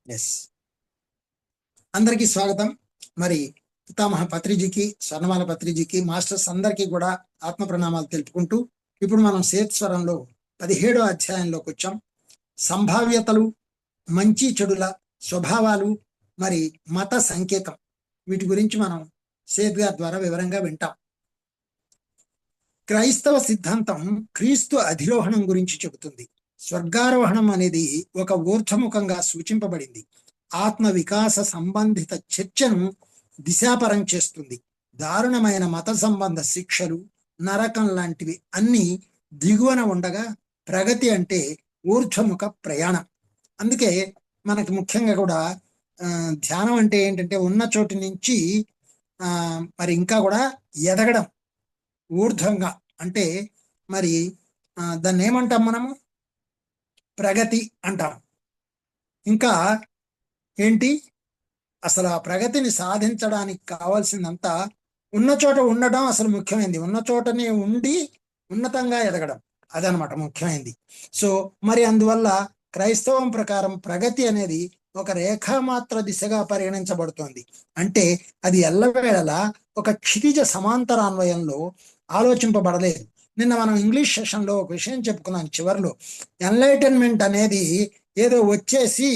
Yes, అందరికీ స్వాగతం. మరి పితామహ పత్రిజీకి, స్వర్ణమాల పత్రిజీకి, మాస్టర్స్ అందరికీ కూడా ఆత్మ ప్రణామాలు తెలుపుకుంటూ ఇప్పుడు మనం సేత్స్వరంలో 17వ అధ్యాయంలోకి వచ్చాం. సంభావ్యతలు, మంచి చెడుల స్వభావాలు, మరి మత సంకేతం, వీటి గురించి మనం సేత్ గారి ద్వారా వివరంగా వింటాం. క్రైస్తవ సిద్ధాంతం క్రీస్తు అధిరోహణం గురించి చెబుతుంది. స్వర్గారోహణం అనేది ఒక ఊర్ధ్వముఖంగా సూచింపబడింది. ఆత్మ వికాస సంబంధిత చర్చను దిశాపరం చేస్తుంది. దారుణమైన మత సంబంధ శిక్షలు, నరకం లాంటివి అన్ని దిగువన ఉండగా ప్రగతి అంటే ఊర్ధ్వముఖ ప్రయాణం. అందుకే మనకి ముఖ్యంగా కూడా ధ్యానం అంటే ఏంటంటే ఉన్న చోటు నుంచి మరి ఇంకా కూడా ఎదగడం, ఊర్ధ్వంగా. అంటే మరి దాన్ని ఏమంటాం మనము? ప్రగతి అంటాం. ఇంకా ఏంటి, అసలు ఆ ప్రగతిని సాధించడానికి కావాల్సిందంతా ఉన్న చోట ఉండడం అసలు ముఖ్యమైనది. ఉన్న చోటనే ఉండి ఉన్నతంగా ఎదగడం, అదనమాట ముఖ్యమైనది. సో మరి అందువల్ల క్రైస్తవం ప్రకారం ప్రగతి అనేది ఒక రేఖామాత్ర దిశగా పరిగణించబడుతోంది. అంటే అది ఎల్లవేళలా ఒక క్షితిజ సమాంతరాన్వయంలో ఆలోచింపబడలేదు. నిన్న మనం ఇంగ్లీష్ సెషన్లో ఒక విషయం చెప్పుకున్నాం చివరిలో. ఎన్లైటన్మెంట్ అనేది ఏదో వచ్చేసి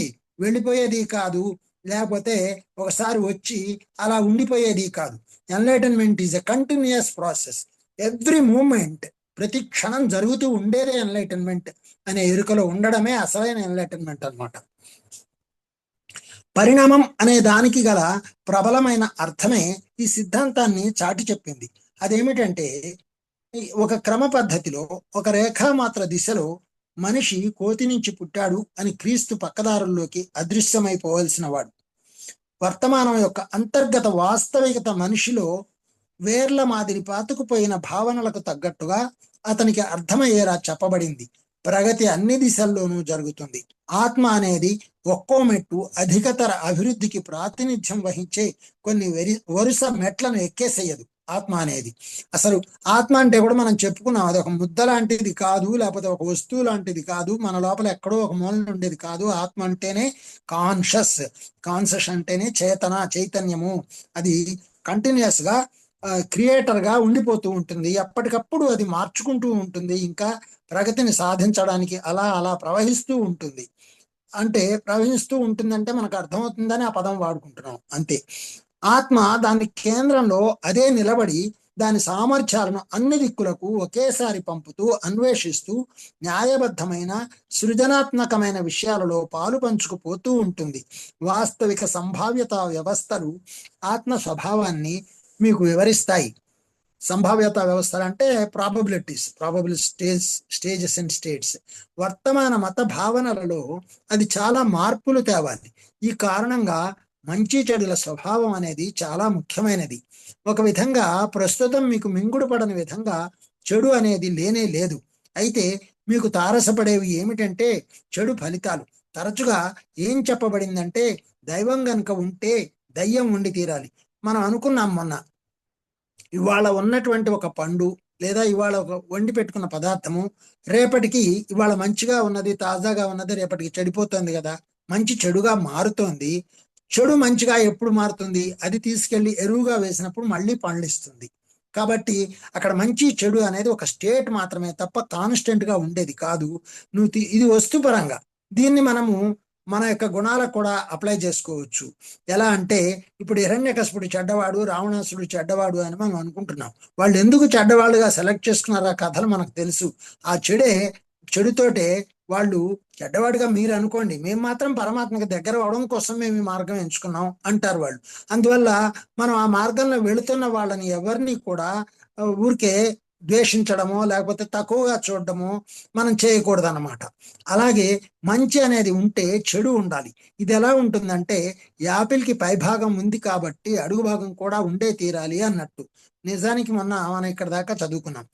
వెళ్ళిపోయేది కాదు, లేకపోతే ఒకసారి వచ్చి అలా ఉండిపోయేది కాదు. Enlightenment is a continuous process. Every moment, ప్రతి క్షణం జరుగుతూ ఉండేదే ఎన్లైటన్మెంట్ అనే ఎరుకలో ఉండడమే అసలైన ఎన్లైటన్మెంట్ అనమాట. పరిణామం అనే దానికి గల ప్రబలమైన అర్థమే ఈ సిద్ధాంతాన్ని చాటి చెప్పింది. అదేమిటంటే ఒక క్రమ పద్ధతిలో, ఒక రేఖామాత్ర దిశలో మనిషి కోతి నుంచి పుట్టాడు అని క్రీస్తు పక్కదారుల్లోకి అదృశ్యమైపోవలసిన వాడు. వర్తమానం యొక్క అంతర్గత వాస్తవికత మనిషిలో వేర్ల మాదిరి పాతుకుపోయిన భావనలకు తగ్గట్టుగా అతనికి అర్థమయ్యేలా చెప్పబడింది. ప్రగతి అన్ని దిశల్లోనూ జరుగుతుంది. ఆత్మ అనేది ఒక్కో మెట్టు అధికతర అభివృద్ధికి ప్రాతినిధ్యం వహించే కొన్ని వరుస మెట్లను ఎక్కేసేయదు. ఆత్మ అనేది అసలు ఆత్మ అంటే కూడా మనం చెప్పుకున్నాం, అది ఒక ముద్ద లాంటిది కాదు, లేకపోతే ఒక వస్తువు లాంటిది కాదు, మన లోపల ఎక్కడో ఒక మూలన ఉండేది కాదు. ఆత్మ అంటేనే కాన్షస్ అంటేనే చేతన, చైతన్యము. అది కంటిన్యూస్ గా క్రియేటర్ గా ఉండిపోతూ ఉంటుంది. ఎప్పటికప్పుడు అది మార్చుకుంటూ ఉంటుంది. ఇంకా ప్రగతిని సాధించడానికి అలా అలా ప్రవహిస్తూ ఉంటుంది. అంటే ప్రవహిస్తూ ఉంటుందంటే మనకు అర్థమవుతుందని ఆ పదం వాడుకుంటున్నాం అంతే. ఆత్మ దాని కేంద్రంలో అదే నిలబడి దాని సామర్థ్యాలను అన్ని దిక్కులకు ఒకేసారి పంపుతూ, అన్వేషిస్తూ, న్యాయబద్ధమైన సృజనాత్మకమైన విషయాలలో పాలు పంచుకుపోతూ ఉంటుంది. వాస్తవిక సంభావ్యత వ్యవస్థలు ఆత్మ స్వభావాన్ని మీకు వివరిస్తాయి. సంభావ్యత వ్యవస్థలు అంటే ప్రాబబుల్ స్టేజెస్ అండ్ స్టేట్స్. వర్తమాన మత భావనలలో అది చాలా మార్పులు తేవాలి. ఈ కారణంగా మంచి చెడుల స్వభావం అనేది చాలా ముఖ్యమైనది. ఒక విధంగా ప్రస్తుతం మీకు మింగుడు పడని విధంగా చెడు అనేది లేనే లేదు. అయితే మీకు తారసపడేవి ఏమిటంటే చెడు ఫలితాలు. తరచుగా ఏం చెప్పబడిందంటే దైవం గనుక ఉంటే దయ్యం ఉండి తీరాలి. మనం అనుకున్నాం మొన్న, ఇవాళ ఉన్నటువంటి ఒక పండు లేదా ఇవాళ ఒక వండి పెట్టుకున్న పదార్థము రేపటికి, ఇవాళ మంచిగా ఉన్నది, తాజాగా ఉన్నది, రేపటికి చెడిపోతుంది కదా, మంచి చెడుగా మారుతోంది. చెడు మంచిగా ఎప్పుడు మారుతుంది? అది తీసుకెళ్లి ఎరువుగా వేసినప్పుడు మళ్ళీ పండిస్తుంది. కాబట్టి అక్కడ మంచి చెడు అనేది ఒక స్టేట్ మాత్రమే తప్ప కాన్స్టెంట్ గా ఉండేది కాదు. ఇది వస్తుపరంగా. దీన్ని మనము మన యొక్క గుణాలకు కూడా అప్లై చేసుకోవచ్చు. ఎలా అంటే ఇప్పుడు హిరణ్యకశిపుడు చెడ్డవాడు, రావణాసుడు చెడ్డవాడు అని మనం అనుకుంటున్నాం. వాళ్ళు ఎందుకు చెడ్డవాళ్ళుగా సెలెక్ట్ చేసుకున్నారో ఆ కథలు మనకు తెలుసు. ఆ చెడుతోటే వాళ్ళు చెడ్డవాడిగా మీరు అనుకోండి, మేము మాత్రం పరమాత్మకి దగ్గర అవడం కోసం మేము ఈ మార్గం ఎంచుకున్నాం అంటారు వాళ్ళు. అందువల్ల మనం ఆ మార్గంలో వెళుతున్న వాళ్ళని ఎవరిని కూడా ఊరికే ద్వేషించడమో లేకపోతే తక్కువగా చూడడమో మనం చేయకూడదు అన్నమాట. అలాగే మంచి అనేది ఉంటే చెడు ఉండాలి. ఇది ఎలా ఉంటుందంటే యాపిల్కి పైభాగం ఉంది కాబట్టి అడుగు భాగం కూడా ఉండే తీరాలి అన్నట్టు. నిజానికి మొన్న మనం ఇక్కడ దాకా చదువుకున్నాం.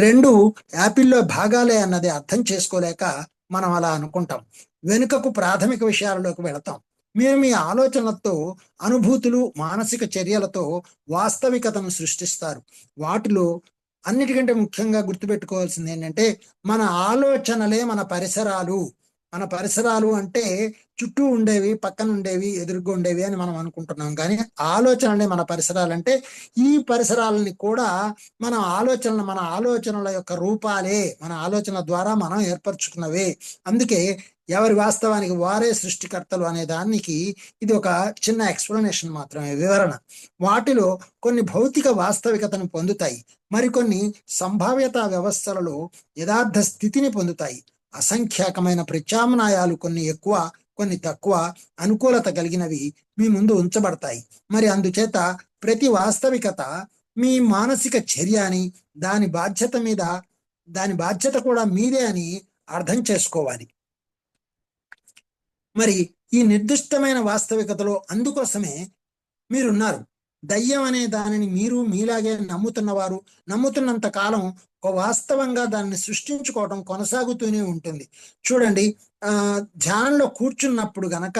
రెండు యాపిల్లో భాగాలే అన్నది అర్థం చేసుకోలేక మనం అలా అనుకుంటాం. వెనుకకు ప్రాథమిక విషయాలలోకి వెళతాం. మీరు మీ ఆలోచనలతో, అనుభూతులు, మానసిక చర్యలతో వాస్తవికతను సృష్టిస్తారు. వాటిలో అన్నిటికంటే ముఖ్యంగా గుర్తుపెట్టుకోవాల్సింది ఏంటంటే మన ఆలోచనలే మన పరిసరాలు మన పరిసరాలు అంటే చుట్టూ ఉండేవి, పక్కన ఉండేవి, ఎదురుగా ఉండేవి అని మనం అనుకుంటున్నాం. కానీ ఆలోచనలే మన పరిసరాలు. అంటే ఈ పరిసరాలని కూడా మన ఆలోచనల యొక్క రూపాలే, మన ఆలోచన ద్వారా మనం ఏర్పరచుకున్నవే. అందుకే ఎవరి వాస్తవానికి వారే సృష్టికర్తలు అనే దానికి ఇది ఒక చిన్న ఎక్స్ప్లెనేషన్ మాత్రమే, వివరణ. వాటిలో కొన్ని భౌతిక వాస్తవికతను పొందుతాయి, మరికొన్ని సంభావ్యత వ్యవస్థలలో యథార్థ స్థితిని పొందుతాయి. అసంఖ్యాకమైన ప్రత్యామ్నాయాలు, కొన్ని ఎక్కువ కొన్ని తక్కువ అనుకూలత కలిగినవి మీ ముందు ఉంచబడతాయి. మరి అందుచేత ప్రతి వాస్తవికత మీ మానసిక చర్య అని, దాని బాధ్యత కూడా మీదే అని అర్థం చేసుకోవాలి. మరి ఈ నిర్దిష్టమైన వాస్తవికతలో అందుకోసమే మీరున్నారు. దయ్యం అనే దానిని మీరు మీలాగే నమ్ముతున్నంత కాలం వాస్తవంగా దాన్ని సృష్టించుకోవడం కొనసాగుతూనే ఉంటుంది. చూడండి, ధ్యానంలో కూర్చున్నప్పుడు గనక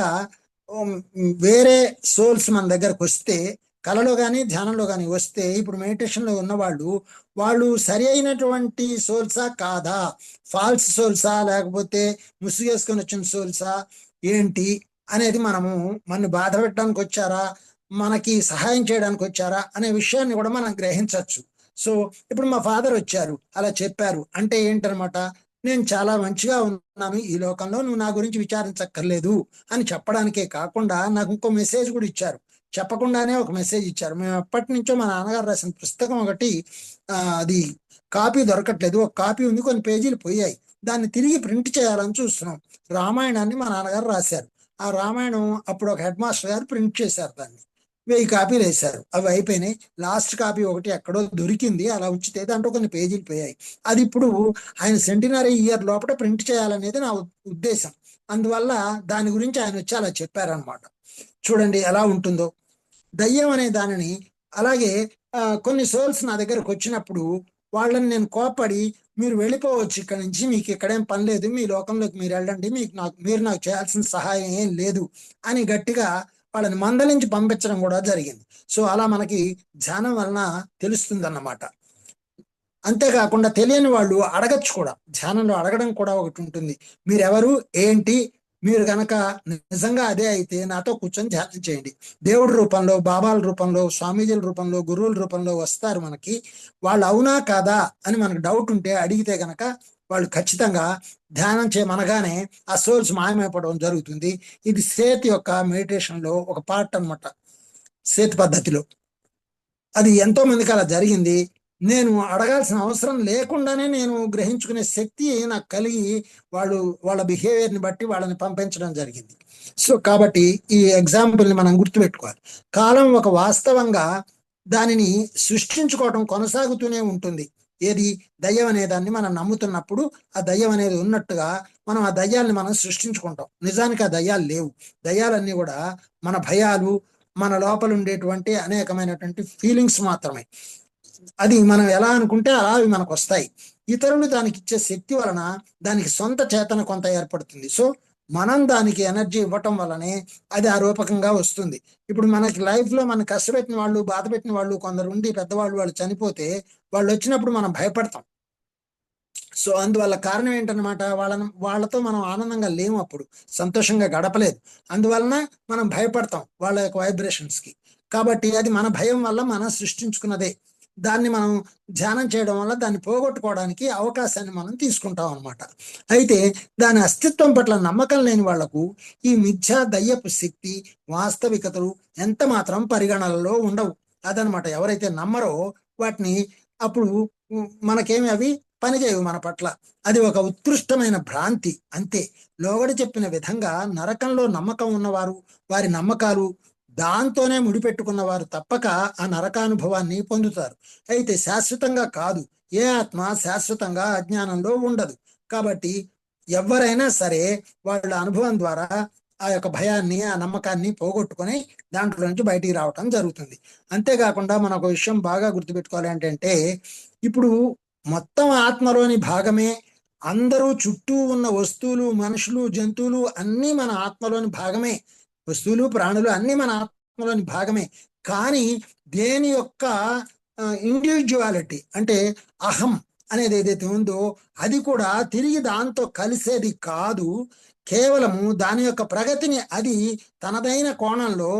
వేరే సోల్స్ మన దగ్గరకు వస్తే, కళలో కానీ ధ్యానంలో కానీ వస్తే, ఇప్పుడు మెడిటేషన్లో ఉన్నవాళ్ళు వాళ్ళు సరి అయినటువంటి సోల్సా కాదా, ఫాల్స్ సోల్సా, లేకపోతే ముసుగేసుకొని వచ్చిన సోల్సా ఏంటి అనేది మన బాధ పెట్టడానికి వచ్చారా, మనకి సహాయం చేయడానికి వచ్చారా అనే విషయాన్ని కూడా మనం గ్రహించవచ్చు. సో ఇప్పుడు మా ఫాదర్ వచ్చారు, అలా చెప్పారు అంటే ఏంటనమాట, నేను చాలా మంచిగా ఉన్నాను ఈ లోకంలో, నువ్వు నా గురించి విచారించక్కర్లేదు అని చెప్పడానికే కాకుండా నాకు ఇంకో మెసేజ్ కూడా ఇచ్చారు. చెప్పకుండానే ఒక మెసేజ్ ఇచ్చారు. మేము ఎప్పటి నుంచో మా నాన్నగారు రాసిన పుస్తకం ఒకటి, అది కాపీ దొరకట్లేదు. ఒక కాపీ ఉంది, కొన్ని పేజీలు పోయాయి, దాన్ని తిరిగి ప్రింట్ చేయాలని చూస్తున్నాం. రామాయణాన్ని మా నాన్నగారు రాశారు. ఆ రామాయణం అప్పుడు ఒక హెడ్ మాస్టర్ గారు ప్రింట్ చేశారు, దాన్ని 1000 కాపీలు వేశారు. అవి అయిపోయినాయి. లాస్ట్ కాపీ ఒకటి ఎక్కడో దొరికింది, అలా ఉంచితే దాంట్లో కొన్ని పేజీలు పోయాయి. అది ఇప్పుడు ఆయన సెంటినరీ ఇయర్ లోపల ప్రింట్ చేయాలనేది నా ఉద్దేశం. అందువల్ల దాని గురించి ఆయన వచ్చి అలా చెప్పారనమాట. చూడండి ఎలా ఉంటుందో దయ్యం అనే దానిని. అలాగే కొన్ని సోల్స్ నా దగ్గరకు వచ్చినప్పుడు వాళ్ళని నేను కోపడి, మీరు వెళ్ళిపోవచ్చు ఇక్కడ నుంచి, మీకు ఇక్కడేం పని లేదు, మీ లోకంలోకి మీరు వెళ్ళండి, మీరు నాకు చేయాల్సిన సహాయం ఏం లేదు అని గట్టిగా వాళ్ళని మందలించి పంపించడం కూడా జరిగింది. సో అలా మనకి ధ్యానం వలన తెలుస్తుంది అన్నమాట. అంతేకాకుండా తెలియని వాళ్ళు అడగచ్చు కూడా, ధ్యానంలో అడగడం కూడా ఒకటి ఉంటుంది. మీరెవరు ఏంటి, మీరు కనుక నిజంగా అదే అయితే నాతో కూర్చొని ధ్యానం చేయండి. దేవుడి రూపంలో, బాబాల రూపంలో, స్వామీజీల రూపంలో, గురువుల రూపంలో వస్తారు మనకి. వాళ్ళు అవునా కాదా అని మనకు డౌట్ ఉంటే అడిగితే కనుక వాళ్ళు ఖచ్చితంగా ధ్యానం చేయమనగానే ఆ సోల్స్ మాయమైపోవడం జరుగుతుంది. ఇది సేత్ యొక్క మెడిటేషన్లో ఒక పార్ట్ అనమాట. సేత్ పద్ధతిలో అది ఎంతో మందికి అలా జరిగింది. నేను అడగాల్సిన అవసరం లేకుండానే నేను గ్రహించుకునే శక్తి నాకు కలిగి వాళ్ళ బిహేవియర్ని బట్టి వాళ్ళని పంపించడం జరిగింది. సో కాబట్టి ఈ ఎగ్జాంపుల్ని మనం గుర్తుపెట్టుకోవాలి. కాలం ఒక వాస్తవంగా దానిని సృష్టించుకోవడం కొనసాగుతూనే ఉంటుంది. ఏది, దయ్యం అనే దాన్ని మనం నమ్ముతున్నప్పుడు ఆ దయ్యం అనేది ఉన్నట్టుగా మనం ఆ దయ్యాల్ని మనం సృష్టించుకుంటాం. నిజానికి ఆ దయ్యాలు లేవు. దయ్యాలన్నీ కూడా మన భయాలు, మన లోపల ఉండేటువంటి అనేకమైనటువంటి ఫీలింగ్స్ మాత్రమే. అది మనం ఎలా అనుకుంటే అలా అవి మనకు వస్తాయి. ఇతరులు దానికి ఇచ్చే శక్తి వలన దానికి సొంత చేతన కొంత ఏర్పడుతుంది. సో మనం దానికి ఎనర్జీ ఇవ్వటం వల్లనే అది ఆ రూపకంగా వస్తుంది. ఇప్పుడు మనకి లైఫ్లో మనం కష్టపెట్టిన వాళ్ళు, బాధ పెట్టిన వాళ్ళు కొందరు ఉండి, పెద్దవాళ్ళు వాళ్ళు చనిపోతే వాళ్ళు వచ్చినప్పుడు మనం భయపడతాం. సో అందువల్ల కారణం ఏంటనమాట, వాళ్ళతో మనం ఆనందంగా లేము, అప్పుడు సంతోషంగా గడపలేదు. అందువలన మనం భయపడతాం వాళ్ళ యొక్క వైబ్రేషన్స్కి. కాబట్టి అది మన భయం వల్ల మనం సృష్టించుకున్నదే. దాన్ని మనం ధ్యానం చేయడం వల్ల దాన్ని పోగొట్టుకోవడానికి అవకాశాన్ని మనం తీసుకుంటాం అనమాట. అయితే దాని అస్తిత్వం పట్ల నమ్మకం లేని వాళ్లకు ఈ మిథ్యా దయ్యపు శక్తి, వాస్తవికతలు ఎంత మాత్రం పరిగణనలో ఉండవు. అదనమాట. ఎవరైతే నమ్మరో వాటిని అప్పుడు మనకేమి అవి పనిచేయవు మన పట్ల. అది ఒక ఉత్కృష్టమైన భ్రాంతి అంతే. లోగడి చెప్పిన విధంగా నరకంలో నమ్మకం ఉన్నవారు, వారి నమ్మకాలు దాంతోనే ముడిపెట్టుకున్నవారు తప్పక ఆ నరకానుభవాన్ని పొందుతారు. అయితే శాశ్వతంగా కాదు. ఏ ఆత్మ శాశ్వతంగా అజ్ఞానంలో ఉండదు. కాబట్టి ఎవరైనా సరే వాళ్ళ అనుభవం ద్వారా ఆ యొక్క భయాన్ని, ఆ నమ్మకాన్ని పోగొట్టుకొని దాంట్లో నుంచి బయటికి రావటం జరుగుతుంది. అంతేకాకుండా మనం ఒక విషయం బాగా గుర్తుపెట్టుకోవాలి ఏంటంటే, ఇప్పుడు మొత్తం ఆత్మలోని భాగమే. అందరూ చుట్టూ ఉన్న వస్తువులు, మనుషులు, జంతువులు అన్నీ మన ఆత్మలోని భాగమే. వస్తువులు, ప్రాణులు అన్నీ మన ఆత్మలోని భాగమే. కానీ దేని యొక్క ఇండివిజువాలిటీ అంటే అహం అనేది ఏదైతే ఉందో అది కూడా తిరిగి దాంతో కలిసేది కాదు. కేవలము దాని యొక్క ప్రగతిని అది తనదైన కోణంలో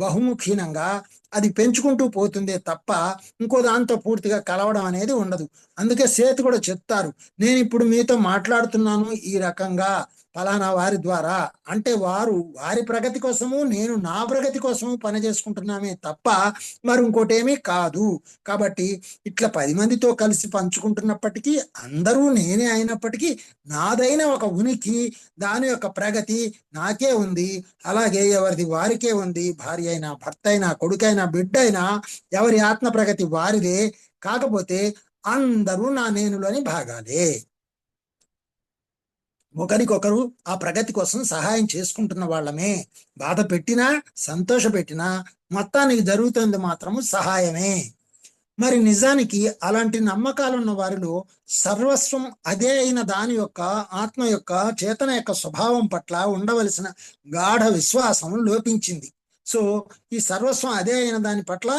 బహుముఖీనంగా అది పెంచుకుంటూ పోతుందే తప్ప ఇంకో దాంతో పూర్తిగా కలవడం అనేది ఉండదు. అందుకే సేతు కూడా చెప్తారు, నేను ఇప్పుడు మీతో మాట్లాడుతున్నాను ఈ రకంగా ఫలానా వారి ద్వారా, అంటే వారు వారి ప్రగతి కోసము నేను నా ప్రగతి కోసము పని చేసుకుంటున్నామే తప్ప మరి ఇంకోటేమీ కాదు. కాబట్టి ఇట్లా 10 మందితో కలిసి పంచుకుంటున్నప్పటికీ అందరూ నేనే అయినప్పటికీ నాదైన ఒక ఉనికి, దాని యొక్క ప్రగతి నాకే ఉంది. అలాగే ఎవరిది వారికే ఉంది. భార్య అయినా, భర్త అయినా, కొడుకైనా, బిడ్డ అయినా ఎవరి ఆత్మ ప్రగతి వారిదే. కాకపోతే అందరూ నా నేనులోని భాగాలే. ఒకరికొకరు ఆ ప్రగతి కోసం సహాయం చేసుకుంటున్న వాళ్ళమే. బాధ పెట్టినా సంతోష పెట్టినా మొత్తానికి జరుగుతుంది మాత్రము సహాయమే. మరి నిజానికి అలాంటి నమ్మకాలు ఉన్న వారిలో సర్వస్వం అదే అయిన దాని యొక్క ఆత్మ యొక్క చేతన యొక్క స్వభావం పట్ల ఉండవలసిన గాఢ విశ్వాసం లోపించింది. సో ఈ సర్వస్వం అదే అయిన దాని పట్ల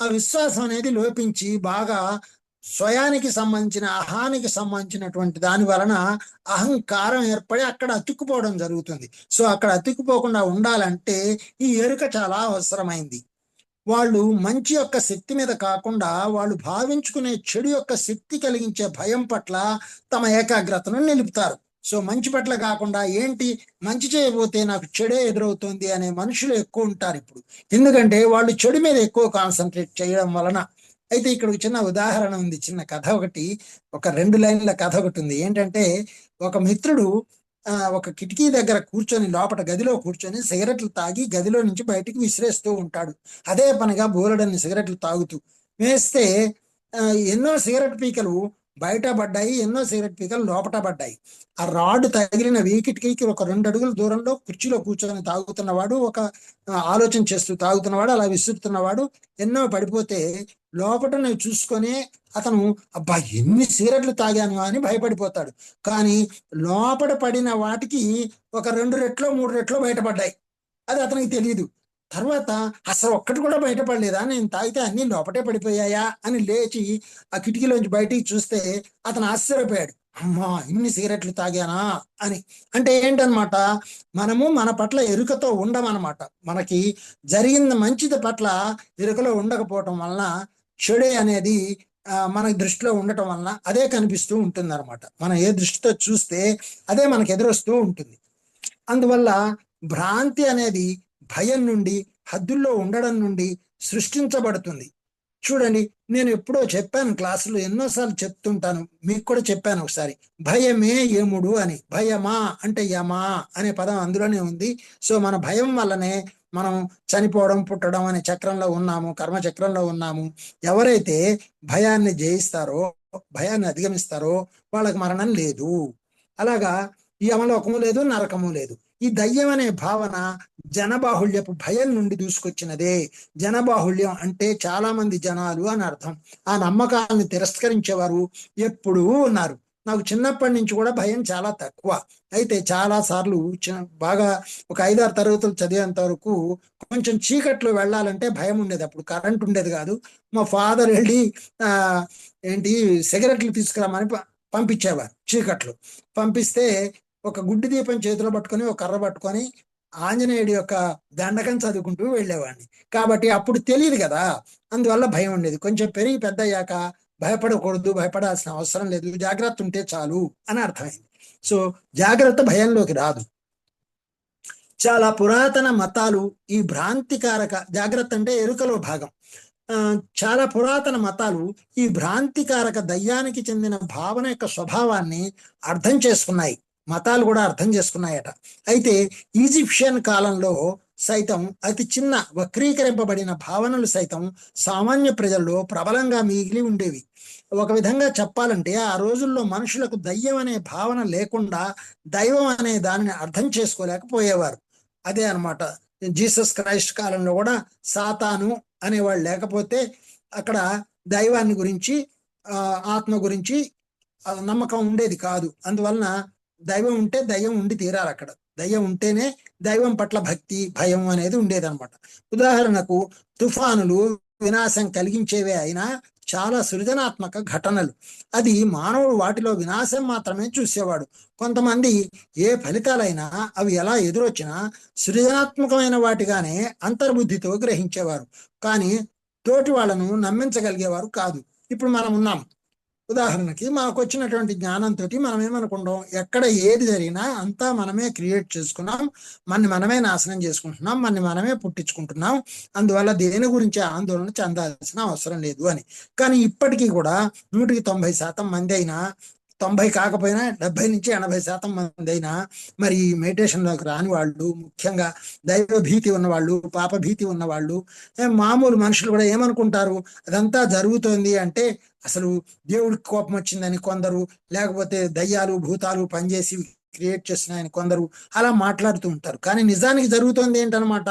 ఆ విశ్వాసం అనేది లోపించి బాగా స్వయానికి సంబంధించిన అహానికి సంబంధించినటువంటి దాని వలన అహంకారం ఏర్పడి అక్కడ అతుక్కుపోవడం జరుగుతుంది. సో అక్కడ అతుక్కుపోకుండా ఉండాలంటే ఈ ఎరుక చాలా అవసరమైంది. వాళ్ళు మంచి యొక్క శక్తి మీద కాకుండా వాళ్ళు భావించుకునే చెడు యొక్క శక్తి కలిగించే భయం పట్ల తమ ఏకాగ్రతను నిలుపుతారు. సో మంచి పట్ల కాకుండా ఏంటి మంచి చేయబోతే నాకు చెడే ఎదురవుతుంది అనే మనుషులు ఎక్కువ ఉంటారు ఇప్పుడు. ఎందుకంటే వాళ్ళు చెడు మీద ఎక్కువ కాన్సన్ట్రేట్ చేయడం వలన. అయితే ఇక్కడ ఒక చిన్న ఉదాహరణ ఉంది, చిన్న కథ ఒకటి, ఒక 2 లైన్ల కథ ఒకటి ఉంది. ఏంటంటే ఒక మిత్రుడు ఒక కిటికీ దగ్గర కూర్చొని లోపల గదిలో కూర్చొని సిగరెట్లు తాగి గదిలో నుంచి బయటికి విసిరేస్తూ ఉంటాడు. అదే పనిగా బోలెడన్ని సిగరెట్లు తాగుతూ వేస్తే ఎన్నో సిగరెట్ పీకలు బయట పడ్డాయి, ఎన్నో సిగరెట్ పీకలు లోపట పడ్డాయి. ఆ రాడ్ తగిలిన కిటికీకి ఒక 2 అడుగుల దూరంలో కుర్చీలో కూర్చొని తాగుతున్నవాడు, ఒక ఆలోచన చేస్తూ తాగుతున్నవాడు, అలా విసురుతున్నవాడు ఎన్నో పడిపోతే లోపల చూసుకొని అతను అబ్బా ఎన్ని సిగరెట్లు తాగాను అని భయపడిపోతాడు. కానీ లోపల పడిన వాటికి ఒక 2 రెట్లో 3 రెట్లో బయటపడ్డాయి. అది అతనికి తెలియదు. తర్వాత అసలు ఒక్కటి కూడా బయటపడలేదా, నేను తాగితే అన్ని లోపటే పడిపోయాయా అని లేచి ఆ కిటికీలోంచి బయటికి చూస్తే అతను ఆశ్చర్యపోయాడు, అమ్మా ఇన్ని సిగరెట్లు తాగానా అని. అంటే ఏంటనమాట, మనము మన పట్ల ఎరుకతో ఉండమన్నమాట. మనకి జరిగిన మంచిది పట్ల ఎరుకలో ఉండకపోవటం వలన చెడే అనేది మన దృష్టిలో ఉండటం వలన అదే కనిపిస్తూ ఉంటుంది అనమాట. మనం ఏ దృష్టితో చూస్తే అదే మనకు ఎదురొస్తూ ఉంటుంది. అందువల్ల భ్రాంతి అనేది భయం నుండి, హద్దుల్లో ఉండడం నుండి సృష్టించబడుతుంది. చూడండి, నేను ఎప్పుడో చెప్పాను క్లాసులో, ఎన్నోసార్లు చెప్తుంటాను, మీకు కూడా చెప్పాను ఒకసారి, భయమే యముడు అని. భయమా అంటే యమా అనే పదం అందులోనే ఉంది. సో మన భయం వల్లనే మనం చనిపోవడం, పుట్టడం అనే చక్రంలో ఉన్నాము, కర్మ చక్రంలో ఉన్నాము. ఎవరైతే భయాన్ని జయిస్తారో, భయాన్ని అధిగమిస్తారో వాళ్ళకి మరణం లేదు. అలాగా యమలోకము లేదు, నరకము లేదు. ఈ దయ్యం అనే భావన జనబాహుళ్యపు భయం నుండి దూసుకొచ్చినదే. జనబాహుళ్యం అంటే చాలా మంది జనాలు అని అర్థం. ఆ నమ్మకాలను తిరస్కరించేవారు ఎప్పుడూ ఉన్నారు. నాకు చిన్నప్పటి నుంచి కూడా భయం చాలా తక్కువ. అయితే చాలా సార్లు బాగా ఒక 5-6 తరగతులు చదివేంత వరకు కొంచెం చీకట్లో వెళ్ళాలంటే భయం ఉండేది. అప్పుడు కరెంట్ ఉండేది కాదు. మా ఫాదర్ వెళ్ళి ఏంటి సిగరెట్లు తీసుకురామని పంపించేవారు. చీకట్లు పంపిస్తే ఒక గుడ్డి దీపం చేతిలో పట్టుకొని, ఒక కర్ర పట్టుకొని ఆంజనేయుడి యొక్క దండకం చదువుకుంటూ వెళ్ళేవాడిని. కాబట్టి అప్పుడు తెలియదు కదా, అందువల్ల భయం ఉండేది. కొంచెం పెరిగి పెద్ద అయ్యాక భయపడకూడదు, భయపడాల్సిన అవసరం లేదు, జాగ్రత్త ఉంటే చాలు అని అర్థమైంది. సో జాగ్రత్త భయంలోకి రాదు. చాలా పురాతన మతాలు ఈ భ్రాంతికారక, జాగ్రత్త అంటే ఎరుకలో భాగం, చాలా పురాతన మతాలు ఈ భ్రాంతికారక దయ్యానికి చెందిన భావన యొక్క స్వభావాన్ని అర్థం చేసుకున్నాయి. మతాలు కూడా అర్థం చేసుకున్నాయట. అయితే ఈజిప్షియన్ కాలంలో సైతం అతి చిన్న వక్రీకరింపబడిన భావనలు సైతం సామాన్య ప్రజల్లో ప్రబలంగా మిగిలి ఉండేవి. ఒక విధంగా చెప్పాలంటే ఆ రోజుల్లో మనుషులకు దయ్యం అనే భావన లేకుండా దైవం అనే దానిని అర్థం చేసుకోలేకపోయేవారు. అదే అనమాట, జీసస్ క్రైస్ట్ కాలంలో కూడా సాతాను అనేవాళ్ళు లేకపోతే అక్కడ దైవాన్ని గురించి, ఆత్మ గురించి నమ్మకం ఉండేది కాదు. అందువలన దైవం ఉంటే దయ్యం ఉండి తీరాలి. అక్కడ దయ్యం ఉంటేనే దైవం పట్ల భక్తి, భయం అనేది ఉండేదన్నమాట. ఉదాహరణకు తుఫానులు వినాశం కలిగించేవే అయినా చాలా సృజనాత్మక ఘటనలు. అది మానవుడు వాటిలో వినాశం మాత్రమే చూసేవాడు. కొంతమంది ఏ ఫలితాలైనా అవి ఎలా ఎదురొచ్చినా సృజనాత్మకమైన వాటిగానే అంతర్బుద్ధితో గ్రహించేవారు, కానీ తోటి వాళ్ళను నమ్మించగలిగేవారు కాదు. ఇప్పుడు మనం ఉన్నాం, ఉదాహరణకి మాకు వచ్చినటువంటి జ్ఞానంతో మనం ఏమనుకుంటాం, ఎక్కడ ఏది జరిగినా అంతా మనమే క్రియేట్ చేసుకున్నాం, మనమే నాశనం చేసుకుంటున్నాం, మనమే పుట్టించుకుంటున్నాం, అందువల్ల దేని గురించి ఆందోళన చెందాల్సిన అవసరం లేదు అని. కానీ ఇప్పటికీ కూడా 100% మంది అయినా, 90 కాకపోయినా 70 నుంచి 80% మంది అయినా మరి మెడిటేషన్లోకి రాని వాళ్ళు, ముఖ్యంగా దైవ భీతి ఉన్నవాళ్ళు, పాప భీతి ఉన్నవాళ్ళు, మామూలు మనుషులు కూడా ఏమనుకుంటారు, అదంతా జరుగుతోంది అంటే అసలు దేవుడికి కోపం వచ్చిందని కొందరు, లేకపోతే దయ్యాలు భూతాలు పనిచేసి క్రియేట్ చేస్తున్నాయని కొందరు అలా మాట్లాడుతూ ఉంటారు. కానీ నిజానికి జరుగుతుంది ఏంటనమాట,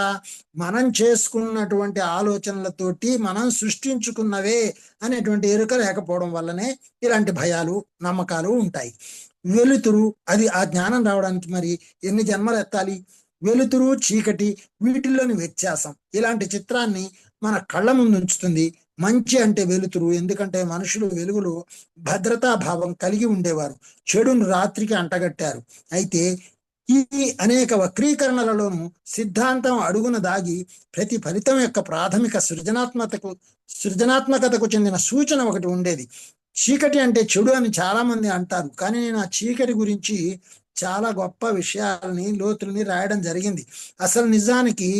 మనం చేసుకున్నటువంటి ఆలోచనలతోటి మనం సృష్టించుకున్నవే అనేటువంటి ఎరుక లేకపోవడం వల్లనే ఇలాంటి భయాలు నమ్మకాలు ఉంటాయి. వెలుతురు, అది ఆ జ్ఞానం రావడానికి మరి ఎన్ని జన్మలు ఎత్తాలి? వెలుతురు చీకటి వీటిల్లోని వ్యత్యాసం ఇలాంటి చిత్రాన్ని మన కళ్ళ ముందు ఉంచుతుంది. మంచి అంటే వెలుతురు, ఎందుకంటే మనుషులు వెలుగులో భద్రతా భావం కలిగి ఉండేవారు, చెడును రాత్రికి అంటగట్టారు. అయితే ఈ అనేక వక్రీకరణలలోనూ సిద్ధాంతం అడుగున దాగి ప్రతి ఫలితం యొక్క ప్రాథమిక సృజనాత్మకతకు చెందిన సూచన ఒకటి ఉండేది. చీకటి అంటే చెడు అని చాలా మంది అంటారు, కానీ నేను ఆ చీకటి గురించి చాలా గొప్ప విషయాలని లోతుల్ని రాయడం జరిగింది. అసలు నిజానికి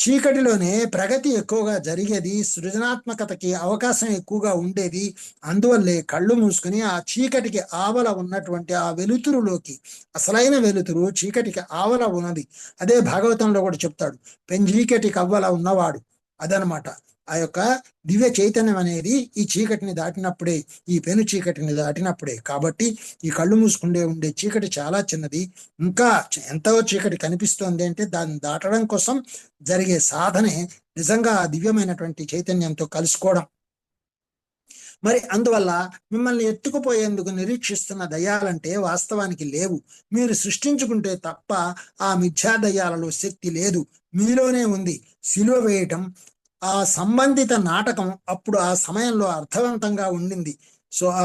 చీకటిలోనే ప్రగతి ఎక్కువగా జరిగేది, సృజనాత్మకతకి అవకాశం ఎక్కువగా ఉండేది. అందువల్లే కళ్ళు మూసుకుని ఆ చీకటికి ఆవల ఉన్నటువంటి ఆ వెలుతురులోకి, అసలైన వెలుతురు చీకటికి ఆవల ఉన్నది. అదే భాగవతంలో కూడా చెప్తాడు, పెంచీకటికి అవ్వల ఉన్నవాడు, అదనమాట ఆ యొక్క దివ్య చైతన్యం అనేది ఈ చీకటిని దాటినప్పుడే, ఈ పెను చీకటిని దాటినప్పుడే. కాబట్టి ఈ కళ్ళు మూసుకుండే ఉండే చీకటి చాలా చిన్నది, ఇంకా ఎంతో చీకటి కనిపిస్తోంది అంటే దాన్ని దాటడం కోసం జరిగే సాధనే నిజంగా ఆ దివ్యమైనటువంటి చైతన్యంతో కలుసుకోవడం. మరి అందువల్ల మిమ్మల్ని ఎత్తుకుపోయేందుకు నిరీక్షిస్తున్న దయ్యాలంటే వాస్తవానికి లేవు, మీరు సృష్టించుకుంటే తప్ప ఆ మిథ్యా దయ్యాలలో శక్తి లేదు, మీలోనే ఉంది. సిలువ వేయటం ఆ సంబంధిత నాటకం అప్పుడు ఆ సమయంలో అర్థవంతంగా ఉండింది. సో ఆ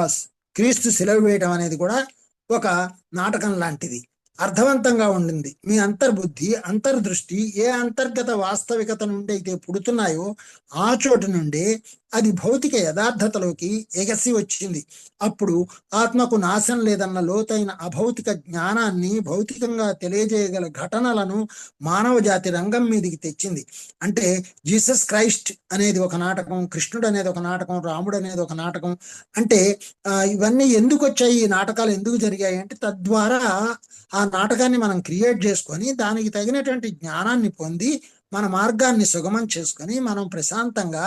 క్రీస్తు సిలువ వేయటం అనేది కూడా ఒక నాటకం లాంటిది, అర్థవంతంగా ఉండింది. మీ అంతర్బుద్ధి అంతర్దృష్టి ఏ అంతర్గత వాస్తవికత నుండి అయితే పుడుతున్నాయో ఆ చోటు నుండి అది భౌతిక యథార్థతలోకి ఎగసి వచ్చింది. అప్పుడు ఆత్మకు నాశనం లేదన్న లోతైన అభౌతిక జ్ఞానాన్ని భౌతికంగా తెలియజేయగల ఘటనలను మానవ జాతి రంగం మీదకి తెచ్చింది. అంటే జీసస్ క్రైస్ట్ అనేది ఒక నాటకం, కృష్ణుడు అనేది ఒక నాటకం, రాముడు అనేది ఒక నాటకం. అంటే ఇవన్నీ ఎందుకు వచ్చాయి, ఈ నాటకాలు ఎందుకు జరిగాయి అంటే తద్వారా ఆ నాటకాన్ని మనం క్రియేట్ చేసుకొని దానికి తగినటువంటి జ్ఞానాన్ని పొంది మన మార్గాన్ని సుగమం చేసుకొని మనం ప్రశాంతంగా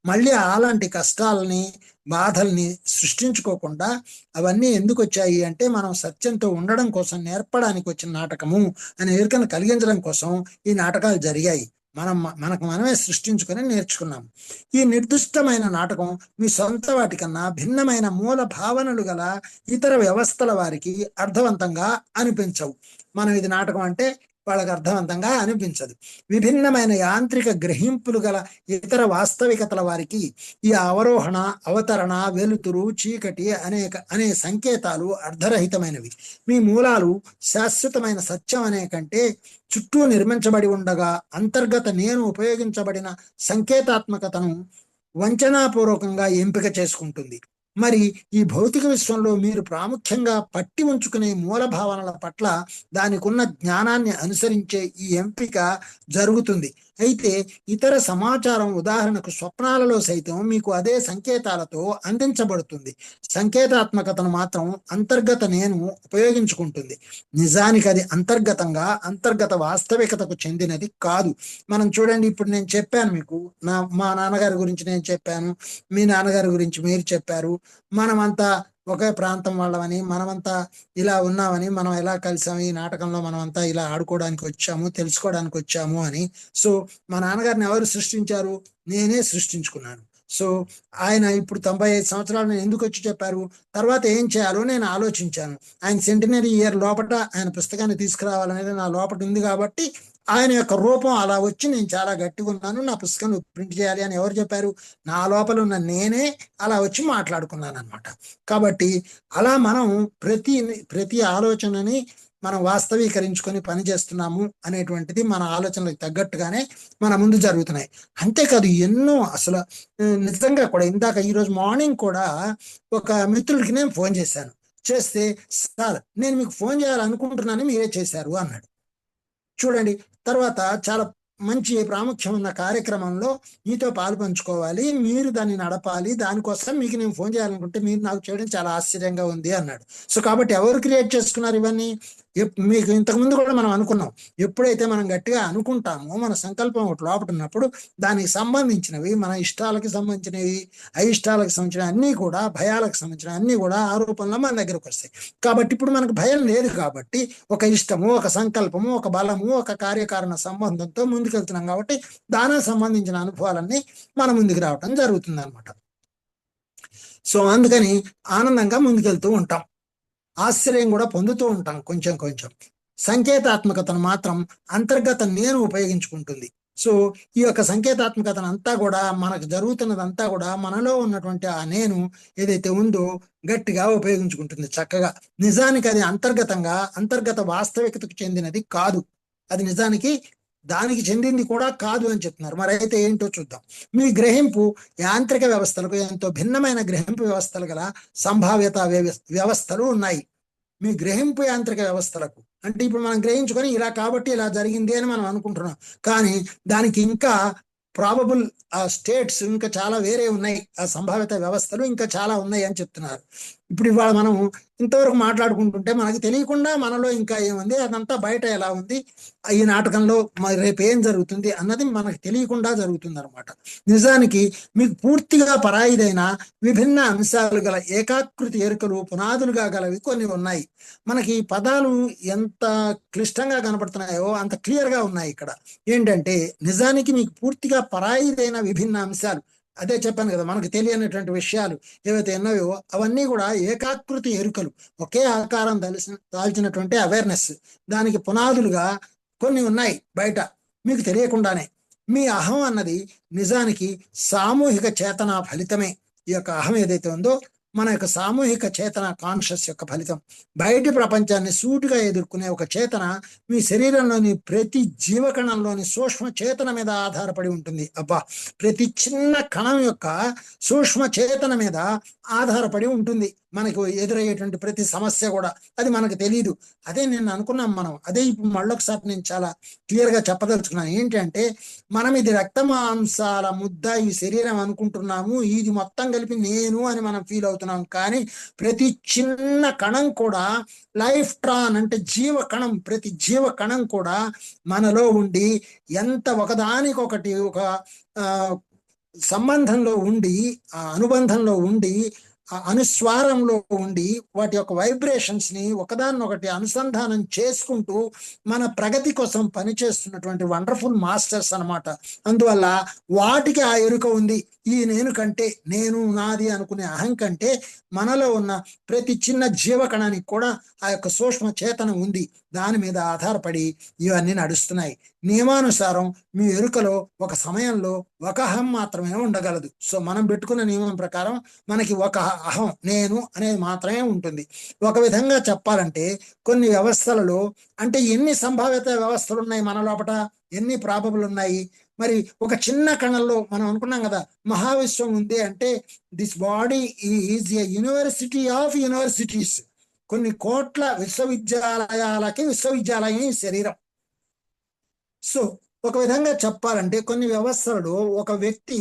మళ్ళీ అలాంటి కష్టాలని బాధల్ని సృష్టించుకోకుండా, అవన్నీ ఎందుకు వచ్చాయి అంటే మనం సత్యంతో ఉండడం కోసం నేర్పడానికి వచ్చిన నాటకము అనే ఎరుకను కలిగించడం కోసం ఈ నాటకాలు జరిగాయి. మనకు మనమే సృష్టించుకొని నేర్చుకున్నాం. ఈ నిర్దిష్టమైన నాటకం మీ సొంత వాటికన్నా భిన్నమైన మూల భావనలు గల ఇతర వ్యవస్థల వారికి అర్థవంతంగా అనిపించవు. మనం ఇది నాటకం అంటే వాళ్ళకి అర్థవంతంగా అనిపించదు. విభిన్నమైన యాంత్రిక గ్రహింపులు గల ఇతర వాస్తవికతల వారికి ఈ అవరోహణ, అవతరణ, వెలుతురు, చీకటి అనే సంకేతాలు అర్ధరహితమైనవి. మీ మూలాలు శాశ్వతమైన సత్యం అనే కంటే చుట్టూ నిర్మించబడి ఉండగా అంతర్గత నేను ఉపయోగించబడిన సంకేతాత్మకతను వంచనాపూర్వకంగా ఎంపిక చేసుకుంటుంది. మరి ఈ భౌతిక విశ్వంలో మీరు ప్రాముఖ్యంగా పట్టి ఉంచుకునే మూల భావనల పట్ల దానికి ఉన్న జ్ఞానాన్ని అనుసరించే ఈ ఎంపిక జరుగుతుంది. అయితే ఇతర సమాచారం, ఉదాహరణకు స్వప్నాలలో సైతం మీకు అదే సంకేతాలతో అందించబడుతుంది. సంకేతాత్మకతను మాత్రం అంతర్గత నేను ఉపయోగించుకుంటుంది. నిజానికి అది అంతర్గతంగా అంతర్గత వాస్తవికతకు చెందినది కాదు. మనం చూడండి, ఇప్పుడు నేను చెప్పాను మీకు, మా నాన్నగారి గురించి నేను చెప్పాను, మీ నాన్నగారి గురించి మీరు చెప్పారు, మనమంతా ఒకే ప్రాంతం వాళ్ళమని, మనమంతా ఇలా ఉన్నామని, మనం ఎలా కలిసాము, ఈ నాటకంలో మనమంతా ఇలా ఆడుకోవడానికి వచ్చాము, తెలుసుకోవడానికి వచ్చాము అని. సో మా నాన్నగారిని ఎవరు సృష్టించారు? నేనే సృష్టించుకున్నాను. సో ఆయన ఇప్పుడు 95 సంవత్సరాలు ఎందుకు వచ్చి చెప్పారు, తర్వాత ఏం చేయాలో నేను ఆలోచించాను. ఆయన సెంటినరీ ఇయర్ లోపల ఆయన పుస్తకాన్ని తీసుకురావాలనేది నా లోపల ఉంది కాబట్టి ఆయన యొక్క రూపం అలా వచ్చి నేను చాలా గట్టిగా ఉన్నాను, నా పుస్తకం ప్రింట్ చేయాలి అని ఎవరు చెప్పారు? నా లోపల ఉన్న నేనే అలా వచ్చి మాట్లాడుకున్నాను అనమాట. కాబట్టి అలా మనం ప్రతి ప్రతి ఆలోచనని మనం వాస్తవీకరించుకొని పనిచేస్తున్నాము అనేటువంటిది మన ఆలోచనలకు తగ్గట్టుగానే మన ముందు జరుగుతున్నాయి. అంతేకాదు ఎన్నో అసలు నిజంగా కూడా ఇందాక ఈరోజు మార్నింగ్ కూడా ఒక మిత్రుడికి నేను ఫోన్ చేశాను. చేస్తే, సార్ నేను మీకు ఫోన్ చేయాలనుకుంటున్నాను, మీరే చేశారు అన్నాడు. చూడండి, తర్వాత చాలా మంచి ప్రాముఖ్యం ఉన్న కార్యక్రమంలో మీతో పాలు పంచుకోవాలి, మీరు దాన్ని నడపాలి, దానికోసం మీకు నేను ఫోన్ చేయాలనుకుంటే మీరు నాకు చేయడం చాలా ఆశ్చర్యంగా ఉంది అన్నాడు. సో కాబట్టి ఎవరు క్రియేట్ చేసుకున్నారు ఇవన్నీ? మీకు ఇంతకుముందు కూడా మనం అనుకున్నాం, ఎప్పుడైతే మనం గట్టిగా అనుకుంటామో మన సంకల్పం ఒకటి లోపల ఉన్నప్పుడు దానికి సంబంధించినవి, మన ఇష్టాలకు సంబంధించినవి, అయిష్టాలకు సంబంధించిన అన్నీ కూడా, భయాలకు సంబంధించిన అన్నీ కూడా ఆ రూపంలో మన దగ్గరకు వస్తాయి. కాబట్టి ఇప్పుడు మనకు భయం లేదు కాబట్టి ఒక ఇష్టము, ఒక సంకల్పము, ఒక బలము, ఒక కార్యకారణ సంబంధంతో ముందుకెళ్తున్నాం కాబట్టి దానికి సంబంధించిన అనుభవాలన్నీ మన ముందుకు రావటం జరుగుతుంది అనమాట. సో అందుకని ఆనందంగా ముందుకెళ్తూ ఉంటాం, ఆశ్చర్యం కూడా పొందుతూ ఉంటాం కొంచెం కొంచెం. సంకేతాత్మకతను మాత్రం అంతర్గత నేను ఉపయోగించుకుంటుంది. సో ఈ యొక్క సంకేతాత్మకతను అంతా కూడా, మనకు జరుగుతున్నదంతా కూడా మనలో ఉన్నటువంటి ఆ నేను ఏదైతే ఉందో గట్టిగా ఉపయోగించుకుంటుంది చక్కగా. నిజానికి అది అంతర్గతంగా, అంతర్గత వాస్తవికతకు చెందినది కాదు, అది నిజానికి దానికి చెందింది కూడా కాదు అని చెప్తున్నారు. మరి అయితే ఏంటో చూద్దాం. మీ గ్రహింపు యాంత్రిక వ్యవస్థలకు ఎంతో భిన్నమైన గ్రహింపు వ్యవస్థలు గల సంభావ్యత వ్యవస్థలు ఉన్నాయి. మీ గ్రహింపు యాంత్రిక వ్యవస్థలకు అంటే ఇప్పుడు మనం గ్రహించుకొని ఇలా కాబట్టి ఇలా జరిగింది అని మనం అనుకుంటున్నాం, కానీ దానికి ఇంకా ప్రాబబుల్ స్టేట్స్ ఇంకా చాలా వేరే ఉన్నాయి, ఆ సంభావ్యత వ్యవస్థలు ఇంకా చాలా ఉన్నాయి అని చెప్తున్నారు. ఇప్పుడు ఇవాళ మనం ఇంతవరకు మాట్లాడుకుంటుంటే మనకి తెలియకుండా మనలో ఇంకా ఏముంది, అదంతా బయట ఎలా ఉంది, ఈ నాటకంలో మరి రేపు ఏం జరుగుతుంది అన్నది మనకు తెలియకుండా జరుగుతుంది అనమాట. నిజానికి మీకు పూర్తిగా పరాయిదైన విభిన్న అంశాలు గల ఏకాకృతి ఎరుకలు పునాదులుగా గలవి కొన్ని ఉన్నాయి. మనకి పదాలు ఎంత క్లిష్టంగా కనపడుతున్నాయో అంత క్లియర్గా ఉన్నాయి ఇక్కడ. ఏంటంటే నిజానికి మీకు పూర్తిగా పరాయిదైన విభిన్న అంశాలు, అదే చెప్పాను కదా, మనకు తెలియనటువంటి విషయాలు ఏవైతే ఉన్నాయో అవన్నీ కూడా ఏకాకృతి ఎరుకలు, ఒకే ఆకారం దాల్చినటువంటి అవేర్నెస్, దానికి పునాదులుగా కొన్ని ఉన్నాయి బయట మీకు తెలియకుండానే. మీ అహం అన్నది నిజానికి సామూహిక చేతన ఫలితమే. ఈ యొక్క అహం ఏదైతే ఉందో మన యొక్క సామూహిక చేతన, కాన్షియస్ యొక్క ఫలితం. బయటి ప్రపంచాన్ని సూటిగా ఎదుర్కొనే ఒక చేతన మీ శరీరంలోని ప్రతి జీవకణంలోని సూక్ష్మ చేతన మీద ఆధారపడి ఉంటుంది. అబ్బా, ప్రతి చిన్న కణం యొక్క సూక్ష్మ చేతన మీద ఆధారపడి ఉంటుంది మనకు ఎదురయ్యేటువంటి ప్రతి సమస్య కూడా. అది మనకు తెలియదు. అదే నేను అనుకున్నాం మనం, అదే ఇప్పుడు మళ్ళొకసారి నేను చాలా క్లియర్గా చెప్పదలుచుకున్నాను. ఏంటంటే మనం ఇది రక్త మాంసాల ముద్ద, ఈ శరీరం అనుకుంటున్నాము, ఇది మొత్తం కలిపి నేను అని మనం ఫీల్ అవుతున్నాం. కానీ ప్రతి చిన్న కణం కూడా లైఫ్ ట్రాన్ అంటే జీవ కణం, ప్రతి జీవ కణం కూడా మనలో ఉండి ఎంత ఒకదానికొకటి ఒక సంబంధంలో ఉండి, ఆ అనుబంధంలో ఉండి, ఆ అనుస్వారంలో ఉండి వాటి యొక్క వైబ్రేషన్స్ ని ఒకదాన్నొకటి అనుసంధానం చేసుకుంటూ మన ప్రగతి కోసం పనిచేస్తున్నటువంటి వండర్ఫుల్ మాస్టర్స్ అన్నమాట. అందువల్ల వాటికి ఆ ఎరుక ఉంది. ఈ నేను కంటే, నేను నాది అనుకునే అహం కంటే మనలో ఉన్న ప్రతి చిన్న జీవకణానికి కూడా ఆ యొక్క సూక్ష్మ చేతన ఉంది. దాని మీద ఆధారపడి ఇవన్నీ నడుస్తున్నాయి. నియమానుసారం మీ ఎరుకలో ఒక సమయంలో ఒక అహం మాత్రమే ఉండగలదు. సో మనం పెట్టుకున్న నియమం ప్రకారం మనకి ఒక అహం, నేను అనేది మాత్రమే ఉంటుంది. ఒక విధంగా చెప్పాలంటే కొన్ని వ్యవస్థలలో, అంటే ఎన్ని సంభావ్యత వ్యవస్థలు ఉన్నాయి మన లోపల, ఎన్ని ప్రాబబుల్ ఉన్నాయి. మరి ఒక చిన్న కణంలో మనం అనుకున్నాం కదా, మహావిశ్వం ఉంది అంటే this body is a university of universities. కొన్ని కోట్ల విశ్వవిద్యాలయాలకి విశ్వవిద్యాలయం ఈ శరీరం. సో ఒక విధంగా చెప్పాలంటే కొన్ని వ్యవస్థలలో ఒక వ్యక్తి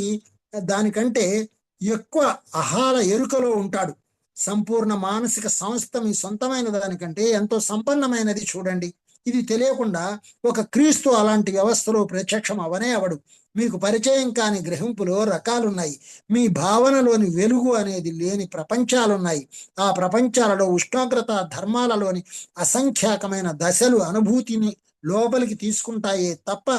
దానికంటే ఎక్కువ అహాల ఎరుకలో ఉంటాడు. సంపూర్ణ మానసిక సంస్థ మీ సొంతమైన దానికంటే ఎంతో సంపన్నమైనది. చూడండి, ఇది తెలియకుండా ఒక క్రీస్తు అలాంటి వ్యవస్థలో ప్రత్యక్షం అవనే అవడు. మీకు పరిచయం కాని గ్రహింపులో రకాలున్నాయి. మీ భావనలోని వెలుగు అనేది లేని ప్రపంచాలున్నాయి. ఆ ప్రపంచాలలో ఉష్ణోగ్రత ధర్మాలలోని అసంఖ్యాకమైన దశలు అనుభూతిని లోపలికి తీసుకుంటాయే తప్ప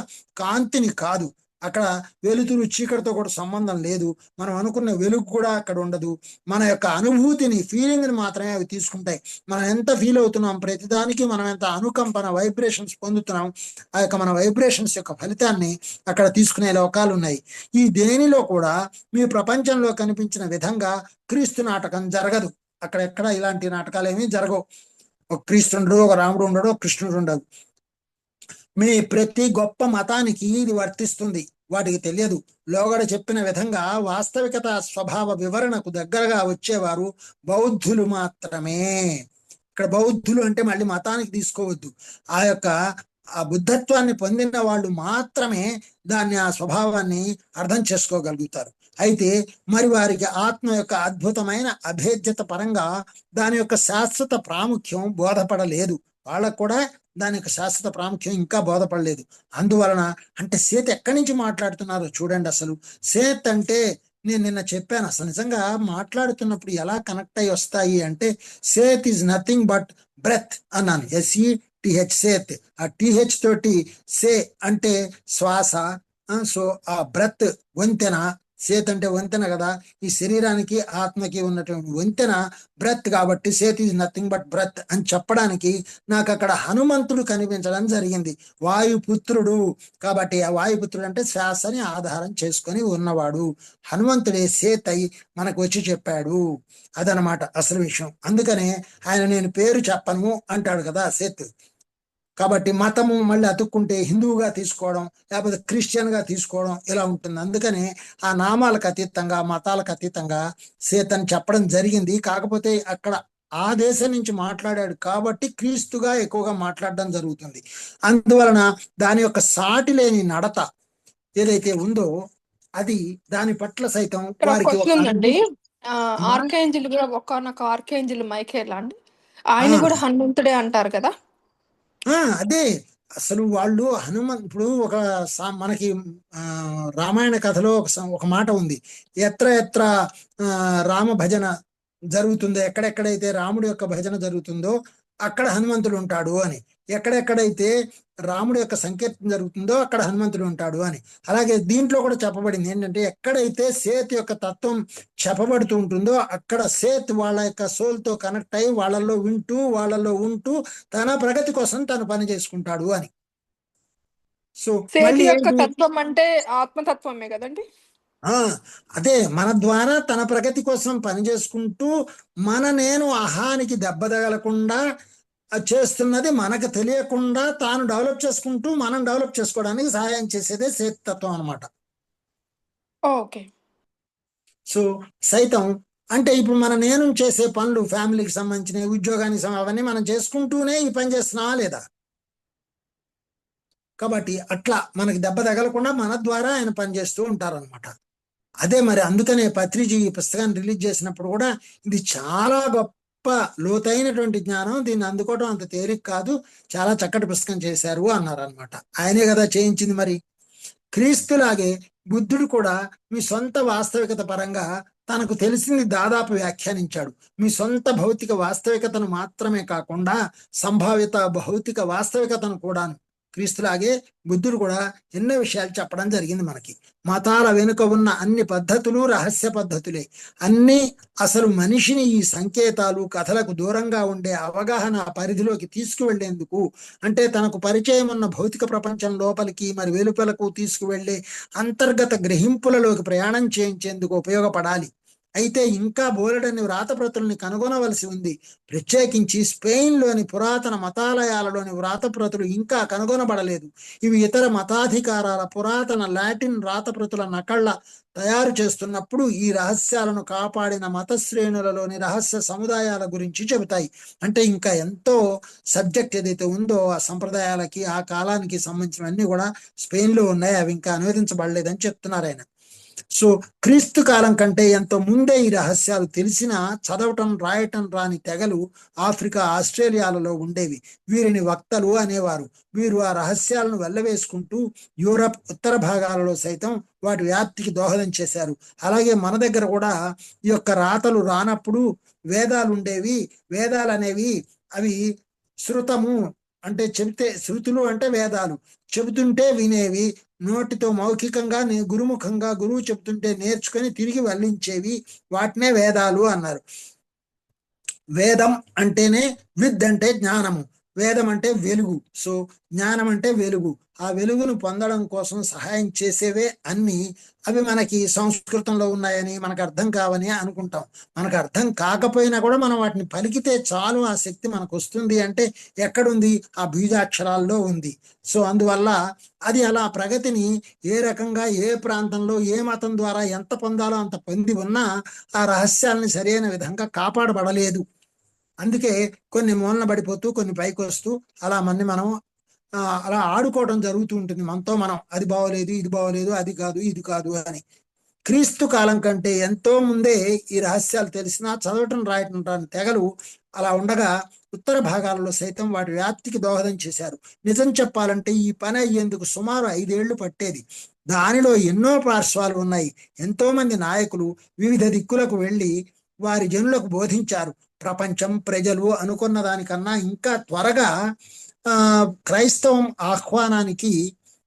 కాంతిని కాదు. అక్కడ వెలుతురు చీకటితో కూడా సంబంధం లేదు. మనం అనుకున్న వెలుగు కూడా అక్కడ ఉండదు. మన యొక్క అనుభూతిని, ఫీలింగ్ని మాత్రమే అవి తీసుకుంటాయి. మనం ఎంత ఫీల్ అవుతున్నాం, ప్రతిదానికి మనం ఎంత అనుకంపన వైబ్రేషన్స్ పొందుతున్నాం, ఆ యొక్క మన వైబ్రేషన్స్ యొక్క ఫలితాన్ని అక్కడ తీసుకునే లోకాలు ఉన్నాయి. ఈ దేనిలో కూడా మీ ప్రపంచంలో కనిపించిన విధంగా క్రీస్తు నాటకం జరగదు. అక్కడెక్కడ ఇలాంటి నాటకాలు ఏమీ జరగవు. ఒక క్రీస్తు ఉండడు, ఒక రాముడు ఉండడు, ఒక కృష్ణుడు ఉండడు. మీ ప్రతి గొప్ప మతానికి ఇది వర్తిస్తుంది, వాటికి తెలియదు. లోగడ చెప్పిన విధంగా వాస్తవికత స్వభావ వివరణకు దగ్గరగా వచ్చేవారు బౌద్ధులు మాత్రమే. ఇక్కడ బౌద్ధులు అంటే మళ్ళీ మతానికి తీసుకోవద్దు, ఆ యొక్క ఆ బుద్ధత్వాన్ని పొందిన వాళ్ళు మాత్రమే దాన్ని, ఆ స్వభావాన్ని అర్థం చేసుకోగలుగుతారు. అయితే మరి వారికి ఆత్మ యొక్క అద్భుతమైన అభేద్యత పరంగా దాని యొక్క శాశ్వత ప్రాముఖ్యం బోధపడలేదు. వాళ్ళకు కూడా దాని యొక్క శాశ్వత ప్రాముఖ్యం ఇంకా బోధపడలేదు. అందువలన అంటే సేత్ ఎక్కడి నుంచి మాట్లాడుతున్నారో చూడండి. అసలు సేత్ అంటే నేను నిన్న చెప్పాను, అసలు నిజంగా మాట్లాడుతున్నప్పుడు ఎలా కనెక్ట్ అయ్యి వస్తాయి అంటే, Seth is nothing but breath అన్నాను, SETH సేత్. ఆ TH తోటి సే అంటే శ్వాస, సో ఆ బ్రెత్ వంతెన. సేత్ అంటే వంతెన కదా, ఈ శరీరానికి ఆత్మకి ఉన్నటువంటి వంతెన బ్రెత్, కాబట్టి Seth is nothing but breath అని చెప్పడానికి నాకు అక్కడ హనుమంతుడు కనిపించడం జరిగింది. వాయుపుత్రుడు కాబట్టి, ఆ వాయుపుత్రుడు అంటే శ్వాసని ఆధారం చేసుకొని ఉన్నవాడు. హనుమంతుడే సేత్ అయి మనకు వచ్చి చెప్పాడు. అదనమాట అసలు విషయం. అందుకనే ఆయన నేను పేరు చెప్పను అంటాడు కదా సేత్. కాబట్టి మతము మళ్ళీ అతుక్కుంటే హిందువుగా తీసుకోవడం, లేకపోతే క్రిస్టియన్గా తీసుకోవడం ఇలా ఉంటుంది. అందుకనే ఆ నామాలకు అతీతంగా, మతాలకు అతీతంగా సేత్ అని చెప్పడం జరిగింది. కాకపోతే అక్కడ ఆ దేశం నుంచి మాట్లాడాడు కాబట్టి క్రీస్తుగా ఎక్కువగా మాట్లాడడం జరుగుతుంది. అందువలన దాని యొక్క సాటి లేని నడత ఏదైతే ఉందో అది దాని పట్ల సైతం వారికి ఒక ఆర్కేంజిల్ కూడా ఒకనొక ఆర్కేంజిల్ మైకేల్ అండి, ఆయన కూడా హనుమంతుడే అంటారు కదా. అదే అసలు వాళ్ళు ఇప్పుడు ఒక మనకి రామాయణ కథలో ఒక మాట ఉంది, ఎత్ర ఎత్ర రామ భజన జరుగుతుందో, ఎక్కడెక్కడైతే రాముడి యొక్క భజన జరుగుతుందో అక్కడ హనుమంతుడు ఉంటాడు అని, ఎక్కడెక్కడైతే రాముడి యొక్క సంకీర్తన జరుగుతుందో అక్కడ హనుమంతుడు ఉంటాడు అని. అలాగే దీంట్లో కూడా చెప్పబడింది ఏంటంటే, ఎక్కడైతే సేత్ యొక్క తత్వం చెప్పబడుతూ ఉంటుందో అక్కడ సేత్ వాళ్ళ యొక్క సోల్తో కనెక్ట్ అయ్యి వాళ్ళల్లో వాళ్ళల్లో ఉంటూ తన ప్రగతి కోసం తను పని చేసుకుంటాడు అని. సో మళ్ళీ యొక్క తత్వం అంటే ఆత్మతత్వమే కదండి. అదే మన ద్వారా తన ప్రగతి కోసం పనిచేసుకుంటూ నేను అహానికి దెబ్బ తగలకుండా చేస్తున్నది, మనకు తెలియకుండా తాను డెవలప్ చేసుకుంటూ మనం డెవలప్ చేసుకోవడానికి సహాయం చేసేదే సేతత్వం అనమాట. ఓకే. సో సైతం అంటే ఇప్పుడు నేను చేసే పనులు, ఫ్యామిలీకి సంబంధించిన, ఉద్యోగానికి అవన్నీ మనం చేసుకుంటూనే ఈ పని చేస్తున్నావా లేదా? కాబట్టి అట్లా మనకి దెబ్బ తగలకుండా మన ద్వారా ఆయన పనిచేస్తూ ఉంటారనమాట. అదే మరి అందుకనే పత్రిజీ ఈ పుస్తకాన్ని రిలీజ్ చేసినప్పుడు కూడా ఇది చాలా గొప్ప లోతైనటువంటి జ్ఞానం, దీన్ని అందుకోవడం అంత తేలిక కాదు, చాలా చక్కటి పుస్తకం చేశారు అన్నారు అనమాట. ఆయనే కదా చేయించింది. మరి క్రీస్తులాగే బుద్ధుడు కూడా మీ సొంత వాస్తవికత పరంగా తనకు తెలిసింది దాదాపు వ్యాఖ్యానించాడు. మీ సొంత భౌతిక వాస్తవికతను మాత్రమే కాకుండా సంభావిత భౌతిక వాస్తవికతను కూడాను క్రీస్తులాగే బుద్ధుడు కూడా ఎన్నో విషయాలు చెప్పడం జరిగింది మనకి. మతాల వెనుక ఉన్న అన్ని పద్ధతులు రహస్య పద్ధతులే. అన్ని అసలు మనిషిని ఈ సంకేతాలు, కథలకు దూరంగా ఉండే అవగాహన పరిధిలోకి తీసుకువెళ్లేందుకు, అంటే తనకు పరిచయం ఉన్న భౌతిక ప్రపంచం లోపలికి మరి వెలుపలకు తీసుకువెళ్లే అంతర్గత గ్రహింపులలోకి ప్రయాణం చేయించేందుకు ఉపయోగపడాలి. అయితే ఇంకా బోలెడన్ని వ్రాతప్రతుల్ని కనుగొనవలసి ఉంది. ప్రత్యేకించి స్పెయిన్లోని పురాతన మతాలయాలలోని వ్రాతప్రతులు ఇంకా కనుగొనబడలేదు. ఇవి ఇతర మతాధికారాల పురాతన లాటిన్ వ్రాతప్రతుల నకళ్ళ తయారు చేస్తున్నప్పుడు ఈ రహస్యాలను కాపాడిన మత శ్రేణులలోని రహస్య సముదాయాల గురించి చెబుతాయి. అంటే ఇంకా ఎంతో సబ్జెక్ట్ ఏదైతే ఉందో ఆ సంప్రదాయాలకి, ఆ కాలానికి సంబంధించినవన్నీ కూడా స్పెయిన్లో ఉన్నాయి, అవి ఇంకా అనువదించబడలేదని చెప్తున్నారు ఆయన. సో క్రీస్తు కాలం కంటే ఎంతో ముందే ఈ రహస్యాలు తెలిసిన, చదవటం రాయటం రాని తెగలు ఆఫ్రికా, ఆస్ట్రేలియాలలో ఉండేవి. వీరిని వక్తలు అనేవారు. వీరు ఆ రహస్యాలను వెళ్ళవేసుకుంటూ యూరప్ ఉత్తర భాగాలలో సైతం వాటి వ్యాప్తికి దోహదం చేశారు. అలాగే మన దగ్గర కూడా ఈ యొక్క రాతలు రానప్పుడు వేదాలు ఉండేవి. వేదాలు అనేవి అవి శృతము అంటే చెబితే, శృతులు అంటే వేదాలు, చెబుతుంటే వినేవి, నోటితో మౌఖికంగా గురుముఖంగా గురువు చెబుతుంటే నేర్చుకొని తిరిగి వల్లించేవి, వాటినే వేదాలు అన్నారు. వేదం అంటేనే విద్ అంటే జ్ఞానము, వేదం అంటే వెలుగు. సో జ్ఞానం అంటే వెలుగు. ఆ వెలుగును పొందడం కోసం సహాయం చేసేవే అన్ని. అవి మనకి సంస్కృతంలో ఉన్నాయని, మనకు అర్థం కావని అనుకుంటాం. మనకు అర్థం కాకపోయినా కూడా మనం వాటిని పలికితే చాలు, ఆ శక్తి మనకు వస్తుంది అంటే ఎక్కడుంది? ఆ బీజాక్షరాల్లో ఉంది. సో అందువల్ల అది అలా ప్రగతిని ఏ రకంగా, ఏ ప్రాంతంలో, ఏ మతం ద్వారా ఎంత పొందాలో అంత పొంది ఉన్నా ఆ రహస్యాలని సరైన విధంగా కాపాడబడలేదు. అందుకే కొన్ని మూలన పడిపోతూ, కొన్ని పైకి వస్తూ అలా మనం అలా ఆడుకోవడం జరుగుతూ ఉంటుంది మనతో మనం. అది బాగోలేదు, ఇది బాగోలేదు, అది కాదు, ఇది కాదు అని. క్రీస్తు కాలం కంటే ఎంతో ముందే ఈ రహస్యాలు తెలిసినా చదవటం రాయటం రాని తెగలు అలా ఉండగా ఉత్తర భాగాలలో సైతం వాటి వ్యాప్తికి దోహదం చేశారు. నిజం చెప్పాలంటే ఈ పని అయ్యేందుకు సుమారు 5 ఏళ్లు పట్టేది. దానిలో ఎన్నో పార్శ్వాలు ఉన్నాయి. ఎంతో మంది నాయకులు వివిధ దిక్కులకు వెళ్ళి వారి జనులకు బోధించారు. ప్రపంచం, ప్రజలు అనుకున్న దానికన్నా ఇంకా త్వరగా క్రైస్తవం ఆహ్వానానికి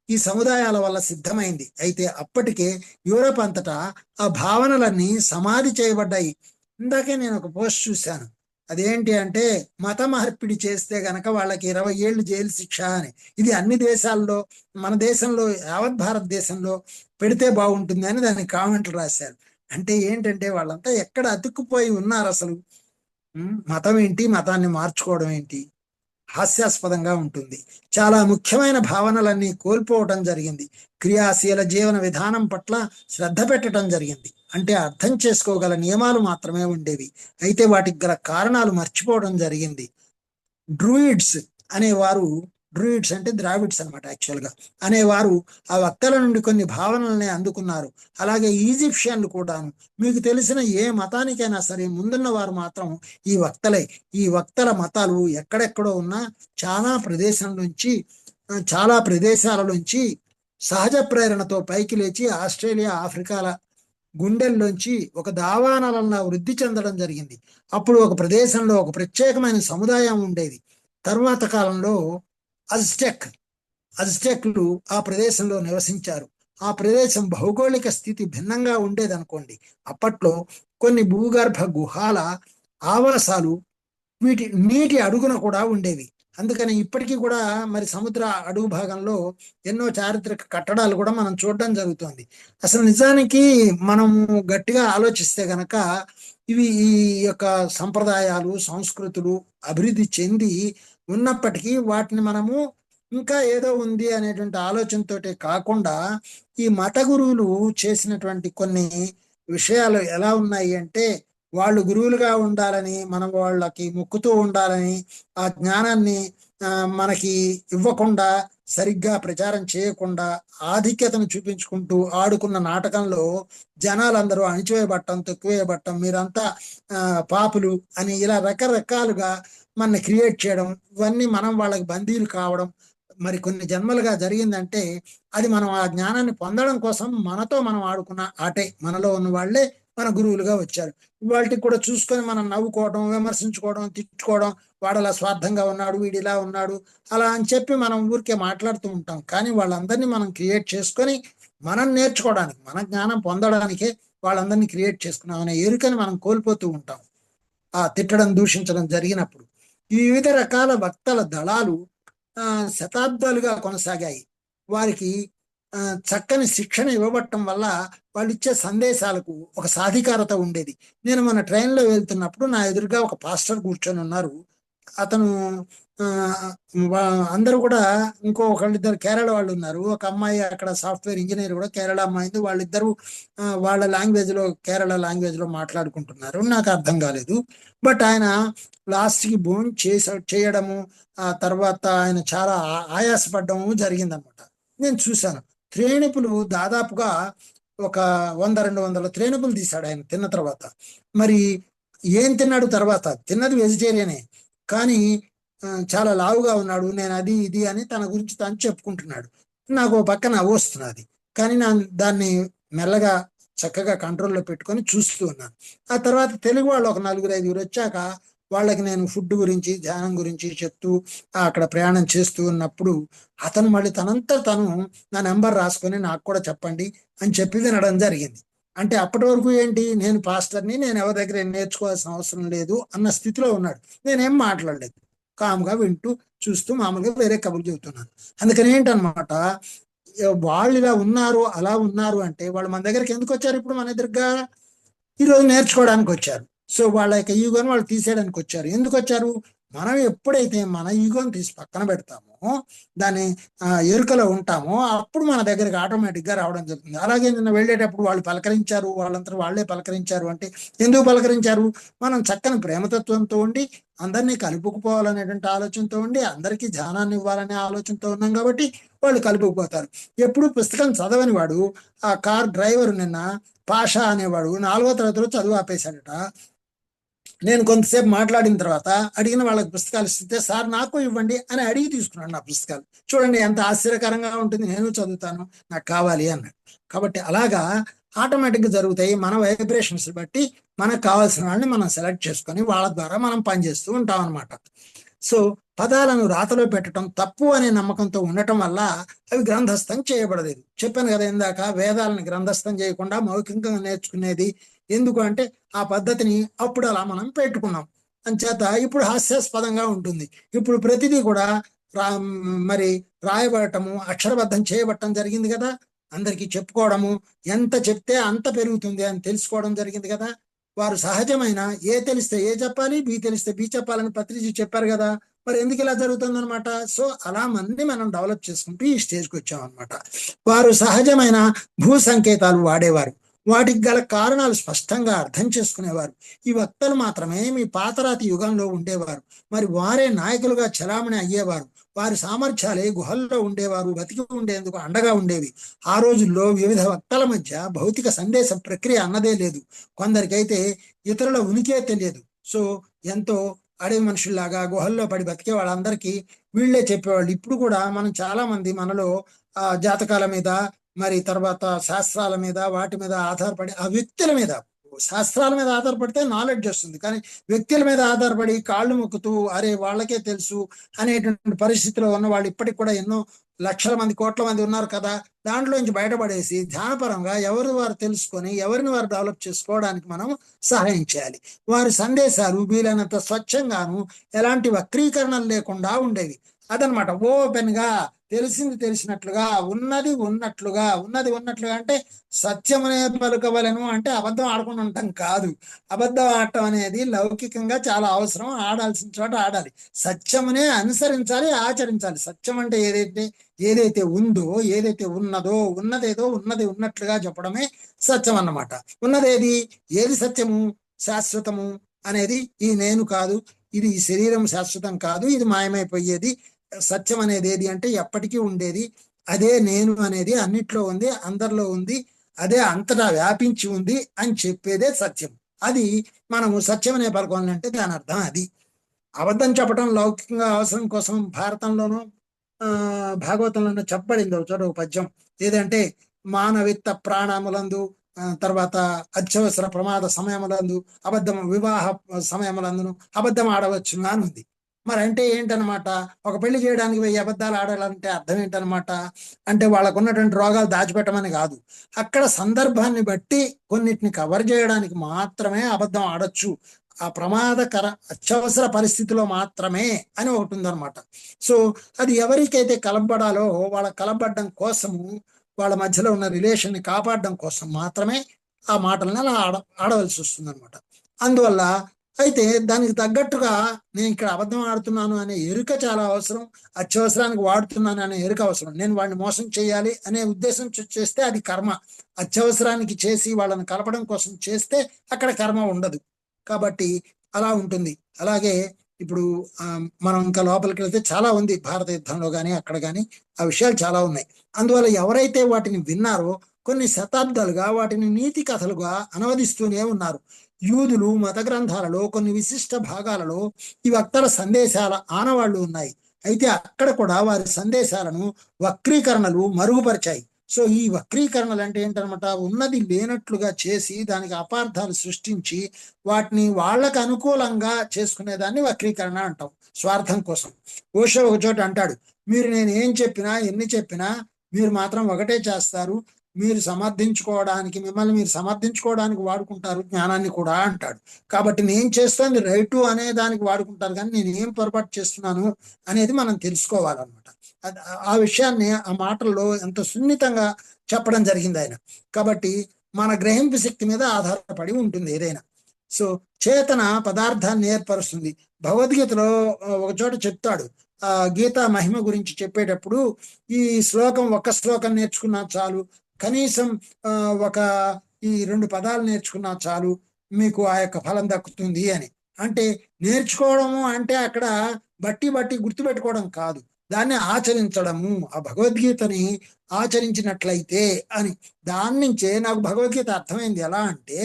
ఈ సముదాయాల వల్ల సిద్ధమైంది. అయితే అప్పటికే యూరప్ అంతటా ఆ భావనలన్నీ సమాధి చేయబడ్డాయి. ఇందాకే నేను ఒక పోస్ట్ చూశాను. అదేంటి అంటే, మత మార్పిడి చేస్తే గనక వాళ్ళకి 20 ఏళ్ళు జైలు శిక్ష అని. ఇది అన్ని దేశాల్లో, మన దేశంలో, యావత్ భారతదేశంలో పెడితే బాగుంటుంది అని దానికి కామెంట్లు రాశారు. అంటే ఏంటంటే వాళ్ళంతా ఎక్కడ అతుక్కుపోయి ఉన్నారు అసలు? మతం ఏంటి, మతాన్ని మార్చుకోవడం ఏంటి? హాస్యాస్పదంగా ఉంటుంది. చాలా ముఖ్యమైన భావనలన్నీ కోల్పోవటం జరిగింది. క్రియాశీల జీవన విధానం పట్ల శ్రద్ధ పెట్టడం జరిగింది. అంటే అర్థం చేసుకోగల నియమాలు మాత్రమే ఉండేవి. అయితే వాటికి గల కారణాలు మర్చిపోవడం జరిగింది. డ్రూయిడ్స్ అనేవారు, డ్రూయిడ్స్ అంటే ద్రావిడ్స్ అనమాట యాక్చువల్గా, అనేవారు ఆ వక్తల నుండి కొన్ని భావనల్ని అందుకున్నారు. అలాగే ఈజిప్షియన్లు కూడాను. మీకు తెలిసిన ఏ మతానికైనా సరే ముందున్న వారు మాత్రం ఈ వక్తలే. ఈ వక్తల మతాలు ఎక్కడెక్కడో ఉన్నా చాలా ప్రదేశాల నుంచి సహజ ప్రేరణతో పైకి లేచి ఆస్ట్రేలియా, ఆఫ్రికాల గుండెల్లోంచి ఒక దావానలంలా వృద్ధి చెందడం జరిగింది. అప్పుడు ఒక ప్రదేశంలో ఒక ప్రత్యేకమైన సముదాయం ఉండేది. తరువాత కాలంలో అజ్టెక్లు ఆ ప్రదేశంలో నివసించారు. ఆ ప్రదేశం భౌగోళిక స్థితి భిన్నంగా ఉండేదనుకోండి. అప్పట్లో కొన్ని భూగర్భ గుహాల ఆవాసాలు వీటి నీటి అడుగున కూడా ఉండేవి. అందుకని ఇప్పటికీ కూడా మరి సముద్ర అడుగు భాగంలో ఎన్నో చారిత్రక కట్టడాలు కూడా మనం చూడడం జరుగుతుంది. అసలు నిజానికి మనం గట్టిగా ఆలోచిస్తే గనక ఇవి ఈ యొక్క సంప్రదాయాలు, సంస్కృతులు అభివృద్ధి చెంది ఉన్నప్పటికీ వాటిని మనము ఇంకా ఏదో ఉంది అనేటువంటి ఆలోచనతోటే కాకుండా ఈ మత గురువులు చేసినటువంటి కొన్ని విషయాలు ఎలా ఉన్నాయి అంటే, వాళ్ళు గురువులుగా ఉండాలని, మనం వాళ్ళకి మొక్కుతూ ఉండాలని, ఆ జ్ఞానాన్ని మనకి ఇవ్వకుండా, సరిగ్గా ప్రచారం చేయకుండా ఆధిక్యతను చూపించుకుంటూ ఆడుకున్న నాటకంలో జనాలందరూ అణిచివేయబట్టం, తొక్కువేయబట్టం, మీరంతా పాపులు అని ఇలా రకరకాలుగా మనని క్రియేట్ చేయడం, ఇవన్నీ మనం వాళ్ళకి బందీలు కావడం మరి కొన్ని జన్మలుగా జరిగిందంటే, అది మనం ఆ జ్ఞానాన్ని పొందడం కోసం మనతో మనం ఆడుకున్న ఆటే. మనలో ఉన్న వాళ్ళే మన గురువులుగా వచ్చారు. వాటికి కూడా చూసుకొని మనం నవ్వుకోవడం, విమర్శించుకోవడం, తిట్టుకోవడం, వాడలా స్వార్థంగా ఉన్నాడు, వీడిలా ఉన్నాడు, అలా అని చెప్పి మనం ఊరికే మాట్లాడుతూ ఉంటాం. కానీ వాళ్ళందరినీ మనం క్రియేట్ చేసుకొని మనం నేర్చుకోవడానికి, మన జ్ఞానం పొందడానికే వాళ్ళందరినీ క్రియేట్ చేసుకున్నాం అనే ఎరుకని మనం కోల్పోతూ ఉంటాం ఆ తిట్టడం, దూషించడం జరిగినప్పుడు. ఈ వివిధ రకాల వక్తల దళాలు శతాబ్దాలుగా కొనసాగాయి. వారికి చక్కని శిక్షణ ఇవ్వబట్టం వల్ల వాళ్ళు ఇచ్చే సందేశాలకు ఒక సాధికారత ఉండేది. నేను మన ట్రైన్లో వెళ్తున్నప్పుడు నా ఎదురుగా ఒక పాస్టర్ కూర్చొని ఉన్నారు. అతను అందరూ కూడా ఒకళ్ళిద్దరు కేరళ వాళ్ళు ఉన్నారు. ఒక అమ్మాయి అక్కడ సాఫ్ట్వేర్ ఇంజనీర్ కూడా కేరళ అమ్మాయింది. వాళ్ళిద్దరూ వాళ్ళ లాంగ్వేజ్లో, కేరళ లాంగ్వేజ్లో మాట్లాడుకుంటున్నారు. నాకు అర్థం కాలేదు. బట్ ఆయన లాస్ట్కి చేయడము, ఆ తర్వాత ఆయన చాలా ఆయాసపడ్డము జరిగిందనమాట. నేను చూశాను. త్రేణుపులు దాదాపుగా ఒక 100-200 త్రేణుపులు తీశాడు ఆయన తిన్న తర్వాత. మరి ఏం తిన్నాడు తర్వాత? తిన్నది వెజిటేరియనే, కానీ చాలా లావుగా ఉన్నాడు. నేను అది ఇది అని తన గురించి తాను చెప్పుకుంటున్నాడు. నాకు పక్కన వస్తున్నది, కానీ దాన్ని మెల్లగా చక్కగా కంట్రోల్లో పెట్టుకొని చూస్తూ ఉన్నాను. ఆ తర్వాత తెలుగు వాళ్ళు ఒక 4-5 వచ్చాక వాళ్ళకి నేను ఫుడ్ గురించి ధ్యానం గురించి చెప్తూ అక్కడ ప్రయాణం చేస్తూ ఉన్నప్పుడు అతను మళ్ళీ తను నా నెంబర్ రాసుకొని నాకు కూడా చెప్పండి అని చెప్పి వినడం జరిగింది. అంటే అప్పటి వరకు ఏంటి, నేను పాస్టర్ని, నేను ఎవరి దగ్గర నేర్చుకోవాల్సిన అవసరం లేదు అన్న స్థితిలో ఉన్నాడు. నేనేం మాట్లాడలేదు, కామ్గా వింటూ చూస్తూ మామూలుగా వేరే కబుర్లు చెబుతున్నాను. అందుకని ఏంటనమాట, వాళ్ళు ఇలా ఉన్నారు అలా ఉన్నారు అంటే వాళ్ళు మన దగ్గరికి ఎందుకు వచ్చారు? ఇప్పుడు మన ఎదురుగా ఈరోజు నేర్చుకోవడానికి వచ్చారు. సో వాళ్ళ యొక్క ఈగోని వాళ్ళు తీసేయడానికి వచ్చారు. ఎందుకు వచ్చారు? మనం ఎప్పుడైతే మన ఈగోని తీసి పక్కన పెడతామో, దాని ఎరుకలో ఉంటామో, అప్పుడు మన దగ్గరికి ఆటోమేటిక్గా రావడం జరుగుతుంది. అలాగే నిన్న వెళ్ళేటప్పుడు వాళ్ళు పలకరించారు, వాళ్ళంతా వాళ్ళే పలకరించారు అంటే ఎందుకు పలకరించారు? మనం చక్కని ప్రేమతత్వంతో ఉండి అందరినీ కలుపుకుపోవాలనేటువంటి ఆలోచనతో ఉండి అందరికీ ధ్యానాన్ని ఇవ్వాలనే ఆలోచనతో ఉన్నాం కాబట్టి వాళ్ళు కలుపుకుపోతారు. ఎప్పుడు పుస్తకం చదవని వాడు, ఆ కార్ డ్రైవర్ నిన్న పాషా అనేవాడు 4వ తరగతిలో చదువు ఆపేశాడట. నేను కొంతసేపు మాట్లాడిన తర్వాత అడిగిన వాళ్ళకి పుస్తకాలు ఇస్తే, సార్ నాకు ఇవ్వండి అని అడిగి తీసుకున్నాడు నా పుస్తకాలు. చూడండి ఎంత ఆశ్చర్యకరంగా ఉంటుంది, నేను చదువుతాను, నాకు కావాలి అన్నాడు. కాబట్టి అలాగా ఆటోమేటిక్గా జరుగుతాయి. మన వైబ్రేషన్స్ బట్టి మనకు కావాల్సిన వాళ్ళని మనం సెలెక్ట్ చేసుకొని వాళ్ళ ద్వారా మనం పనిచేస్తూ ఉంటాం అనమాట. సో పదాలను రాతలో పెట్టడం తప్పు అనే నమ్మకంతో ఉండటం వల్ల అవి గ్రంథస్థం చేయబడలేదు. చెప్పాను కదా ఇందాక, వేదాలను గ్రంథస్థం చేయకుండా మౌఖికంగా నేర్చుకునేది ఎందుకు అంటే ఆ పద్ధతిని అప్పుడు అలా మనం పెట్టుకున్నాం. అంచేత ఇప్పుడు హాస్యాస్పదంగా ఉంటుంది. ఇప్పుడు ప్రతిదీ కూడా మరి రాయబడటము, అక్షరబద్ధం చేయబడటం జరిగింది కదా. అందరికీ చెప్పుకోవడము, ఎంత చెప్తే అంత పెరుగుతుంది అని తెలుసుకోవడం జరిగింది కదా. వారు సహజమైన ఏ తెలిస్తే ఏ చెప్పాలి, బి తెలిస్తే బి చెప్పాలని పత్రిజీ చెప్పారు కదా. మరి ఎందుకు ఇలా జరుగుతుందనమాట? సో అలా మనం డెవలప్ చేసుకుంటూ ఈ స్టేజ్కి వచ్చామన్నమాట. వారు సహజమైన భూ సంకేతాలు వాడేవారు, వాటికి గల కారణాలు స్పష్టంగా అర్థం చేసుకునేవారు. ఈ వక్తలు మాత్రమే మీ పాతరాతి యుగంలో ఉండేవారు. మరి వారే నాయకులుగా చలామణి అయ్యేవారు. వారి సామర్థ్యాలే గుహల్లో ఉండేవారు, బతికి ఉండేందుకు అండగా ఉండేవి. ఆ రోజుల్లో వివిధ వక్తల మధ్య భౌతిక సందేశ ప్రక్రియ అన్నదే లేదు. కొందరికైతే ఇతరుల ఉనికే తెలియదు. సో ఎంతో అడవి మనుషుల్లాగా గుహల్లో పడి బతికే వాళ్ళందరికీ వీళ్ళే చెప్పేవాళ్ళు. ఇప్పుడు కూడా మనం చాలా మంది మనలో జాతకాల మీద, మరి తర్వాత శాస్త్రాల మీద, వాటి మీద ఆధారపడి ఆ వ్యక్తుల మీద, శాస్త్రాల మీద ఆధారపడితే నాలెడ్జ్ వస్తుంది, కానీ వ్యక్తుల మీద ఆధారపడి కాళ్ళు మొక్కుతూ అరే వాళ్ళకే తెలుసు అనేటువంటి పరిస్థితిలో ఉన్న వాళ్ళు ఇప్పటికి కూడా ఎన్నో లక్షల మంది, కోట్ల మంది ఉన్నారు కదా. దాంట్లోంచి బయటపడేసి ధ్యానపరంగా ఎవరు వారు తెలుసుకొని ఎవరిని వారు డెవలప్ చేసుకోవడానికి మనం సహాయం చేయాలి. వారి సందేశాలు వీలైనంత స్వచ్ఛంగాను ఎలాంటి వక్రీకరణలు లేకుండా ఉండేవి. అదనమాట, ఓపెన్ గా తెలిసింది తెలిసినట్లుగా, ఉన్నది ఉన్నట్లుగా. ఉన్నది ఉన్నట్లుగా అంటే సత్యమనే పలుకవలను అంటే అబద్ధం ఆడకుండా ఉండటం కాదు. అబద్ధం ఆడటం అనేది లౌకికంగా చాలా అవసరం, ఆడాల్సిన చోట ఆడాలి. సత్యమునే అనుసరించాలి, ఆచరించాలి. సత్యం అంటే ఏదైతే ఉందో, ఏదైతే ఉన్నదో, ఉన్నదేదో ఉన్నది ఉన్నట్లుగా చెప్పడమే సత్యం అన్నమాట. ఉన్నదేది, ఏది సత్యము, శాశ్వతము అనేది ఈ నేను కాదు, ఇది ఈ శరీరం శాశ్వతం కాదు, ఇది మాయమైపోయేది. సత్యం అనేది ఏది అంటే ఎప్పటికీ ఉండేది. అదే నేను అనేది అన్నిట్లో ఉంది, అందరిలో ఉంది, అదే అంతటా వ్యాపించి ఉంది అని చెప్పేదే సత్యం. అది మనము సత్యం అనే పలుకోవాలంటే దాని అర్థం అది. అబద్ధం చెప్పడం లౌకికంగా అవసరం కోసం భారతంలోనూ భాగవతంలోనూ చెప్పబడింది ఒక చోట ఒక పద్యం. ఏదంటే మానవిత్త ప్రాణములందు, తర్వాత అత్యవసర ప్రమాద సమయములందు, అబద్ధం వివాహ సమయములందును అబద్ధం ఆడవచ్చును అని ఉంది. మరి అంటే ఏంటనమాట? ఒక పెళ్లి చేయడానికి 1000 అబద్ధాలు ఆడాలంటే అర్థం ఏంటనమాట? అంటే వాళ్ళకు ఉన్నటువంటి రోగాలు దాచిపెట్టమని కాదు, అక్కడ సందర్భాన్ని బట్టి కొన్నిటిని కవర్ చేయడానికి మాత్రమే అబద్ధం ఆడొచ్చు, ఆ ప్రమాదకర అత్యవసర పరిస్థితిలో మాత్రమే అని ఒకటి ఉందన్నమాట. సో అది ఎవరికైతే కలపబడాలో వాళ్ళ కలపబడడం కోసము, వాళ్ళ మధ్యలో ఉన్న రిలేషన్ని కాపాడడం కోసం మాత్రమే ఆ మాటలను అలా ఆడవలసి వస్తుంది అనమాట. అందువల్ల అయితే దానికి తగ్గట్టుగా నేను ఇక్కడ అబద్ధం ఆడుతున్నాను అనే ఎరుక చాలా అవసరం, అత్యవసరానికి వాడుతున్నాను అనే ఎరుక అవసరం. నేను వాడిని మోసం చేయాలి అనే ఉద్దేశం చేస్తే అది కర్మ. అత్యవసరానికి చేసి వాళ్ళని కలపడం కోసం చేస్తే అక్కడ కర్మ ఉండదు. కాబట్టి అలా ఉంటుంది. అలాగే ఇప్పుడు మనం ఇంకా లోపలికి వెళ్తే చాలా ఉంది భారత యుద్ధంలో కానీ అక్కడ కానీ ఆ విషయాలు చాలా ఉన్నాయి. అందువల్ల ఎవరైతే వాటిని విన్నారో కొన్ని శతాబ్దాలుగా వాటిని నీతి కథలుగా అనువదిస్తూనే ఉన్నారు. యూదులు మత గ్రంథాలలో కొన్ని విశిష్ట భాగాలలో ఈ వక్తల సందేశాల ఆనవాళ్లు ఉన్నాయి. అయితే అక్కడ కూడా వారి సందేశాలను వక్రీకరణలు మరుగుపరిచాయి. సో ఈ వక్రీకరణలు అంటే ఏంటనమాట, ఉన్నది లేనట్లుగా చేసి దానికి అపార్థాలు సృష్టించి వాటిని వాళ్ళకు అనుకూలంగా చేసుకునేదాన్ని వక్రీకరణ అంటాం, స్వార్థం కోసం. ఓషో ఒక చోట అంటాడు, మీరు నేను ఏం చెప్పినా ఎన్ని చెప్పినా మీరు మాత్రం ఒకటే చేస్తారు, మీరు సమర్థించుకోవడానికి, మిమ్మల్ని మీరు సమర్థించుకోవడానికి వాడుకుంటారు జ్ఞానాన్ని కూడా అంటాడు. కాబట్టి నేను చేస్తుంది రైటు అనే దానికి వాడుకుంటారు, కానీ నేను ఏం పొరపాటు చేస్తున్నాను అనేది మనం తెలుసుకోవాలన్నమాట. ఆ విషయాన్ని ఆ మాటల్లో ఎంత సున్నితంగా చెప్పడం జరిగింది ఆయన. కాబట్టి మన గ్రహింపు శక్తి మీద ఆధారపడి ఉంటుంది ఏదైనా. సో చేతన పదార్థాన్ని ఏర్పరుస్తుంది. భగవద్గీతలో ఒక చోట చెప్తాడు, గీతా మహిమ గురించి చెప్పేటప్పుడు, ఈ శ్లోకం ఒక్క శ్లోకం నేర్చుకున్నా చాలు, కనీసం ఒక ఈ 2 పదాలు నేర్చుకున్నా చాలు మీకు ఆ యొక్క ఫలం దక్కుతుంది అని. అంటే నేర్చుకోవడము అంటే అక్కడ బట్టి గుర్తుపెట్టుకోవడం కాదు, దాన్ని ఆచరించడము, ఆ భగవద్గీతని ఆచరించినట్లయితే అని. దాని నుంచే నాకు భగవద్గీత అర్థమైంది. ఎలా అంటే,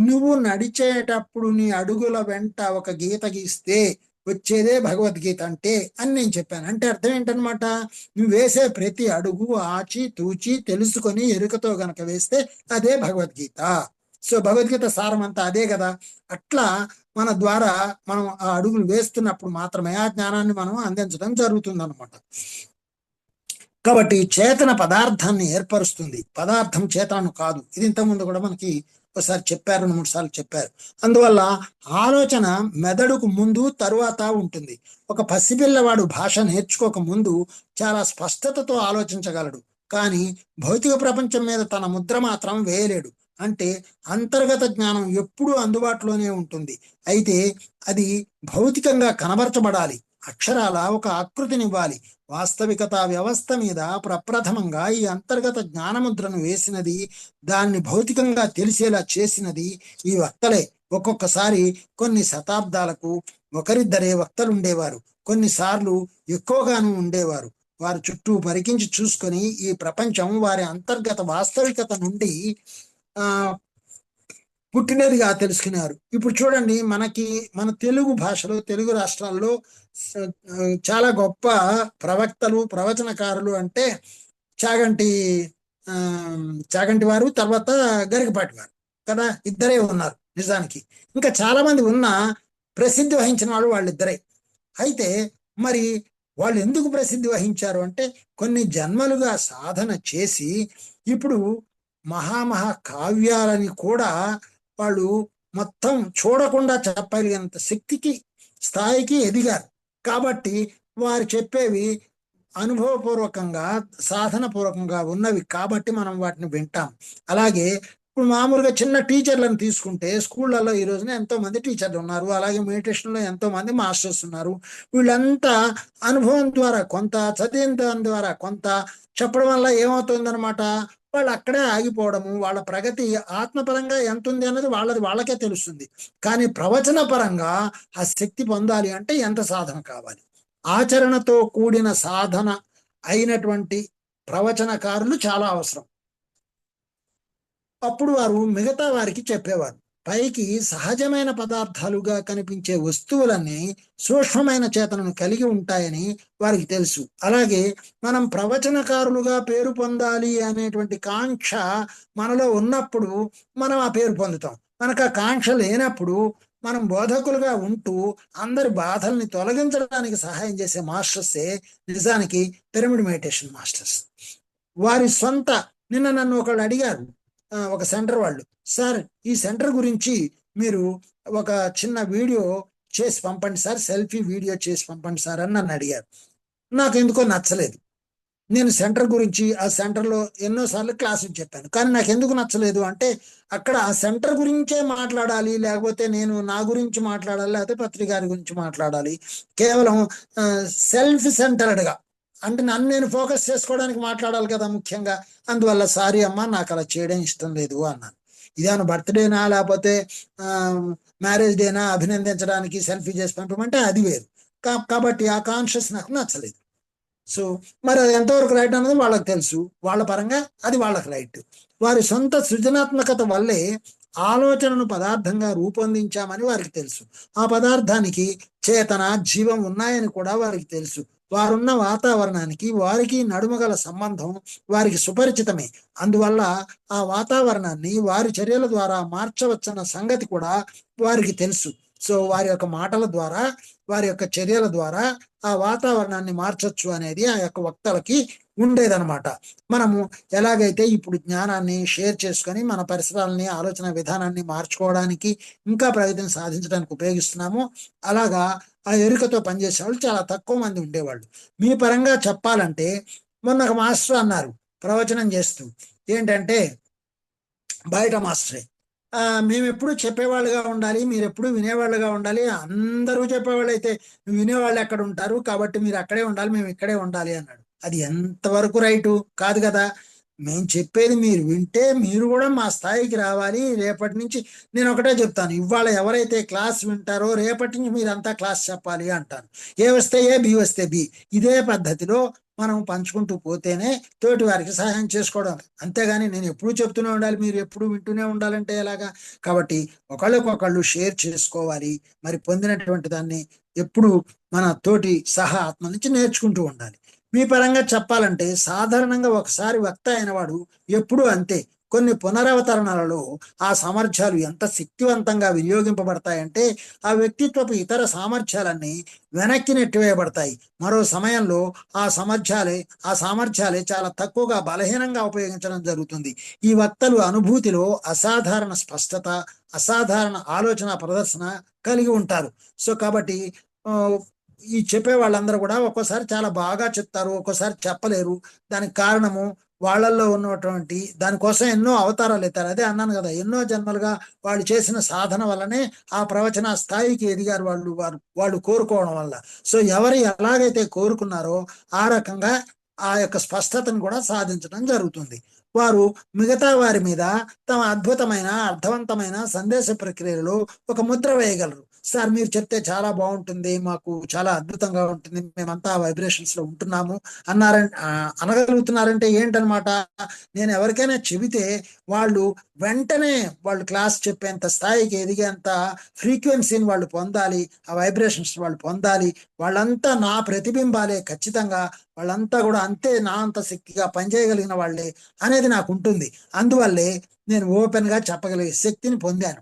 నువ్వు నడిచేటప్పుడు నీ అడుగుల వెంట ఒక గీత గీస్తే వచ్చేదే భగవద్గీత అంటే అని నేను చెప్పాను. అంటే అర్థం ఏంటనమాట, నువ్వు వేసే ప్రతి అడుగు ఆచి తూచి తెలుసుకొని ఎరుకతో గనక వేస్తే అదే భగవద్గీత. సో భగవద్గీత సారం అంతా అదే కదా. అట్లా మన ద్వారా మనం ఆ అడుగులు వేస్తున్నప్పుడు మాత్రమే ఆ జ్ఞానాన్ని మనం అందించడం జరుగుతుంది అనమాట. కాబట్టి చేతన పదార్థాన్ని ఏర్పరుస్తుంది, పదార్థం చేతనను కాదు. ఇది ఇంతకుముందు కూడా మనకి ఒకసారి చెప్పారు, 2-3 సార్లు చెప్పారు. అందువల్ల ఆలోచన మెదడుకు ముందు తరువాత ఉంటుంది. ఒక పసిపిల్లవాడు భాష నేర్చుకోక ముందు చాలా స్పష్టతతో ఆలోచించగలడు, కానీ భౌతిక ప్రపంచం మీద తన ముద్ర మాత్రం వేయలేడు. అంటే అంతర్గత జ్ఞానం ఎప్పుడూ అందుబాటులోనే ఉంటుంది, అయితే అది భౌతికంగా కనబరచబడాలి, అక్షరాల ఒక ఆకృతినివ్వాలి. వాస్తవికత వ్యవస్థ మీద ప్రప్రథమంగా ఈ అంతర్గత జ్ఞానముద్రను వేసినది, దాన్ని భౌతికంగా తెలిసేలా చేసినది ఈ వక్తలే. ఒక్కొక్కసారి కొన్ని శతాబ్దాలకు ఒకరిద్దరే వక్తలు ఉండేవారు, కొన్నిసార్లు ఎక్కువగాను ఉండేవారు. వారు చుట్టూ పరికించి చూసుకొని ఈ ప్రపంచం వారి అంతర్గత వాస్తవికత నుండి పుట్టినదిగా తెలుసుకున్నారు. ఇప్పుడు చూడండి, మన తెలుగు భాషలో, తెలుగు రాష్ట్రాల్లో చాలా గొప్ప ప్రవక్తలు, ప్రవచనకారులు అంటే చాగంటి వారు, తర్వాత గరికపాటి వారు కదా, ఇద్దరే ఉన్నారు నిజానికి. ఇంకా చాలా మంది ఉన్న ప్రసిద్ధి వహించిన వాళ్ళు వాళ్ళిద్దరే. అయితే మరి వాళ్ళు ఎందుకు ప్రసిద్ధి వహించారు అంటే, కొన్ని జన్మలుగా సాధన చేసి ఇప్పుడు మహామహా కావ్యాలని కూడా వాళ్ళు మొత్తం చూడకుండా చెప్పగలిగినంత శక్తికి, స్థాయికి ఎదిగారు. కాబట్టి వారు చెప్పేవి అనుభవపూర్వకంగా, సాధనపూర్వకంగా ఉన్నవి కాబట్టి మనం వాటిని వింటాం. అలాగే ఇప్పుడు మామూలుగా చిన్న టీచర్లను తీసుకుంటే, స్కూళ్ళల్లో ఈ రోజున ఎంతో మంది టీచర్లు ఉన్నారు, అలాగే మెడిటేషన్లో ఎంతో మంది మాస్టర్స్ ఉన్నారు. వీళ్ళంతా అనుభవం ద్వారా కొంత, చదివిన దాని ద్వారా కొంత చెప్పడం వల్ల ఏమవుతుందన్నమాట, వాళ్ళు అక్కడే ఆగిపోవడము. వాళ్ళ ప్రగతి ఆత్మపరంగా ఎంత ఉంది అన్నది వాళ్ళకే తెలుస్తుంది, కానీ ప్రవచన పరంగా ఆ శక్తి పొందాలి అంటే ఎంత సాధన కావాలి. ఆచరణతో కూడిన సాధన అయినటువంటి ప్రవచనకారులు చాలా అవసరం. అప్పుడు వారు మిగతా వారికి చెప్పేవారు, పైకి సహజమైన పదార్థాలుగా కనిపించే వస్తువులన్నీ సూక్ష్మమైన చేతనను కలిగి ఉంటాయని వారికి తెలుసు. అలాగే మనం ప్రవచనకారులుగా పేరు పొందాలి అనేటువంటి కాంక్ష మనలో ఉన్నప్పుడు మనం ఆ పేరు పొందుతాం. మనకు ఆ కాంక్ష లేనప్పుడు మనం బోధకులుగా ఉంటూ అందరి బాధల్ని తొలగించడానికి సహాయం చేసే మాస్టర్సే నిజానికి పిరమిడ్ మెడిటేషన్ మాస్టర్స్. వారి సొంత, నిన్న నన్ను ఒకళ్ళు అడిగారు, ఒక సెంటర్ వాళ్ళు, సార్ ఈ సెంటర్ గురించి మీరు ఒక చిన్న వీడియో చేసి పంపండి సార్, సెల్ఫీ వీడియో చేసి పంపండి సార్ అని నన్ను అడిగారు. నాకు ఎందుకో నచ్చలేదు. నేను సెంటర్ గురించి ఆ సెంటర్లో ఎన్నోసార్లు క్లాసులు చెప్పాను, కానీ నాకు ఎందుకు నచ్చలేదు అంటే, అక్కడ ఆ సెంటర్ గురించే మాట్లాడాలి, లేకపోతే నేను నా గురించి మాట్లాడాలి, లేకపోతే పత్రిక గారి గురించి మాట్లాడాలి, కేవలం సెల్ఫ్ సెంటర్డ్గా, అంటే నన్ను నేను ఫోకస్ చేసుకోవడానికి మాట్లాడాలి కదా ముఖ్యంగా. అందువల్ల సారీ అమ్మా, నాకు అలా చేయడం ఇష్టం లేదు అన్నాను. ఇదేమన్నా బర్త్డేనా లేకపోతే మ్యారేజ్ డేనా అభినందించడానికి సెల్ఫీ చేసి పంపమంటే అది వేరు. కాబట్టి ఆ కాన్షియస్ నాకు నచ్చలేదు. సో మరి అది ఎంతవరకు రైట్ అన్నది వాళ్ళకి తెలుసు, వాళ్ళ పరంగా అది వాళ్ళకి రైట్. వారి సొంత సృజనాత్మకత వల్లే ఆలోచనను పదార్థంగా రూపొందించామని వారికి తెలుసు. ఆ పదార్థానికి చేతన, జీవం ఉన్నాయని కూడా వారికి తెలుసు. వారున్న వాతావరణానికి వారికి నడుమ గల సంబంధం వారికి సుపరిచితమే. అందువల్ల ఆ వాతావరణాన్ని వారి చర్యల ద్వారా మార్చవచ్చన్న సంగతి కూడా వారికి తెలుసు. సో వారి యొక్క మాటల ద్వారా, వారి యొక్క చర్యల ద్వారా ఆ వాతావరణాన్ని మార్చొచ్చు అనేది ఆ యొక్క వక్తలకి ఉండేదన్నమాట. మనము ఎలాగైతే ఇప్పుడు జ్ఞానాన్ని షేర్ చేసుకొని మన పరిసరాలని, ఆలోచన విధానాన్ని మార్చుకోవడానికి, ఇంకా ప్రగతిని సాధించడానికి ఉపయోగిస్తున్నామో, అలాగా ఆ ఎరుకతో పనిచేసే వాళ్ళు చాలా తక్కువ మంది ఉండేవాళ్ళు. మీ పరంగా చెప్పాలంటే మొన్న ఒక మాస్టర్ అన్నారు ప్రవచనం చేస్తూ, ఏంటంటే బయట మాస్టరే, మేము ఎప్పుడు చెప్పేవాళ్ళుగా ఉండాలి, మీరు ఎప్పుడు వినేవాళ్ళుగా ఉండాలి. అందరూ చెప్పేవాళ్ళు అయితే వినేవాళ్ళు ఎక్కడ ఉంటారు, కాబట్టి మీరు అక్కడే ఉండాలి, మేము ఇక్కడే ఉండాలి అన్నాడు. అది ఎంతవరకు రైటు కాదు కదా. మేము చెప్పేది మీరు వింటే మీరు కూడా మా స్థాయికి రావాలి. రేపటి నుంచి నేను ఒకటే చెప్తాను, ఇవాళ ఎవరైతే క్లాస్ వింటారో రేపటి నుంచి మీరంతా క్లాస్ చెప్పాలి అంటాను. ఏ వస్తే ఏ, బి వస్తే బి, ఇదే పద్ధతిలో మనం పంచుకుంటూ పోతేనే తోటి వారికి సహాయం చేసుకోవడం. అంతేగాని నేను ఎప్పుడు చెప్తూనే ఉండాలి, మీరు ఎప్పుడు వింటూనే ఉండాలంటే ఎలాగా. కాబట్టి ఒకళ్ళకొకళ్ళు షేర్ చేసుకోవాలి. మరి పొందినటువంటి దాన్ని ఎప్పుడు మన తోటి సహా ఆత్మ నుంచి నేర్చుకుంటూ ఉండాలి. మీ పరంగా చెప్పాలంటే సాధారణంగా ఒకసారి వక్త అయినవాడు ఎప్పుడూ అంతే. కొన్ని పునరావతరణలలో ఆ సామర్థ్యాలు ఎంత శక్తివంతంగా వినియోగింపబడతాయంటే ఆ వ్యక్తిత్వపు ఇతర సామర్థ్యాలన్నీ వెనక్కి నెట్టివేయబడతాయి. మరో సమయంలో ఆ సామర్థ్యాలే చాలా తక్కువగా బలహీనంగా ఉపయోగించడం జరుగుతుంది. ఈ వక్తలు అనుభూతిలో అసాధారణ స్పష్టత, అసాధారణ ఆలోచన ప్రదర్శన కలిగి ఉంటారు. సో కాబట్టి ఈ చెప్పే వాళ్ళందరూ కూడా ఒక్కోసారి చాలా బాగా చెప్తారు, ఒక్కోసారి చెప్పలేరు. దానికి కారణము వాళ్ళల్లో ఉన్నటువంటి దానికోసం ఎన్నో అవతారాలు ఎత్తారు. అదే అన్నాను కదా, ఎన్నో జన్మలుగా వాళ్ళు చేసిన సాధన వల్లనే ఆ ప్రవచన స్థాయికి ఎదిగారు వాళ్ళు కోరుకోవడం వల్ల. సో ఎవరు ఎలాగైతే కోరుకున్నారో ఆ రకంగా ఆ యొక్క స్పష్టతను కూడా సాధించడం జరుగుతుంది. వారు మిగతా వారి మీద తమ అద్భుతమైన, అర్థవంతమైన సందేశ ప్రక్రియలో ఒక ముద్ర వేయగలరు. సార్ మీరు చెప్తే చాలా బాగుంటుంది, మాకు చాలా అద్భుతంగా ఉంటుంది, మేమంతా వైబ్రేషన్స్ లో ఉంటున్నాము అనగలుగుతున్నారంటే ఏంటనమాట, నేను ఎవరికైనా చెబితే వాళ్ళు వెంటనే వాళ్ళు క్లాస్ చెప్పేంత స్థాయికి ఎదిగేంత ఫ్రీక్వెన్సీని వాళ్ళు పొందాలి, ఆ వైబ్రేషన్స్ వాళ్ళు పొందాలి. వాళ్ళంతా నా ప్రతిబింబాలే, ఖచ్చితంగా వాళ్ళంతా కూడా అంతే నా అంత శక్తిగా పనిచేయగలిగిన వాళ్ళే అనేది నాకు ఉంటుంది. అందువల్లే నేను ఓపెన్ గా చెప్పగలిగే శక్తిని పొందాను.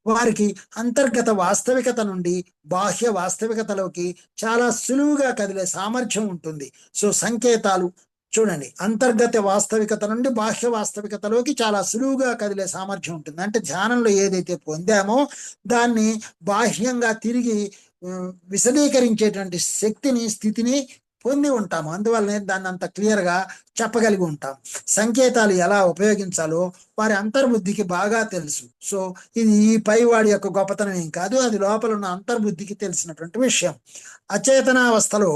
వారికి అంతర్గత వాస్తవికత నుండి బాహ్య వాస్తవికతలోకి చాలా సులువుగా కదిలే సామర్థ్యం ఉంటుంది. సో సంకేతాలు చూడండి, అంతర్గత వాస్తవికత నుండి బాహ్య వాస్తవికతలోకి చాలా సులువుగా కదిలే సామర్థ్యం ఉంటుంది. అంటే ధ్యానంలో ఏదైతే పొందామో దాన్ని బాహ్యంగా తిరిగి విశదీకరించేటువంటి శక్తిని, స్థితిని పొంది ఉంటాము. అందువల్లనే దాన్ని అంత క్లియర్గా చెప్పగలిగి ఉంటాం. సంకేతాలు ఎలా ఉపయోగించాలో వారి అంతర్బుద్ధికి బాగా తెలుసు. సో ఇది ఈ పైవాడి యొక్క గొప్పతనం ఏం కాదు, అది లోపల ఉన్న అంతర్బుద్ధికి తెలిసినటువంటి విషయం. అచేతనావస్థలో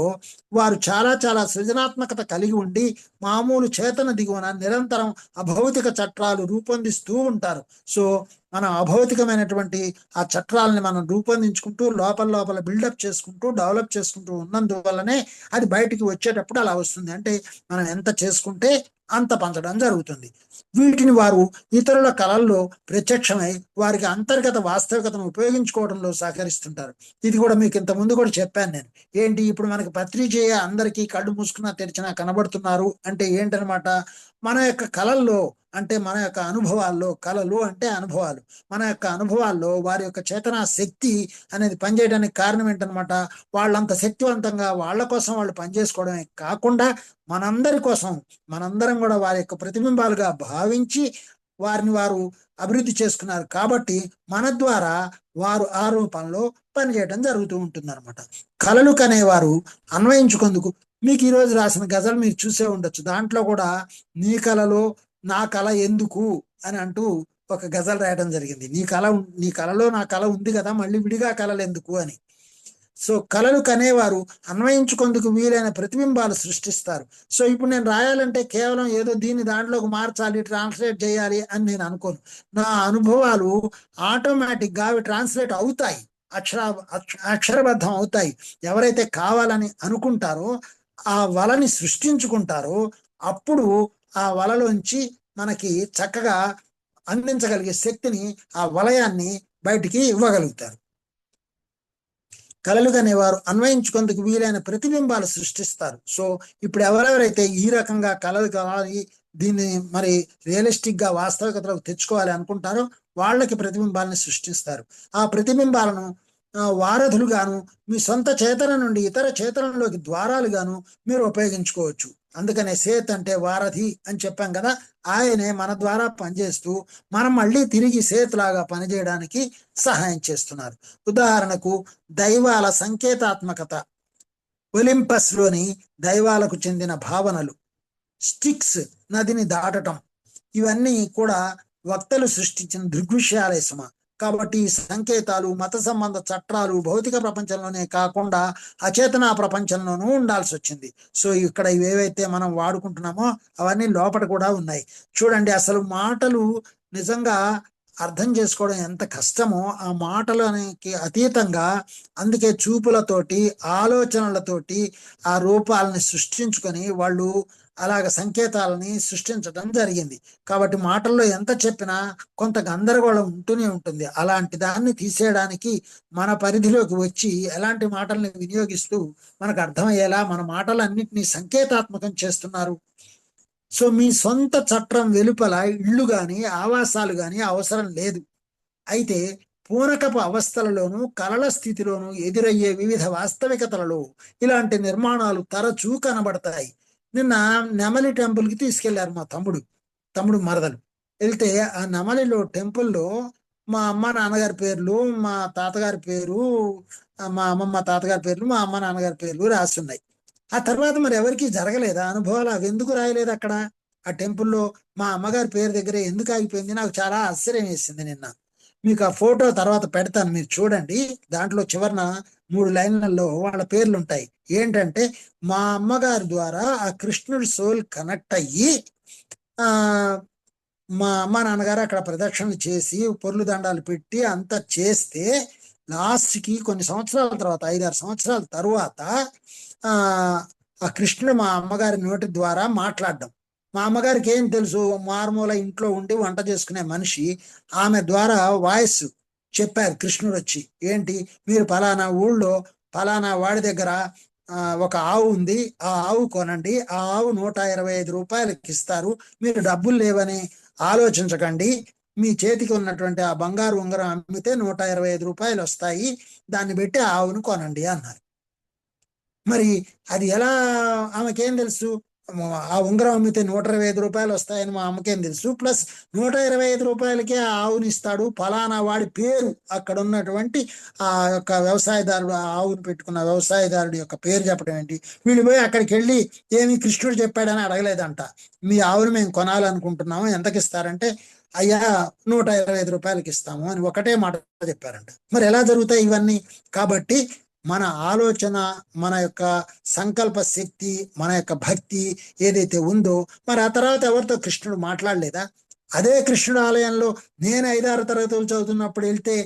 వారు చాలా చాలా సృజనాత్మకత కలిగి ఉండి మామూలు చేతన దిగువన నిరంతరం అభౌతిక చట్టాలు రూపొందిస్తూ ఉంటారు. సో మనం అభౌతికమైనటువంటి ఆ చట్టాలని మనం రూపొందించుకుంటూ లోపల బిల్డప్ చేసుకుంటూ డెవలప్ చేసుకుంటూ ఉన్నందువల్లనే అది బయటికి వచ్చేటప్పుడు అలా వస్తుంది. అంటే మనం ఎంత చేసుకుంటే అంత పంచడం జరుగుతుంది. వీటిని వారు ఇతరుల కళల్లో ప్రత్యక్షమై వారికి అంతర్గత వాస్తవికతను ఉపయోగించుకోవడంలో సహకరిస్తుంటారు. ఇది కూడా మీకు ఇంత ముందు కూడా చెప్పాను నేను. ఏంటి, ఇప్పుడు మనకి పత్రిజేయ అందరికీ కళ్ళు మూసుకున్నా తెరిచినా కనబడుతున్నారు అంటే ఏంటనమాట, మన యొక్క కళల్లో, అంటే మన యొక్క అనుభవాల్లో, కళలు అంటే అనుభవాలు, మన యొక్క అనుభవాల్లో వారి యొక్క చేతనా శక్తి అనేది పనిచేయడానికి కారణం ఏంటనమాట, వాళ్ళంత శక్తివంతంగా వాళ్ళ కోసం వాళ్ళు పనిచేసుకోవడమే కాకుండా మనందరి కోసం, మనందరం కూడా వారి యొక్క ప్రతిబింబాలుగా భావించి వారిని వారు అభివృద్ధి చేసుకున్నారు. కాబట్టి మన ద్వారా వారు ఆ రూపంలో పనిచేయడం జరుగుతూ ఉంటుంది అనమాట. కళలు కనేవారు అన్వయించుకుందుకు మీకు ఈరోజు రాసిన గజలు మీరు చూసే ఉండొచ్చు. దాంట్లో కూడా నీ కళలో నా కళ ఎందుకు అని అంటూ ఒక గజల్ రాయడం జరిగింది. నీ కళలో నా కళ ఉంది కదా, మళ్ళీ విడిగా కళలు ఎందుకు అని. సో కళలు కనేవారు అన్వయించుకుందుకు వీలైన ప్రతిబింబాలు సృష్టిస్తారు. సో ఇప్పుడు నేను రాయాలంటే కేవలం ఏదో దీన్ని దాంట్లోకి మార్చాలి, ట్రాన్స్లేట్ చేయాలి అని నేను అనుకోను. నా అనుభవాలు ఆటోమేటిక్గా అవి ట్రాన్స్లేట్ అవుతాయి, అక్షరబద్ధం అవుతాయి. ఎవరైతే కావాలని అనుకుంటారో, ఆ వలని సృష్టించుకుంటారో, అప్పుడు ఆ వలలోంచి మనకి చక్కగా అందించగలిగే శక్తిని, ఆ వలయాన్ని బయటికి ఇవ్వగలుగుతారు. కలలు కనేవారు అన్వయించుకుందుకు వీలైన ప్రతిబింబాలు సృష్టిస్తారు. సో ఇప్పుడు ఎవరెవరైతే ఈ రకంగా కలలు కావాలి, దీన్ని మరి రియలిస్టిక్ గా వాస్తవికతలోకి తెచ్చుకోవాలి అనుకుంటారో వాళ్ళకి ప్రతిబింబాలను సృష్టిస్తారు. ఆ ప్రతిబింబాలను వారధులుగాను, మీ సొంత చేతన నుండి ఇతర చేతనంలోకి ద్వారాలుగాను మీరు ఉపయోగించుకోవచ్చు. అందుకనే సేత్ అంటే వారధి అని చెప్పాం కదా, ఆయనే మన ద్వారా పనిచేస్తూ మనం మళ్ళీ తిరిగి సేత్ లాగా పనిచేయడానికి సహాయం చేస్తున్నారు. ఉదాహరణకు దైవాల సంకేతాత్మకత, ఒలింపస్ లోని దైవాలకు చెందిన భావనలు, స్టిక్స్ నదిని దాటటం, ఇవన్నీ కూడా వక్తలు సృష్టించిన దృగ్విషయాలే సుమ. కాబట్టి ఈ సంకేతాలు మత సంబంధ చట్టాలు భౌతిక ప్రపంచంలోనే కాకుండా అచేతన ప్రపంచంలోనూ ఉండాల్సి వచ్చింది. సో ఇక్కడ ఇవేవైతే మనం వాడుకుంటున్నామో అవన్నీ లోపల కూడా ఉన్నాయి. చూడండి, అసలు మాటలు నిజంగా అర్థం చేసుకోవడం ఎంత కష్టమో ఆ మాటలకి అతీతంగా, అందుకే చూపులతోటి ఆలోచనలతోటి ఆ రూపాలని సృష్టించుకొని వాళ్ళు అలాగ సంకేతాలని సృష్టించడం జరిగింది. కాబట్టి మాటల్లో ఎంత చెప్పినా కొంత గందరగోళం ఉంటూనే ఉంటుంది. అలాంటి దాన్ని తీసేయడానికి మన పరిధిలోకి వచ్చి ఎలాంటి మాటల్ని వినియోగిస్తూ మనకు అర్థమయ్యేలా మన మాటలన్నింటినీ సంకేతాత్మకం చేస్తున్నారు. సో మీ సొంత చట్రం వెలుపల ఇళ్ళు గాని ఆవాసాలు గాని అవసరం లేదు. అయితే పూనకపు అవస్థలలోనూ కలల స్థితిలోనూ ఎదురయ్యే వివిధ వాస్తవికతలలో ఇలాంటి నిర్మాణాలు తరచూ కనబడతాయి. నిన్న నెమలి టెంపుల్కి తీసుకెళ్లారు మా తమ్ముడు మరదలు. వెళ్తే ఆ నెమలిలో టెంపుల్లో మా అమ్మ నాన్నగారి పేర్లు, మా తాతగారి పేరు, మా అమ్మమ్మ తాతగారి పేర్లు, మా అమ్మ నాన్నగారి పేర్లు రాసున్నాయి. ఆ తర్వాత మరి ఎవరికి జరగలేదా అనుభవాలు? అవి ఎందుకు రాయలేదు అక్కడ ఆ టెంపుల్లో? మా అమ్మగారి పేరు దగ్గర ఎందుకు ఆగిపోయింది? నాకు చాలా ఆశ్చర్యం వేసింది నిన్న. మీకు ఆ ఫోటో తర్వాత పెడతాను, మీరు చూడండి. దాంట్లో చివరన 3 లైన్లలో వాళ్ళ పేర్లు ఉంటాయి. ఏంటంటే, మా అమ్మగారి ద్వారా ఆ కృష్ణుడి సోల్ కనెక్ట్ అయ్యి ఆ మా అమ్మ నాన్నగారు అక్కడ ప్రదక్షిణలు చేసి పొర్లు దండాలు పెట్టి అంతా చేస్తే లాస్ట్కి కొన్ని సంవత్సరాల తర్వాత 5-6 సంవత్సరాల తరువాత ఆ కృష్ణుడు మా అమ్మగారి నోటి ద్వారా మాట్లాడడం. మా అమ్మగారికి ఏం తెలుసు, మారుమూల ఇంట్లో ఉండి వంట చేసుకునే మనిషి. ఆమె ద్వారా వాయిస్ చెప్పారు కృష్ణుడు వచ్చి, ఏంటి, మీరు ఫలానా ఊళ్ళో ఫలానా వాడి దగ్గర ఒక ఆవు ఉంది, ఆ ఆవు కొనండి, ఆ ఆవు 125 రూపాయలకి ఇస్తారు, మీరు డబ్బులు లేవని ఆలోచించకండి, మీ చేతికి ఉన్నటువంటి ఆ బంగారు ఉంగరం అమ్మితే 125 రూపాయలు వస్తాయి, దాన్ని పెట్టి ఆ ఆవును కొనండి అన్నారు. మరి అది ఎలా? ఆమెకేం తెలుసు? ఆ ఉంగరం అమ్మితే 125 రూపాయలు వస్తాయని మా అమ్మకేం తెలుసు? ప్లస్ 125 రూపాయలకే ఆ ఆవుని ఇస్తాడు, ఫలానా వాడి పేరు అక్కడ ఉన్నటువంటి ఆ యొక్క వ్యవసాయదారుడు, ఆ ఆవుని పెట్టుకున్న వ్యవసాయదారుడి యొక్క పేరు చెప్పడం ఏంటి? వీళ్ళు పోయి అక్కడికి వెళ్ళి ఏమి కృష్ణుడు చెప్పాడని అడగలేదంట. మీ ఆవును మేము కొనాలనుకుంటున్నాము, ఎంతకి ఇస్తారంటే, అయ్యా 125 రూపాయలకి ఇస్తాము అని ఒకటే మాట చెప్పారంట. మరి ఎలా జరుగుతాయి ఇవన్నీ? కాబట్టి మన ఆలోచన, మన యొక్క సంకల్ప శక్తి, మన యొక్క భక్తి ఏదైతే ఉందో, మరి ఆ తర్వాత ఎవరితో కృష్ణుడు మాట్లాడలేదా? అదే కృష్ణుడు ఆలయంలో నేను 5-6 తరగతులు చదువుతున్నప్పుడు వెళ్తే,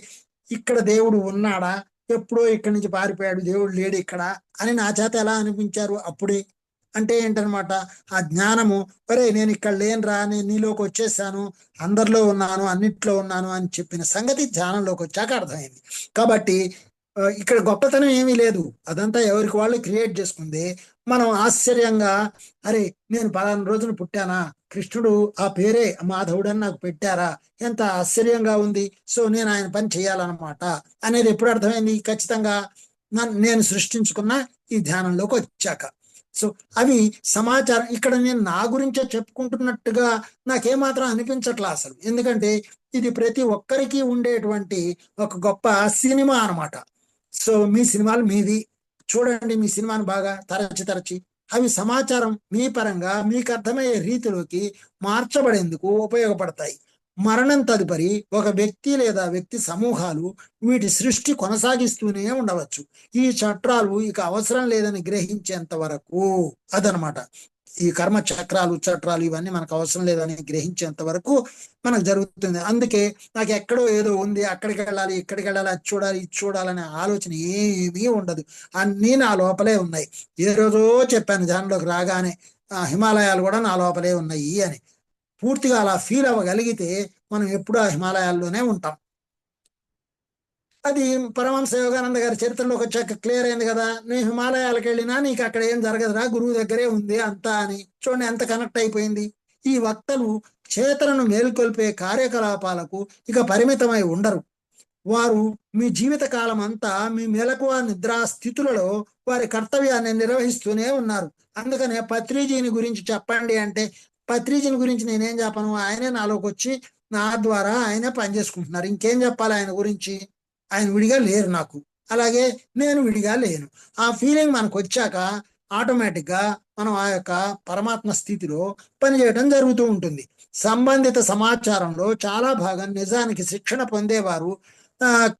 ఇక్కడ దేవుడు ఉన్నాడా, ఎప్పుడో ఇక్కడి నుంచి పారిపోయాడు, దేవుడు లేడు ఇక్కడ అని నా చేత ఎలా అనిపించారు అప్పుడే? అంటే ఏంటనమాట, ఆ జ్ఞానము, ఒరే నేను ఇక్కడ లేనురా, నేను నీలోకి వచ్చేసాను, అందరిలో ఉన్నాను, అన్నిట్లో ఉన్నాను అని చెప్పిన సంగతి ధ్యానంలోకి వచ్చాక అర్థమైంది. కాబట్టి ఇక్కడ గొప్పతనం ఏమీ లేదు, అదంతా ఎవరికి వాళ్ళు క్రియేట్ చేసుకుంది. మనం ఆశ్చర్యంగా, అరే నేను పలానా రోజున పుట్టానా, కృష్ణుడు ఆ పేరే మాధవుడు అని నాకు పెట్టారా, ఎంత ఆశ్చర్యంగా ఉంది, సో నేను ఆయన పని చేయాలన్నమాట అనేది ఎప్పుడు అర్థమైంది? ఖచ్చితంగా నేను సృష్టించుకున్న ఈ ధ్యానంలోకి వచ్చాక. సో అవి సమాచారం. ఇక్కడ నేను నా గురించే చెప్పుకుంటున్నట్టుగా నాకేమాత్రం అనిపించట్లా అసలు, ఎందుకంటే ఇది ప్రతి ఒక్కరికి ఉండేటువంటి ఒక గొప్ప సినిమా అనమాట. సో మీ సినిమాలు మీవి, చూడండి మీ సినిమాను బాగా తరచి అవి సమాచారం మీ పరంగా మీకు అర్థమయ్యే రీతిలోకి మార్చబడేందుకు ఉపయోగపడతాయి. మరణం తదుపరి ఒక వ్యక్తి లేదా వ్యక్తి సమూహాలు వీటి సృష్టి కొనసాగిస్తూనే ఉండవచ్చు. ఈ చట్రాలు ఇక అవసరం లేదని గ్రహించేంత వరకు, అదనమాట ఈ కర్మ చట్రాలు ఇవన్నీ మనకు అవసరం లేదని గ్రహించేంత వరకు మనకు జరుగుతుంది. అందుకే నాకు ఎక్కడో ఏదో ఉంది, అక్కడికి వెళ్ళాలి, ఇక్కడికి వెళ్ళాలి, అది చూడాలి, ఇది చూడాలనే ఆలోచన ఏమీ ఉండదు. అన్నీ నా లోపలే ఉన్నాయి. ఏ రోజో చెప్పాను ధ్యానంలోకి రాగానే, హిమాలయాలు కూడా నా లోపలే ఉన్నాయి అని. పూర్తిగా అలా ఫీల్ అవ్వగలిగితే మనం ఎప్పుడూ ఆ హిమాలయాల్లోనే ఉంటాం. అది పరమహంస యోగానంద గారి చరిత్రలోకి వచ్చాక క్లియర్ అయింది కదా. నువ్వు హిమాలయాలకు వెళ్ళినా నీకు అక్కడ ఏం జరగదురా, గురువు దగ్గరే ఉంది అంతా అని. చూడండి ఎంత కనెక్ట్ అయిపోయింది. ఈ వక్తలు చేతలను మేల్కొల్పే కార్యకలాపాలకు ఇక పరిమితమై ఉండరు. వారు మీ జీవిత కాలం అంతా మీ మెలకువ నిద్రా స్థితులలో వారి కర్తవ్యాన్ని నిర్వహిస్తూనే ఉన్నారు. అందుకనే పత్రిజీని గురించి చెప్పండి అంటే, పత్రిజీని గురించి నేనేం చెప్పను, ఆయనే నాలోకి వచ్చి నా ద్వారా ఆయన పనిచేసుకుంటున్నారు. ఇంకేం చెప్పాలి ఆయన గురించి? ఆయన విడిగా లేరు నాకు, అలాగే నేను విడిగా లేను. ఆ ఫీలింగ్ మనకు వచ్చాక ఆటోమేటిక్గా మనం ఆ యొక్క పరమాత్మ స్థితిలో పనిచేయడం జరుగుతూ ఉంటుంది. సంబంధిత సమాచారంలో చాలా భాగం నిజానికి శిక్షణ పొందేవారు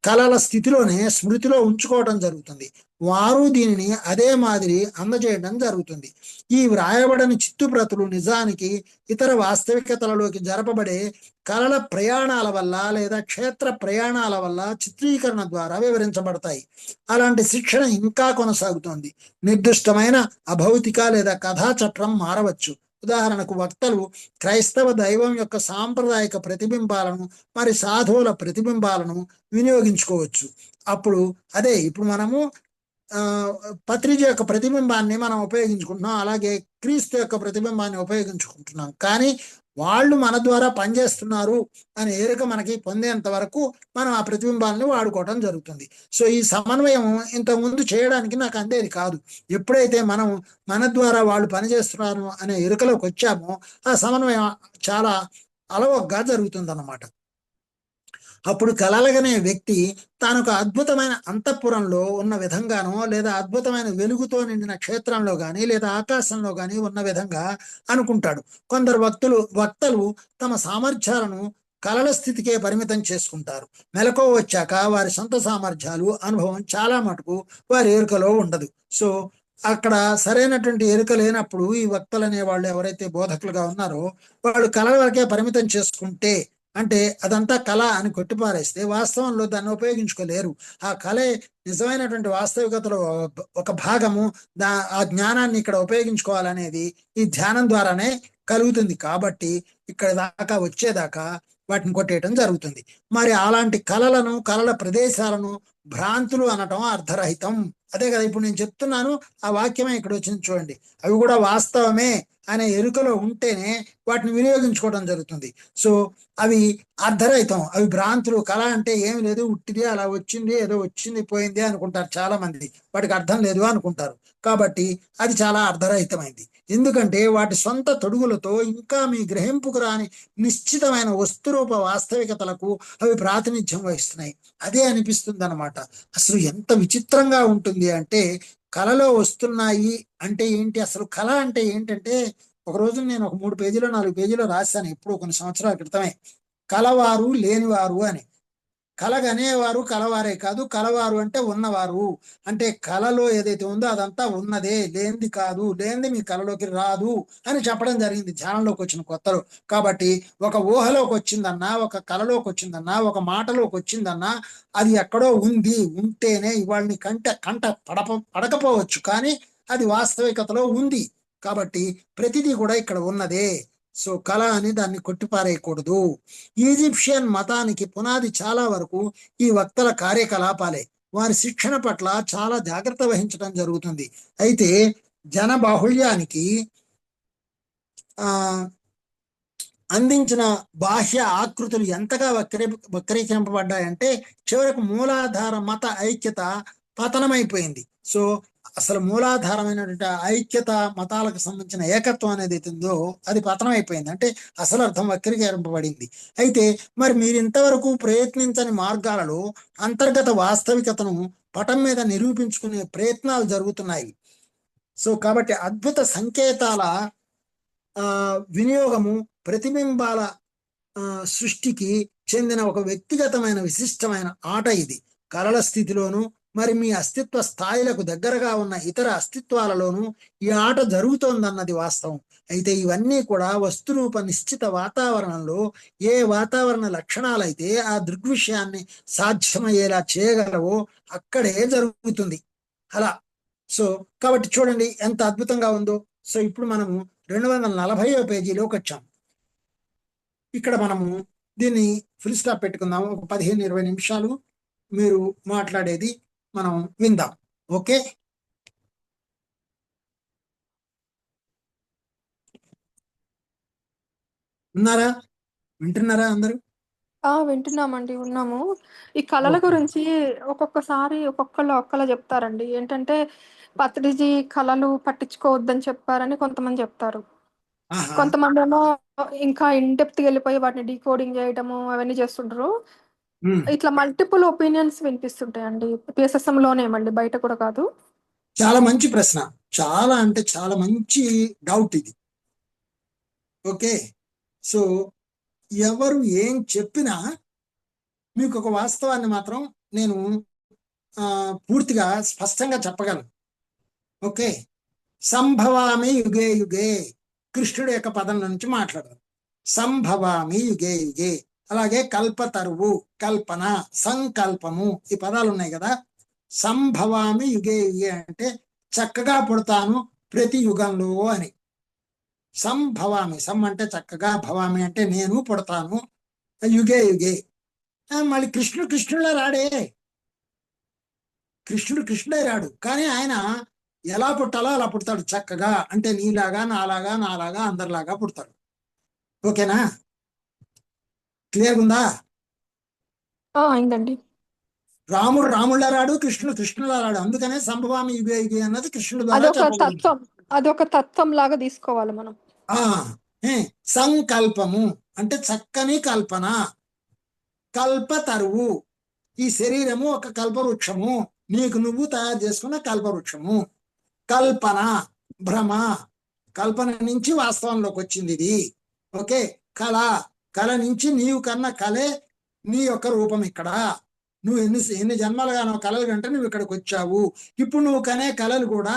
కళల స్థితిలోనే స్మృతిలో ఉంచుకోవడం జరుగుతుంది. వారు దీనిని అదే మాదిరి అందజేయడం జరుగుతుంది. ఈ వ్రాయబడని చిత్తుప్రతులు నిజానికి ఇతర వాస్తవికతలలోకి జరపబడే కళల ప్రయాణాల వల్ల లేదా క్షేత్ర ప్రయాణాల వల్ల చిత్రీకరణ ద్వారా వివరించబడతాయి. అలాంటి శిక్షణ ఇంకా కొనసాగుతోంది. నిర్దిష్టమైన అభౌతిక లేదా కథా చట్రం మారవచ్చు. ఉదాహరణకు వక్తలు క్రైస్తవ దైవం యొక్క సాంప్రదాయిక ప్రతిబింబాలను మరి సాధువుల ప్రతిబింబాలను వినియోగించుకోవచ్చు. అప్పుడు అదే ఇప్పుడు మనము పత్రిజ యొక్క ప్రతిబింబాన్ని మనం ఉపయోగించుకుంటున్నాం, అలాగే క్రీస్తు యొక్క ప్రతిబింబాన్ని ఉపయోగించుకుంటున్నాం. కానీ వాళ్ళు మన ద్వారా పనిచేస్తున్నారు అనే ఎరుక మనకి పొందేంత వరకు మనం ఆ ప్రతిబింబాలని వాడుకోవడం జరుగుతుంది. సో ఈ సమన్వయం ఇంతకుముందు చేయడానికి నాకు అందేది కాదు. ఎప్పుడైతే మనం మన ద్వారా వాళ్ళు పనిచేస్తున్నారు అనే ఎరుకలోకి వచ్చామో ఆ సమన్వయం చాలా అలవగ్గా జరుగుతుందన్నమాట. అప్పుడు కలలుగనే వ్యక్తి తాను ఒక అద్భుతమైన అంతఃపురంలో ఉన్న విధంగానో లేదా అద్భుతమైన వెలుగుతో నిండిన క్షేత్రంలో కానీ లేదా ఆకాశంలో కానీ ఉన్న విధంగా అనుకుంటాడు. కొందరు వక్తలు తమ సామర్థ్యాలను కలల స్థితికే పరిమితం చేసుకుంటారు. మెలకువ వచ్చాక వారి సొంత సామర్థ్యాలు అనుభవం చాలా మటుకు వారి ఎరుకలో ఉండదు. సో అక్కడ సరైనటువంటి ఎరుక లేనప్పుడు ఈ వక్తలు అనే వాళ్ళు ఎవరైతే బోధకులుగా ఉన్నారో వాళ్ళు కళల వరకే పరిమితం చేసుకుంటే, అంటే అదంతా కళ అని కొట్టిపారేస్తే వాస్తవంలో దాన్ని ఉపయోగించుకోలేరు. ఆ కళే నిజమైనటువంటి వాస్తవికతలో ఒక భాగము. ఆ జ్ఞానాన్ని ఇక్కడ ఉపయోగించుకోవాలనేది ఈ ధ్యానం ద్వారానే కలుగుతుంది. కాబట్టి ఇక్కడ దాకా వచ్చేదాకా వాటిని కొట్టేయటం జరుగుతుంది. మరి అలాంటి కళల ప్రదేశాలను భ్రాంతులు అనటం అర్థరహితం. అదే కదా ఇప్పుడు నేను చెప్తున్నాను, ఆ వాక్యమే ఇక్కడ వచ్చింది చూడండి. అవి కూడా వాస్తవమే అనే ఎరుకలో ఉంటేనే వాటిని వినియోగించుకోవడం జరుగుతుంది. సో అవి అర్ధరహితం, అవి భ్రాంతులు. కళ అంటే ఏమి లేదు, ఉట్టిది, అలా వచ్చింది, ఏదో వచ్చింది పోయింది అనుకుంటారు చాలా మంది. వాటికి అర్థం లేదు అనుకుంటారు. కాబట్టి అది చాలా అర్ధరహితమైంది. ఎందుకంటే వాటి సొంత తొడుగులతో ఇంకా మీ గ్రహింపుకు రాని నిశ్చితమైన వస్తురూప వాస్తవికతలకు అవి ప్రాతినిధ్యం వహిస్తున్నాయి. అదే అనిపిస్తుంది అనమాట. అసలు ఎంత విచిత్రంగా ఉంటుంది అంటే, కళలో వస్తున్నాయి అంటే ఏంటి, అసలు కళ అంటే ఏంటంటే, ఒక రోజు నేను ఒక 3 పేజీలో 4 పేజీలో రాశాను ఎప్పుడు కొన్ని సంవత్సరాల క్రితమే, కలవారు లేనివారు అని. కలగనేవారు కలవారే కాదు, కలవారు అంటే ఉన్నవారు. అంటే కళలో ఏదైతే ఉందో అదంతా ఉన్నదే, లేనిది కాదు, లేనిది మీ కళలోకి రాదు అని చెప్పడం జరిగింది ధ్యానంలోకి వచ్చిన కొత్తలో. కాబట్టి ఒక ఊహలోకి వచ్చిందన్నా, ఒక కళలోకి వచ్చిందన్నా, ఒక మాటలోకి వచ్చిందన్నా అది ఎక్కడో ఉంది. ఉంటేనే ఇవాళ నీ కంట పడకపోవచ్చు, కానీ అది వాస్తవికతలో ఉంది. కాబట్టి ప్రతిదీ కూడా ఇక్కడ ఉన్నదే. సో కళ అని దాన్ని కొట్టిపారేయకూడదు. ఈజిప్షియన్ మతానికి పునాది చాలా వరకు ఈ వక్తల కార్యకలాపాలే. వారి శిక్షణ పట్ల చాలా జాగ్రత్త వహించడం జరుగుతుంది. అయితే జన బాహుళ్యానికి అందించిన బాహ్య ఆకృతులు ఎంతగా వక్రీకరింపబడ్డాయంటే చివరకు మూలాధార మత ఐక్యత పతనమైపోయింది. సో అసలు మూలాధారమైనటువంటి ఐక్యత, మతాలకు సంబంధించిన ఏకత్వం అనేది ఉందో అది పతనం అయిపోయింది. అంటే అసలు అర్థం వక్రీకరింపబడింది. అయితే మరి మీరు ఇంతవరకు ప్రయత్నించని మార్గాలలో అంతర్గత వాస్తవికతను పటం మీద నిరూపించుకునే ప్రయత్నాలు జరుగుతున్నాయి. సో కాబట్టి అద్భుత సంకేతాల వినియోగము ప్రతిబింబాల సృష్టికి చెందిన ఒక వ్యక్తిగతమైన విశిష్టమైన ఆట ఇది. కళల స్థితిలోను మరి మీ అస్తిత్వ స్థాయిలకు దగ్గరగా ఉన్న ఇతర అస్తిత్వాలలోనూ ఈ ఆట జరుగుతోందన్నది వాస్తవం. అయితే ఇవన్నీ కూడా వస్తురూప నిశ్చిత వాతావరణంలో ఏ వాతావరణ లక్షణాలైతే ఆ దృగ్విషయాన్ని సాధ్యమయ్యేలా చేయగలవో అక్కడే జరుగుతుంది అలా. సో కాబట్టి చూడండి ఎంత అద్భుతంగా ఉందో. సో ఇప్పుడు మనము 240వ పేజీలోకి వచ్చాం. ఇక్కడ మనము దీన్ని ఫుల్ స్టాప్ పెట్టుకుందాము. ఒక 15-20 నిమిషాలు మీరు మాట్లాడేది మనం విందాం. ఓకే, ఉన్నారా? వింటున్నారా అందరూ? వింటున్నామండి. ఉన్నాము. ఈ కళల ఓకే. గురించి ఒక్కొక్కసారి ఒక్కొక్కళ్ళు చెప్తారండి. ఏంటంటే, పత్రిజీ కళలు పట్టించుకోవద్దని చెప్పారని కొంతమంది చెప్తారు. ఆహా. కొంతమందేమో ఇంకా ఇన్ డెప్త్‌గా ఎళ్ళిపోయి వాటిని డీకోడింగ్ జేయటము అవన్నీ చేస్తుంటరు. ఉమ్. ఇట్లా మల్టిపుల్ ఒపీనియన్స్ వినిపిస్తుంటాయండి. PSSMలోనే మళ్ళీ బయట కూడా కాదు. చాలా మంచి ప్రశ్న. చాలా అంటే చాలా మంచి డౌట్ ఇది. ఓకే, సో ఎవరు ఏం చెప్పినా మీకు ఒక వాస్తవాన్ని మాత్రం నేను పూర్తిగా స్పష్టంగా చెప్పగలను. ఓకే, సంభవామి యుగే యుగే కృష్ణుడు యొక్క పదం నుంచి మాట్లాడదాం. సంభవామి యుగే యుగే. అలాగే కల్పతరువు, కల్పన, సంకల్పము, ఈ పదాలు ఉన్నాయి కదా. సంభవామి యుగే యుగే అంటే చక్కగా పుడతాను ప్రతి యుగంలో అని. సంభవామి, సం అంటే చక్కగా, భవామి అంటే నేను పుడతాను, యుగే యుగే. మళ్ళీ కృష్ణుడులా రాడే. కృష్ణుడే రాడు, కానీ ఆయన ఎలా పుట్టాలో అలా పుడతాడు చక్కగా. అంటే నీలాగా, నాలాగా అందరిలాగా పుడతాడు. ఓకేనా? క్లియర్ ఉందా? అయిందండి. రాముడు రాముళ్ళ రాడు, కృష్ణులా రాడు. అందుకనే సంభవామి యుగే యుగే అన్నది కృష్ణుడి ద్వారా అదొక చెప్పబడింది. తత్వం. అదొక తత్వం లాగా తీసుకోవాలి మనం. ఆ సంకల్పము అంటే చక్కని కల్పన. కల్పతరువు, ఈ శరీరము ఒక కల్పవృక్షము, నీకు నువ్వు తయారు చేసుకున్న కల్పవృక్షము. కల్పన, భ్రమ, కల్పన నుంచి వాస్తవంలోకి వచ్చింది ఇది. ఓకే, కళ, కళ నుంచి నీవు కన్న కళే నీ యొక్క రూపం ఇక్కడ. నువ్వు ఎన్ని జన్మలుగానో కళలు కంటే నువ్వు ఇక్కడికి వచ్చావు. ఇప్పుడు నువ్వు కనే కళలు కూడా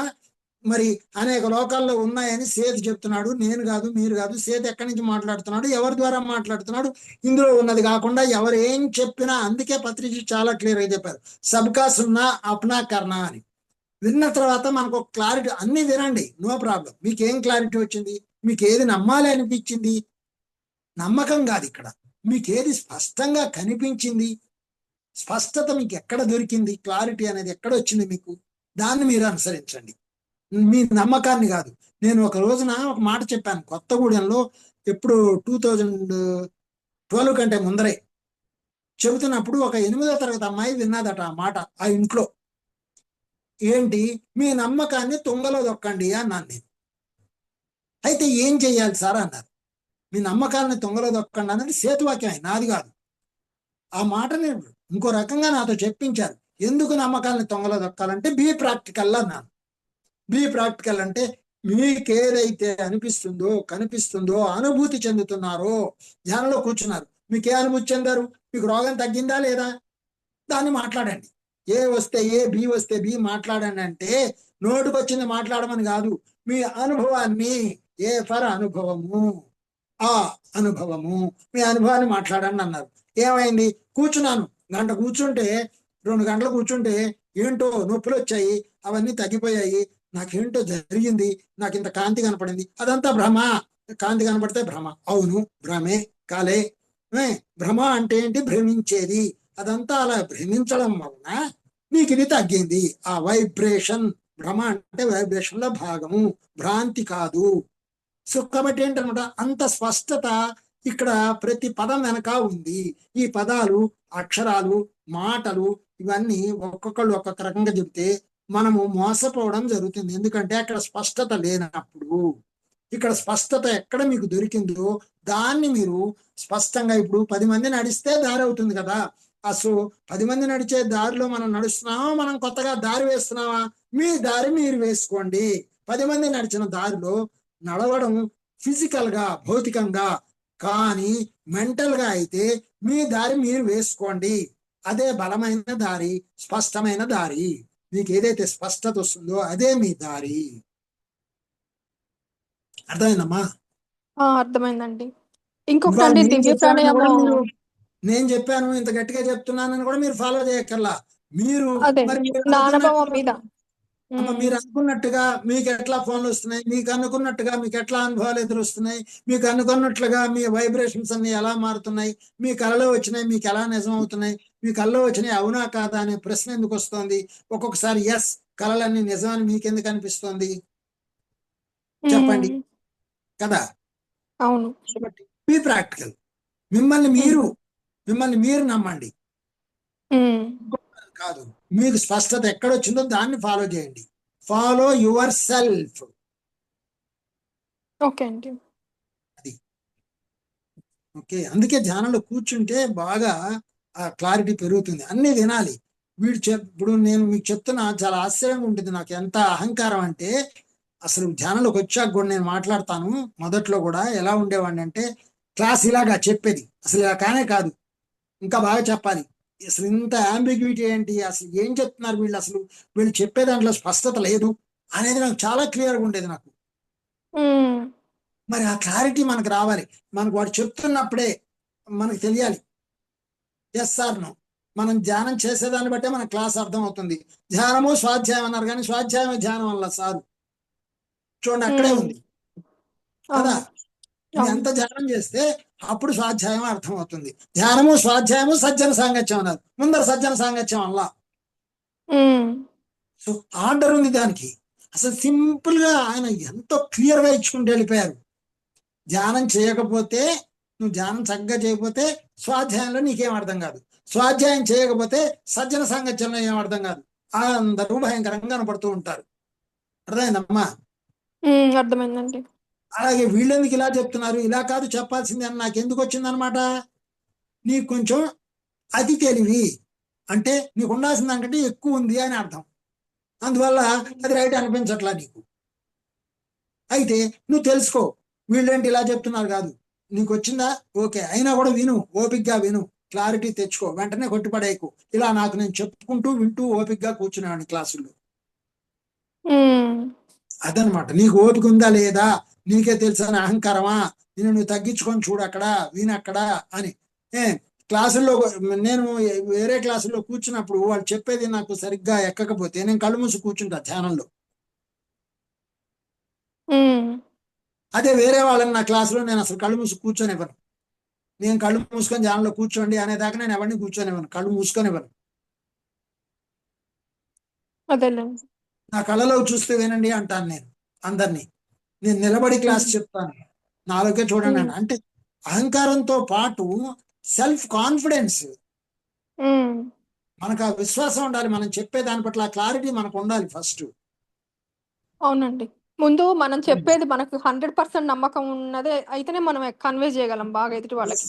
మరి అనేక లోకాల్లో ఉన్నాయని సేతు చెప్తున్నాడు. నేను కాదు, మీరు కాదు. సేతు ఎక్కడి నుంచి మాట్లాడుతున్నాడు, ఎవరి ద్వారా మాట్లాడుతున్నాడు, ఇందులో ఉన్నది కాకుండా ఎవరు ఏం చెప్పినా. అందుకే పత్రిజీ చాలా క్లియర్ గా చెప్పారు, సబ్కా సున్నా అప్నా కర్నా అని. విన్న తర్వాత మనకు ఒక క్లారిటీ. అన్ని వినండి, నో ప్రాబ్లం. మీకు ఏం క్లారిటీ వచ్చింది? మీకు ఏది నమ్మాలి అనిపించింది? నమ్మకం కాదు ఇక్కడ, మీకు ఏది స్పష్టంగా కనిపించింది, స్పష్టత మీకు ఎక్కడ దొరికింది, క్లారిటీ అనేది ఎక్కడ వచ్చింది మీకు, దాన్ని మీరు అనుసరించండి, మీ నమ్మకాన్ని కాదు. నేను ఒక రోజున ఒక మాట చెప్పాను కొత్తగూడెంలో, ఎప్పుడు 2012 కంటే ముందరే చెబుతున్నప్పుడు ఒక 8వ తరగతి అమ్మాయి విన్నదట ఆ మాట ఆ ఇంట్లో. ఏంటి, మీ నమ్మకాన్ని తుంగలో దొక్కండి అన్నాను నేను. అయితే ఏం చెయ్యాలి సార్ అన్నారు. మీ నమ్మకాన్ని తుంగలో దొక్కండి అన్నది సేతువాక్యం, నాది కాదు. ఆ మాట నేను ఇంకో రకంగా నాతో చెప్పించారు. ఎందుకు నమ్మకాన్ని తుంగలో దొక్కాలంటే బీ ప్రాక్టికల్ అన్నాను. బీ ప్రాక్టికల్ అంటే మీకేదైతే అనిపిస్తుందో, కనిపిస్తుందో, అనుభూతి చెందుతున్నారో, ధ్యానంలో కూర్చున్నారు, మీకే అనుభూతి చెందారు, మీకు రోగం తగ్గిందా లేదా, దాన్ని మాట్లాడండి. ఏ వస్తే ఏ, బి వస్తే బి మాట్లాడండి. అంటే నోటికి వచ్చింది మాట్లాడమని కాదు, మీ అనుభవాన్ని. ఏ ఫర్ అనుభవము, ఆ అనుభవము, మీ అనుభవాన్ని మాట్లాడండి అన్నారు. ఏమైంది, కూర్చున్నాను, గంట కూర్చుంటే, 2 గంటలు కూర్చుంటే ఏంటో నొప్పులు వచ్చాయి, అవన్నీ తగ్గిపోయాయి, నాకేంటో జరిగింది, నాకు ఇంత కాంతి కనపడింది. అదంతా భ్రమ. కాంతి కనపడితే భ్రమ. అవును, భ్రమే, కాలే. భ్రమ అంటే ఏంటి, భ్రమించేది. అదంతా అలా భ్రమించడం వలన నీకు ఇది తగ్గింది. ఆ వైబ్రేషన్, భ్రమ అంటే వైబ్రేషన్ లో భాగము, భ్రాంతి కాదు. సో కాబట్టి ఏంటనమాట, అంత స్పష్టత ఇక్కడ ప్రతి పదం వెనక ఉంది. ఈ పదాలు, అక్షరాలు, మాటలు ఇవన్నీ ఒక్కొక్కళ్ళు ఒక్కొక్క రకంగా చెబితే మనము మోసపోవడం జరుగుతుంది. ఎందుకంటే అక్కడ స్పష్టత లేనప్పుడు. ఇక్కడ స్పష్టత ఎక్కడ మీకు దొరికిందో దాన్ని మీరు స్పష్టంగా, ఇప్పుడు 10 మంది నడిస్తే దారి అవుతుంది కదా. అసలు 10 మంది నడిచే దారిలో మనం నడుస్తున్నామా, మనం కొత్తగా దారి వేస్తున్నామా? మీ దారి మీరు వేసుకోండి. 10 మంది నడిచిన దారిలో నడవడం ఫిజికల్ గా, భౌతికంగా, కానీ మెంటల్ గా అయితే మీ దారి మీరు వేసుకోండి. అదే బలమైన దారి, స్పష్టమైన దారి. మీకు ఏదైతే స్పష్టత వస్తుందో అదే మీ దారి. అర్థమైందమ్మా? అర్థమైందండి. ఇవాళ ఇంకొకటండి, దివ్య ప్రాణాయామం. నేను చెప్పాను ఇంత గట్టిగా చెప్తున్నానని కూడా మీరు ఫాలో చేయక్కర్లా. మీరు అదే మరి మీరు నా అనుభవం అనుకున్నట్టుగా, మీద. మీరు అనుకున్నట్టుగా మీకు ఎట్లా ఫోన్లు వస్తున్నాయి, మీకు అనుకున్నట్టుగా మీకు ఎట్లా అనుభవాలు ఎదురొస్తున్నాయి, మీకు అనుకున్నట్లుగా మీ వైబ్రేషన్స్ అన్ని ఎలా మారుతున్నాయి, మీ కళలో వచ్చినాయి మీకు ఎలా నిజం అవుతున్నాయి, మీ కల్లో వచ్చినాయి అవునా కాదా అనే ప్రశ్న ఎందుకు వస్తుంది? ఒక్కొక్కసారి ఎస్, కళలన్నీ నిజమని మీకెందుకు అనిపిస్తుంది చెప్పండి ఉమ్, కదా? అవును. కాబట్టి బీ ప్రాక్టికల్. మిమ్మల్ని ఉమ్, మీరు మిమ్మల్ని మీరు నమ్మండి, ఉమ్, కాదు. మీకు స్పష్టత ఎక్కడొచ్చిందో దాన్ని ఫాలో చేయండి. Follow your self. ఓకే అండి. అది ఓకే. అందుకే ధ్యానంలో కూర్చుంటే బాగా ఆ క్లారిటీ పెరుగుతుంది. అన్ని వినాలి. ఇప్పుడు నేను మీకు చెప్తున్నా, చాలా ఆశ్చర్యంగా ఉంటుంది నాకు. ఎంత అహంకారం అంటే, అసలు ధ్యానంలోకి వచ్చాక కూడా నేను మాట్లాడతాను. మొదట్లో కూడా ఎలా ఉండేవాడిని అంటే, క్లాస్ ఇలాగా చెప్పేది అసలు ఇలా కానే కాదు, ఇంకా బాగా చెప్పాలి. అసలు ఇంత అంబిగ్యూటీ ఏంటి, అసలు ఏం చెప్తున్నారు వీళ్ళు, అసలు వీళ్ళు చెప్పే దాంట్లో స్పష్టత లేదు అనేది నాకు చాలా క్లియర్గా ఉండేది నాకు. ఉమ్, మరి ఆ క్లారిటీ మనకు రావాలి. మనకు వాడు చెప్తున్నప్పుడే మనకు తెలియాలి ఎస్ సార్ నో. మనం ధ్యానం చేసేదాన్ని బట్టే మన క్లాస్ అర్థం అవుతుంది. ధ్యానము స్వాధ్యాయం అన్నారు, కానీ స్వాధ్యాయమే ధ్యానం వల్ల సారు. చూడండి అక్కడే ఉమ్, ఉంది కదా. అవును. నువ్వు అవును. ఎంత ధ్యానం చేస్తే అప్పుడు స్వాధ్యాయం అర్థం అవుతుంది. ధ్యానము స్వాధ్యాయము సజ్జన సాంగత్యం అన్నారు, ముందర సజ్జన సాంగత్యం వల్ల. ఉమ్, సో ఆర్డర్ ఉంది దానికి. అసలు సింపుల్ గా ఆయన ఎంతో క్లియర్ గా ఇచ్చుకుంటూ వెళ్ళిపోయారు. ధ్యానం చేయకపోతే, నువ్వు ధ్యానం చక్కగా చేయకపోతే స్వాధ్యాయంలో నీకేం అర్థం కాదు, స్వాధ్యాయం చేయకపోతే సజ్జన సాంగత్యంలో ఏం అర్థం కాదు. అందరూ భయంకరంగా కనపడుతూ ఉంటారు. అర్థమైందమ్మా? అర్థమైందండి. అలాగే వీళ్ళెందుకు ఇలా చెప్తున్నారు, ఇలా కాదు చెప్పాల్సింది అని నాకు ఎందుకు వచ్చిందనమాట. నీకు కొంచెం అతి తెలివి, అంటే నీకు ఉండాల్సిన దానికంటే ఎక్కువ ఉంది అని అర్థం. అందువల్ల అది రైట్ అనిపించట్లా నీకు. అయితే నువ్వు తెలుసుకో, వీళ్ళేంటి ఇలా చెప్తున్నారు కాదు, నీకు వచ్చిందా ఓకే, అయినా కూడా విను, ఓపిగ్గా విను, క్లారిటీ తెచ్చుకో, వెంటనే కొట్టిపడేయకు. ఇలా నాకు నేను చెప్పుకుంటూ వింటూ ఓపిగ్గా కూర్చునేవాడిని క్లాసుల్లో. ఉమ్, అదనమాట. నీకు ఓపిక ఉందా లేదా, నీకే తెలుసని అహంకారమా, నేను నువ్వు తగ్గించుకొని చూడు అక్కడ, వినక్కడ అని. ఏ క్లాసుల్లో నేను వేరే క్లాసుల్లో కూర్చున్నప్పుడు వాళ్ళు చెప్పేది నాకు సరిగ్గా ఎక్కకపోతే నేను కళ్ళు మూసి కూర్చుంటా ధ్యానంలో. ఉమ్, అదే వేరే వాళ్ళని నా క్లాసులో నేను అసలు కళ్ళు మూసి కూర్చొనివ్వను. నేను కళ్ళు మూసుకొని ధ్యానంలో కూర్చోండి అనేదాకా నేను ఎవరిని కూర్చొనివ్వను, కళ్ళు మూసుకొనివ్వను. అదేలేండి. నా కళ్ళలో చూస్తూ వినండి అంటాను నేను అందరినీ. నేను నిలబడి క్లాస్ ఉమ్, చెప్తాను, నాలోకే చూడండి ఉమ్, అంట. అంటే అహంకారంతో పాటు సెల్ఫ్ కాన్ఫిడెన్స్, ఉమ్, మనకు ఆ విశ్వాసం ఉండాలి. మనం చెప్పే దాని పట్ల ఆ క్లారిటీ మనకు ఉండాలి ఫస్ట్. అవునండి. ముందు మనం చెప్పేది మనకు 100% నమ్మకం ఉన్నదే అయితేనే మనం కన్వే చేయగలం బాగా ఎదుటి వాళ్ళకి.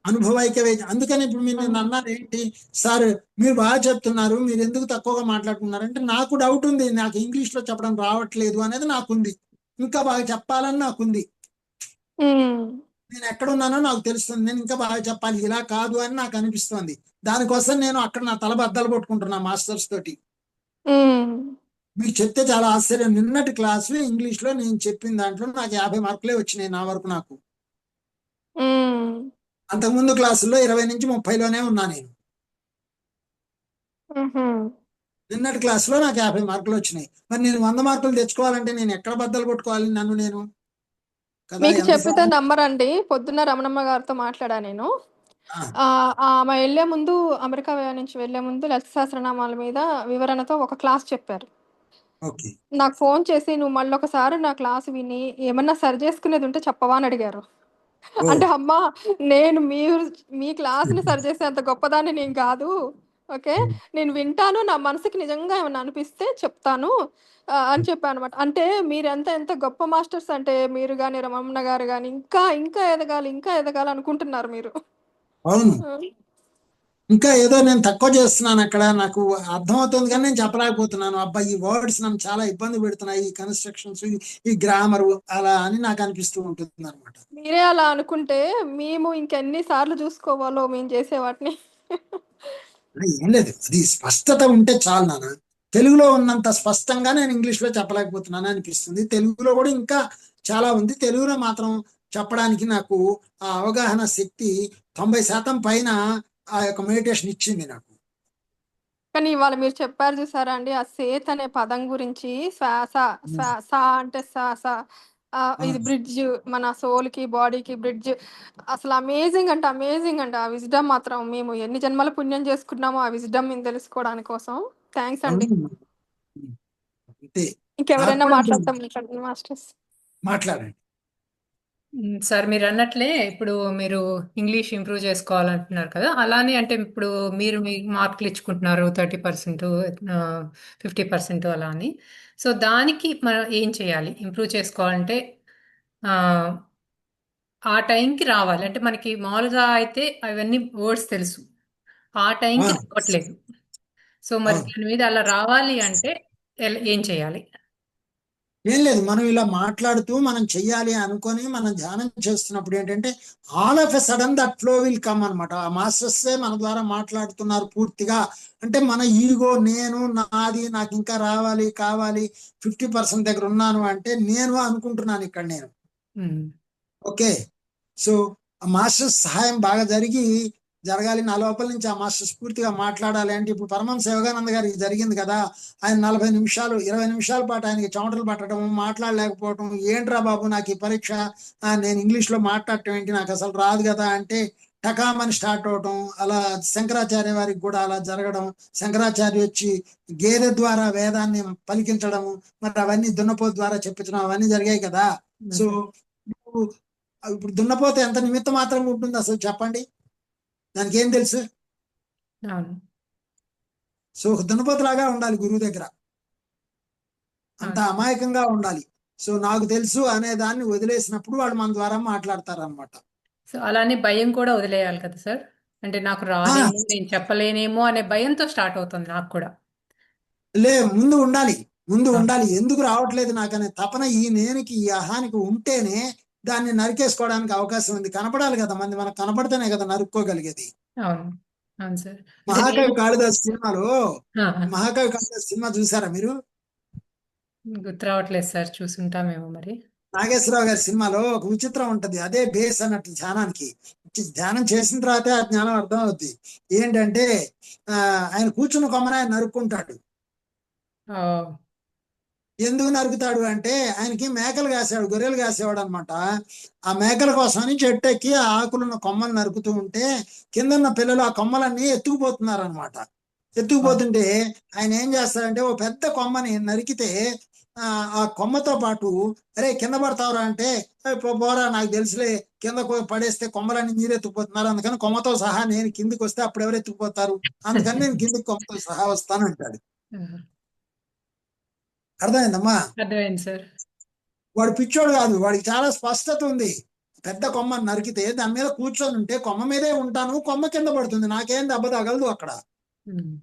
అనుభవైక్యవే. అందుకని ఇప్పుడు మీరు నిన్న ఉమ్, అన్నారు ఏంటి సార్, మీరు బాగా చెప్తున్నారు, మీరు ఎందుకు తక్కువగా మాట్లాడుతున్నారు అంటే, నాకు డౌట్ ఉంది, నాకు ఇంగ్లీష్ లో చెప్పడం రావట్లేదు అనేది నాకుంది, ఇంకా బాగా చెప్పాలని నాకుంది. ఉమ్, నేను ఎక్కడున్నానో నాకు తెలుస్తుంది, నేను ఇంకా బాగా చెప్పాలి, ఇలా కాదు అని నాకు అనిపిస్తుంది. దానికోసం నేను అక్కడ నా తల బద్దలు కొట్టుకుంటున్నా మాస్టర్స్ తోటి. ఉమ్, మీకు చెప్తే చాలా ఆశ్చర్యం, నిన్నటి క్లాసు ఇంగ్లీష్ లో నేను చెప్పిన దాంట్లో నాకు 50 మార్కులే వచ్చినాయి నా వరకు నాకు. ఉమ్, అంతకుముందు క్లాసుల్లో 20 నుంచి 30లోనే ఉన్నా నేను. ఉహు. నిన్నటి క్లాసులో నాకు 50 మార్కులు వచ్చినాయి. మరి నేను 100 మార్కులు తెచ్చుకోవాలంటే నేను ఎక్కడ బద్దలు కొట్టుకోవాలి నన్ను నేను కదా, మీకు ఎంత చెప్పితే నమ్మరండి. పొద్దున్న రమణమ్మ గారితో మాట్లాడా నేను. ఆ, ఆమె ఎళ్ళే ముందు, అమెరికా నుంచి వెళ్ళే ముందు లలిత సహస్రనామాల మీద వివరణతో ఒక క్లాస్ చెప్పారు. ఓకే. నాకు ఫోను చేసి, "నువ్వు మళ్ళొకసారి నా క్లాస్ విని ఏమన్నా సరి చేసుకునేదుంటే చెప్పవా?" అని అడిగారు. ఓ అంటే అమ్మా, నేను మీ క్లాస్‌ని సరిచేసేంత గొప్పదాన్ని నేను గాదు. ఓకే. నేను వింటాను. నా మనసుకి నిజంగా ఏమన్నా అనిపిస్తే చెప్తాను అని చెప్పానన్నమాట. అంటే ఎంత గొప్ప మాస్టర్స్ అంటే మీరు గాని, రమణ గారు గాని ఇంకా ఇంకా ఎదగాలి, ఇంకా ఎదగాలి అనుకుంటున్నారు మీరు. అవును. ఆ! ఇంకా ఏదో నేను తక్కువ చేస్తున్నాను అక్కడ, నాకు అర్థమవుతుంది కానీ నేను చెప్పలేకపోతున్నాను. అబ్బా ఈ వర్డ్స్ నన్ను చాలా ఇబ్బంది పెడుతున్నాయి, ఈ కన్స్ట్రక్షన్స్, ఈ గ్రామర్ అలా అని నాకు అనిపిస్తూ ఉంటుంది అనమాట. మీరే అలా అనుకుంటే మేము ఇంకెన్ని సార్లు జూసుకోవాలో మేము చేసే వాటిని. ఏం లేదు, అది స్పష్టత ఉంటే చాలు నాన్న. తెలుగులో ఉన్నంత స్పష్టంగా నేను ఇంగ్లీష్లో చెప్పలేకపోతున్నాను అనిపిస్తుంది. తెలుగులో కూడా ఇంకా చాలా ఉంది, తెలుగులో మాత్రం చెప్పడానికి నాకు ఆ అవగాహన శక్తి 90% పైన ఆ యొక్క మెడిటేషన్ ఇచ్చింది నాకు. కానీ ఇవాళ మీరు చెప్పారు చూసారా అండి, ఆ సేత్ అనే పదం గురించి శ్వాస, శ్వాస అంటే శ్వాస. ఆ, ఇది బ్రిడ్జ్, మన సోల్కి బాడీకి బ్రిడ్జ్. అసలు అమేజింగ్ అంటే అమేజింగ్ అండి. ఆ విజ్డమ్ మాత్రం మేము ఎన్ని జన్మల పుణ్యం చేసుకున్నామో ఆ విజ్డమ్ తెలుసుకోవడానికి కోసం. థ్యాంక్స్ అండి. అవును. అంతే. నాకు ఇంకెవరైనా కూడా మాట్లాడతాం, మాట్లాడండి మాస్టర్స్. మాట్లాడండి. సార్ మీరు అన్నట్లే ఇప్పుడు మీరు ఇంగ్లీష్ ఇంప్రూవ్ చేసుకోవాలంటున్నారు కదా, అలానే అంటే ఇప్పుడు మీరు మీ మార్కులు ఇచ్చుకుంటున్నారు 30%, 50% అలా అని. సో దానికి మనం ఏం చేయాలి ఇంప్రూవ్ చేసుకోవాలంటే? ఆ, ఆ టైంకి రావాలి అంటే మనకి మామూలుగా అయితే అవన్నీ వర్డ్స్ తెలుసు, ఆ ఆ, టైంకి రావట్లేదు. సో మరి అవును. దాని మీద అలా రావాలి అంటే ఏం చేయాలి? ఏం లేదు, మనం ఇలా మాట్లాడుతూ మనం చెయ్యాలి అనుకొని మనం ధ్యానం చేస్తున్నప్పుడు ఏంటంటే all of a sudden that flow will come అనమాట. ఆ మాస్టర్సే మన ద్వారా మాట్లాడుతున్నారు పూర్తిగా. అంటే మన ఈగో, నేను, నాది, నాకు ఇంకా రావాలి కావాలి, 50% దగ్గర ఉన్నాను అంటే నేను అనుకుంటున్నాను ఇక్కడ నేను. ఉమ్, ఓకే. సో ఆ మాస్టర్స్ సహాయం బాగా జరగాలి నా లోపల నుంచి. ఆ మాస్టర్స్ పూర్తిగా మాట్లాడాలి అంటే ఇప్పుడు పరమహంస యోగానంద గారికి జరిగింది కదా. ఆయన 40 నిమిషాలు 20 నిమిషాల పాటు ఆయనకి చెమటలు పట్టడం, మాట్లాడలేకపోవటం, ఏంట్రా బాబు నాకు ఈ పరీక్ష, నేను ఇంగ్లీష్లో మాట్లాడటం ఏంటి, నాకు అసలు రాదు కదా అంటే టకామని స్టార్ట్ అవటం. అలా శంకరాచార్య వారికి కూడా అలా జరగడం. శంకరాచార్య వచ్చి గేదె ద్వారా వేదాన్ని పలికించడము, మరి అవన్నీ దున్నపోతు ద్వారా చెప్పించడం, అవన్నీ జరిగాయి కదా. సో ఇప్పుడు ఇప్పుడు దున్నపోతే ఎంత నిమిత్త మాత్రం ఉంటుంది అసలు చెప్పండి, దానికి ఏం తెలుసు? అవును. సో ఒక దున్నపోతులాగా ఉండాలి గురువు దగ్గర, అంత అవును. అమాయకంగా ఉండాలి. సో నాకు తెలుసు అనే దాన్ని వదిలేసినప్పుడు వాళ్ళు మన ద్వారా మాట్లాడతారు అనమాట. సో అలానే భయం కూడా వదిలేయాలి కదా సార్? అంటే నాకు రాదేమో, నేను చెప్పలేనేమో అనే భయంతో స్టార్ట్ అవుతుంది నాకు కూడా. ముందు ఉండాలి, ముందు ఆ, ఉండాలి. ఎందుకు రావట్లేదు నాకు అనే తపన ఈ నేనికి, ఈ అహానికి ఉంటేనే దాన్ని నరికేసుకోవడానికి అవకాశం ఉంది. కనపడాలి కదా, మంది మనకు కనపడితేనే కదా నరుక్కోగలిగేది. అవును. అవును సార్. అంటే నేను మహాకవి కాళిదాస్ సినిమాలో, ఆ, ఆ, మహాకవి కాళిదాస్ సినిమా చూసారా మీరు? గుర్తు రావట్లేదు సార్, చూసుంటామేమో మరి. నాగేశ్వరరావు గారి సినిమాలో ఒక విచిత్రం ఉంటది, అదే బేస్ అన్నట్టు ధ్యానానికి. ధ్యానం చేసిన తర్వాతే ఆ జ్ఞానం అర్థం అవుద్ది. ఏంటంటే ఆ ఆయన కూర్చున్న కొమ్మన ఆయన నరుక్కుంటాడు. ఆ, ఎందుకు నరుకుతాడు అంటే ఆయనకి మేకలు కాసేవాడు, గొర్రెలు కాసేవాడు అనమాట. ఆ మేకల కోసమని చెట్టు ఎక్కి ఆ ఆకులున్న కొమ్మలు నరుకుతూ ఉంటే కింద ఉన్న పిల్లలు ఆ కొమ్మలన్నీ ఎత్తుకుపోతున్నారు అనమాట. ఆ, ఎత్తుకుపోతుంటే ఆయన ఏం చేస్తాడంటే ఓ పెద్ద కొమ్మని నరికితే ఆ కొమ్మతో పాటు, అరే కింద పడతావురా అంటే, "ఏ పోరా నాకు తెలుసులే, కింద పడేస్తే కొమ్మలన్నీ మీరు ఎత్తుకుపోతున్నారు, అందుకని కొమ్మతో సహా నేను కిందికి వస్తే అప్పుడు ఎవరు ఎత్తుకుపోతారు, అందుకని నేను కిందికి కొమ్మతో సహా వస్తాను" అంటాడు. ఆహా. అర్థమైందమ్మా? అర్థమైంది సార్. వాడు పిచ్చోడు కాదు, వాడికి చాలా స్పష్టత ఉంది. పెద్ద కొమ్మని నరికితే దాని మీద కూర్చొని ఉంటే కొమ్మ మీదే ఉంటాను, కొమ్మ కింద పడుతుంది, నాకేం దెబ్బ తగలదు అక్కడ. ఉమ్,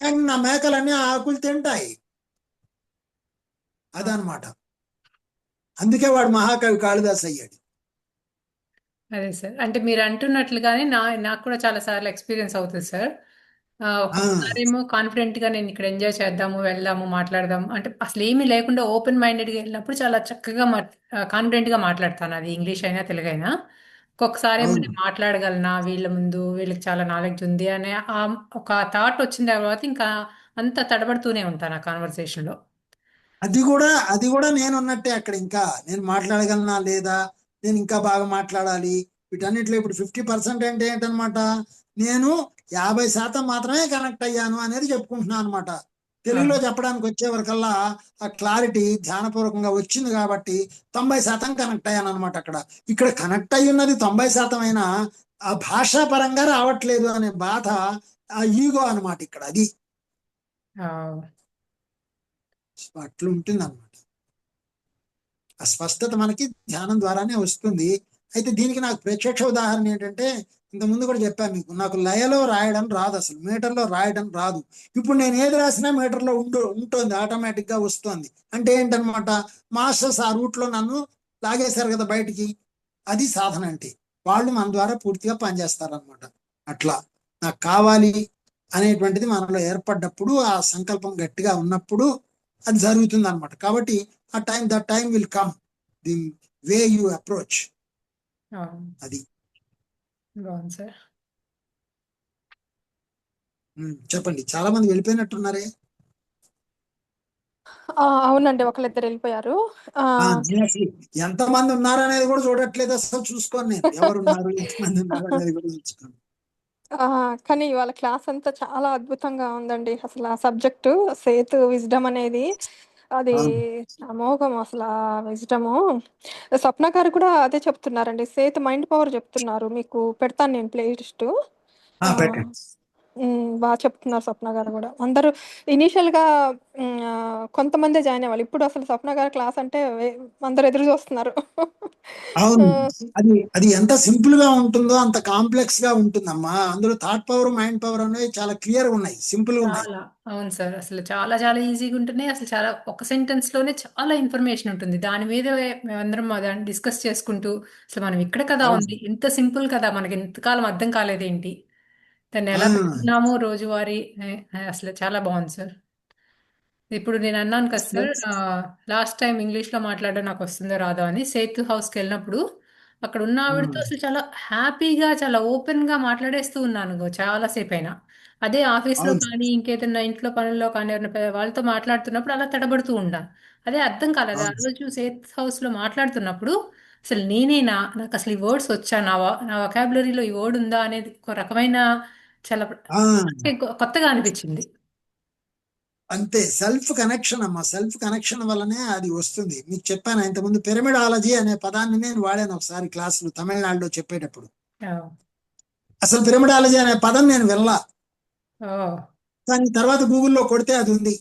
అండ్ నా మేకలన్నీ ఆ ఆకులు తింటాయి. ఆ, అదనమాట. అందుకే వాడు మహాకవి కాళిదాస్ అయ్యాడు. అదే సార్. అంటే మీరు అంటున్నట్లుగానే నాకు కూడా చాలా సార్లు ఎక్స్పీరియన్స్ అవుతుంది సార్. ఆ ఒక్కొక్కసారేమో కాన్ఫిడెంట్గా నేను ఇక్కడ ఎంజాయ్ చేద్దాము, వెళ్దాము, మాట్లాడదాం అంటే అసలు ఏమీ లేకుండా ఓపెన్ మైండెడ్గా వెళ్ళినప్పుడు చాలా చక్కగా కాన్ఫిడెంట్గా మాట్లాడతాను, అది ఇంగ్లీష్ అయినా తెలుగైనా. ఒక్కొక్కసారి ఏమో అవును. నేను మాట్లాడగలనా వీళ్ళ ముందు, వీళ్ళకి చాలా నాలెడ్జ్ ఉంది అనే ఒక థాట్ వచ్చిన తర్వాత ఇంకా అంత తడబడుతూనే ఉంటాను ఆ కాన్వర్సేషన్లో. అది కూడా నేను ఉన్నట్టే అక్కడ. ఇంకా నేను మాట్లాడగలనా లేదా, నేను ఇంకా బాగా మాట్లాడాలి, వీటన్నిటిలో ఇప్పుడు 50% అంటే ఏంటనమాట, నేను 50% మాత్రమే కనెక్ట్ అయ్యాను అనేది చెప్పుకుంటున్నాను అనమాట. తెలుగులో చెప్పడానికి వచ్చే వరకల్లా ఆ క్లారిటీ ధ్యానపూర్వకంగా వచ్చింది కాబట్టి 90% కనెక్ట్ అయ్యాను అనమాట అక్కడ. ఇక్కడ కనెక్ట్ అయి ఉన్నది 90% అయినా ఆ భాషా పరంగా రావట్లేదు అనే బాధ, ఆ ఈగో అనమాట ఇక్కడ. అది అట్లా ఉంటుంది అనమాట. ఆ స్పష్టత మనకి ధ్యానం ద్వారానే వస్తుంది. అయితే దీనికి నాకు ప్రత్యక్ష ఉదాహరణ ఏంటంటే, ఇంతకుముందు కూడా చెప్పాను మీకు, నాకు లయలో రాయడం రాదు, అసలు మీటర్లో రాయడం రాదు. ఇప్పుడు నేను ఏది రాసినా మీటర్లో ఉంటుంది, ఆటోమేటిక్ గా వస్తుంది. అంటే ఏంటనమాట, మాస్టర్స్ ఆ రూట్లో నన్ను లాగేశారు కదా బయటికి. అది సాధన అంటే, వాళ్ళు మన ద్వారా పూర్తిగా పనిచేస్తారనమాట. అట్లా నాకు కావాలి అనేటువంటిది మనలో ఏర్పడ్డప్పుడు, ఆ సంకల్పం గట్టిగా ఉన్నప్పుడు అది జరుగుతుంది అనమాట. కాబట్టి that time will come, the way you approach. అది. బాగుంది సార్. చెప్పండి, చాలా మంది వెళ్ళిపోయినట్టున్నారే. అవునండి, ఒకళ్ళిద్దరు వెళ్ళిపోయారు. ఆ, నేను అసలు ఎంతమంది ఉన్నారు అనేది కూడా చూడట్లేదు, అసలు చూసుకోను నేను ఎవరున్నారు ఎంతమంది ఉన్నారు అనేది కూడా చూసుకోను. ఆ, కానీ ఇవాళ క్లాస్ అంతా చాలా అద్భుతంగా ఉందండి. అసలు ఆ సబ్జెక్టు సేతు విజ్డమ్ అనేది అది అవును. అమోఘం. అసలు ఆ విజ్డము స్వప్న గారు కూడా అదే చెప్తున్నారండి. సేతు మైండ్ పవర్ చెప్తున్నారు. మీకు పెడతాను నేను ప్లే లిస్ట్. పెట్టండి. బాగా చెప్తున్నారు స్వప్న గారు కూడా. అందరూ ఇనీషియల్గా కొంతమందే జాయిన్ అవ్వాలి. ఇప్పుడు అసలు స్వప్న గారి క్లాస్ అంటే అందరు ఎదురు చూస్తున్నారు. అవును, ఆ, అది ఎంత సింపుల్ గా ఉంటుందో అంత కాంప్లెక్స్ గా ఉంటుందమ్మా. అందులో థాట్ పవర్ మైండ్ పవర్ అనేవి చాలా క్లియర్ గా ఉన్నాయి, సింపుల్ గా ఉన్నాయి. చాలా అవును సార్. అసలు చాలా చాలా ఈజీగా ఉంటున్నాయి. అసలు చాలా ఒక సెంటెన్స్ లోనే చాలా ఇన్ఫర్మేషన్ ఉంటుంది. దాని మీద మేమందరం దాన్ని డిస్కస్ చేసుకుంటూ అసలు మనం ఇక్కడ కదా అవును. ఉంది, ఇంత సింపుల్ కదా, మనకి ఎంతకాలం అర్థం కాలేదేంటి, దాన్ని ఆ, ఎలా పెడుతున్నాము రోజువారీ అసలు చాలా బాగుంది సార్. ఇప్పుడు నేను అన్నాను కదా సార్, లాస్ట్ టైం ఇంగ్లీష్లో మాట్లాడడం నాకు వస్తుందో రాదో అని సేతు హౌస్కి వెళ్ళినప్పుడు అక్కడ ఉన్న ఆవిడతో అసలు చాలా హ్యాపీగా చాలా ఓపెన్గా మాట్లాడేస్తూ ఉన్నాను చాలాసేపు అయినా. అదే ఆఫీస్లో అవును. కానీ ఇంకేదైనా ఇంట్లో పనుల్లో కానీ ఎవరైనా వాళ్ళతో మాట్లాడుతున్నప్పుడు అలా తడబడుతూ ఉంటాను. అదే అర్థం కాలేదు. ఆ అవును. రోజు సేత్ హౌస్లో మాట్లాడుతున్నప్పుడు అసలు నేనేనా, నాకు అసలు ఈ వర్డ్స్ వచ్చా, నా వొకాబులరీలో ఈ వర్డ్ ఉందా అనేది ఒక రకమైన చాలా ఆ, కొత్తగా అనిపించింది. అంతే, సెల్ఫ్ కనెక్షన్ అమ్మా. సెల్ఫ్ కనెక్షన్ వల్లనే అది వస్తుంది. మీకు చెప్పాను ఇంతకుముందు, పిరమిడాలజీ అనే పదాన్ని నేను వాడాను ఒకసారి క్లాసులు తమిళనాడులో చెప్పేటప్పుడు. ఆ, అసలు పిరమిడాలజీ అనే పదం నేను వినలా, ఓ, కానీ తర్వాత గూగుల్లో కొడితే అది ఉంది.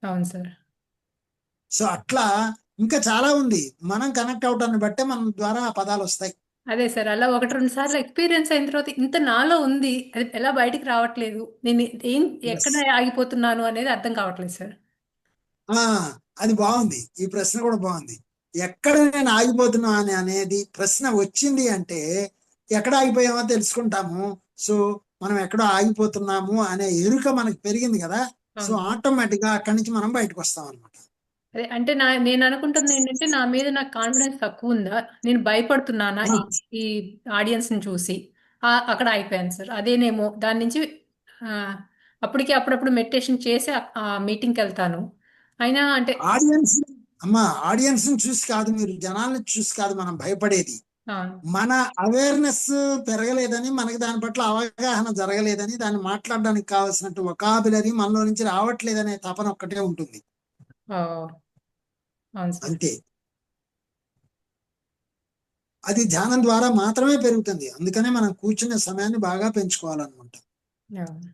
అవును సార్. సో అట్లా ఇంకా చాలా ఉంది. మనం కనెక్ట్ అవటాన్ని బట్టే మన ద్వారా ఆ పదాలు వస్తాయి. అదే సార్, అలా ఒకటి రెండు సార్లు ఎక్స్పీరియన్స్ అయిన తర్వాత ఇంత నాలో ఉంది, అది ఎలా బయటికి రావట్లేదు, నేను ఏం ఎస్. ఎక్కడ ఆగిపోతున్నాను అనేది అర్థం కావట్లేదు సార్. ఆ, అది బాగుంది. ఈ ప్రశ్న కూడా బాగుంది. ఎక్కడ నేను ఆగిపోతున్నా అని అనేది ప్రశ్న వచ్చింది అంటే ఎక్కడ ఆగిపోయామో తెలుసుకుంటాము. సో మనం ఎక్కడో ఆగిపోతున్నాము అనే ఎరుక మనకి పెరిగింది కదా. సో అవును. ఆటోమేటిక్ గా అక్కడి నుంచి మనం బయటకు వస్తాం అనమాట. అదే అంటే నేను అనుకుంటుంది ఏంటంటే నా మీద నాకు కాన్ఫిడెన్స్ తక్కువ ఉందా, నేను భయపడుతున్నానా ఈ ఆడియన్స్ ని చూసి, అక్కడ అయిపోయాను సార్. అదేనేమో దాని నుంచి ఆ, అప్పటికి అప్పుడప్పుడు మెడిటేషన్ చేసి ఆ మీటింగ్కి వెళ్తాను అయినా అంటే. ఆడియన్స్, అమ్మా, ఆడియన్స్ ని చూసి కాదు, మీరు జనాల్ని చూసి కాదు మనం భయపడేది. అవును. మన అవేర్నెస్ పెరగలేదని, మనకి దాని పట్ల అవగాహన జరగలేదని, దాన్ని మాట్లాడడానికి కావాల్సినట్టు వొకాబులరీ మనలో నుంచి రావట్లేదనే తపన ఒక్కటే ఉంటుంది. ఓ, అవును సార్. అంతే. అది ధ్యానం ద్వారా మాత్రమే పెరుగుతుంది. అందుకనే మనం కూర్చునే సమయాన్ని బాగా పెంచుకోవాలన్నమాట. అవును.